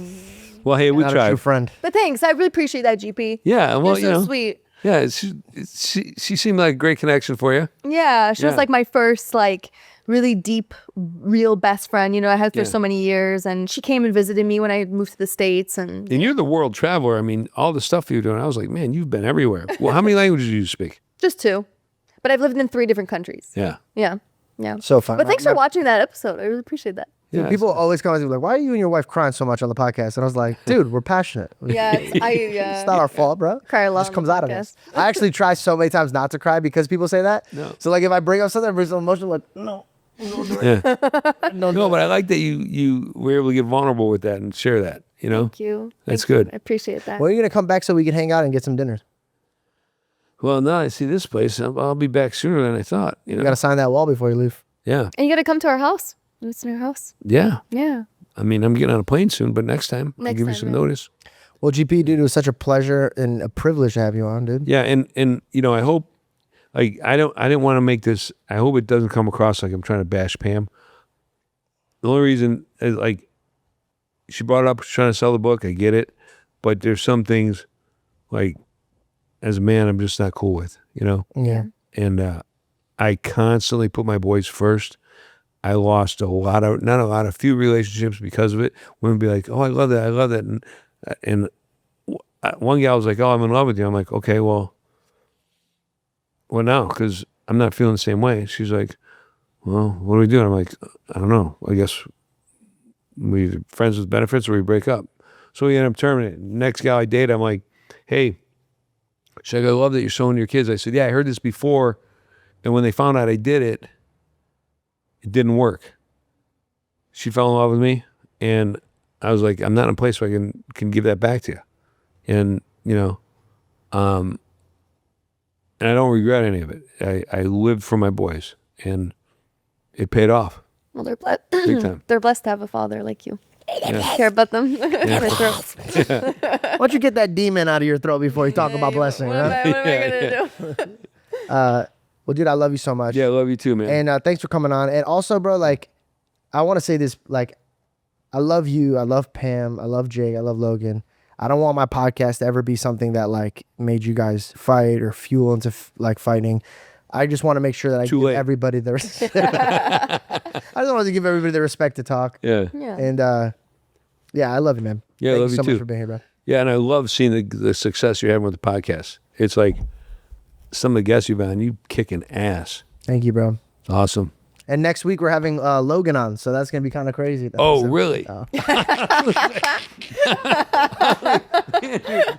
Well, hey, we Not a tried. true friend. But thanks, I really appreciate that, GP. Yeah, well, You're so sweet. Yeah, she seemed like a great connection for you. Yeah, she was Yeah. like my first like really deep, real best friend. I had her Yeah. so many years, and she came and visited me when I moved to the States. And And you're the world traveler. I mean, all the stuff you're doing, I was like, man, you've been everywhere. Well, how many languages do you speak? just 2, but I've lived in 3 different countries. Yeah. Yeah, yeah. So fun. But thanks for watching that episode. I really appreciate that. Yeah. People always come up to me like, why are you and your wife crying so much on the podcast? And I was like, dude, we're passionate. Yeah, It's not our fault, bro. Cry a lot It just on comes the out of podcast. us. I actually try so many times not to cry because people say that. No. So like if I bring up something, everybody's so emotional, like, no. Yeah. No, but I like that you were able to get vulnerable with that and share that. You know, Thank you. That's Thank you. good. I appreciate that. When are you gonna come back so we can hang out and get some dinners? well, now I see this place. I'll be back sooner than I thought. You know, You gotta sign that wall before you leave. yeah, And you got to come to our house. It's in our house. yeah. Yeah. I mean, I'm getting on a plane soon, but next time I'll Next give you time, some yeah. notice. Well, GP, dude, it was such a pleasure and a privilege to have you on, dude. Yeah, and you know, I hope, like, I didn't want to make this. I hope it doesn't come across like I'm trying to bash Pam. The only reason is like, she brought it up trying to sell the book. I get it, but there's some things, like, as a man, I'm just not cool with. You know, Yeah. and I constantly put my boys first. I lost a few relationships because of it. Women be like, "Oh, I love that," and one gal was like, "Oh, I'm in love with you." I'm like, "Okay, well now?" Because I'm not feeling the same way. She's like, "Well, what are we doing?" I'm like, "I don't know. I guess we friends with benefits or we break up." So we end up terminating. Next gal I date, I'm like, "Hey," she's like, "I love that you're showing your kids." I said, "Yeah, I heard this before, and when they found out I did it, it didn't work." She fell in love with me, and I was like, "I'm not in a place where I can give that back to you," and you know, and I don't regret any of it. I lived for my boys, and it paid off Well, they're blessed. big time. They're blessed to have a father like you. Care about them. My throat. Why don't you get that demon out of your throat before you talk about blessing? What am Huh? I gonna do? Well, dude, I love you so much. Yeah, I love you too, man. And thanks for coming on. And also, bro, like, I want to say this, like, I love you. I love Pam. I love Jake. I love Logan. I don't want my podcast to ever be something that, like, made you guys fight or fuel into, like, fighting. I just want to make sure that I Too give late. everybody the I just want to give everybody the respect to talk. yeah, Yeah. And, yeah, I love you, man. Yeah, I Thank love you you so much too. for being here, bro. yeah, and I love seeing the success you're having with the podcast. It's like some of the guests you've been on, you kicking ass. Thank you, bro. It's awesome. And next week we're having Logan on, so that's gonna be kind of crazy. Oh, really? Oh.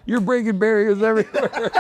You're breaking barriers everywhere.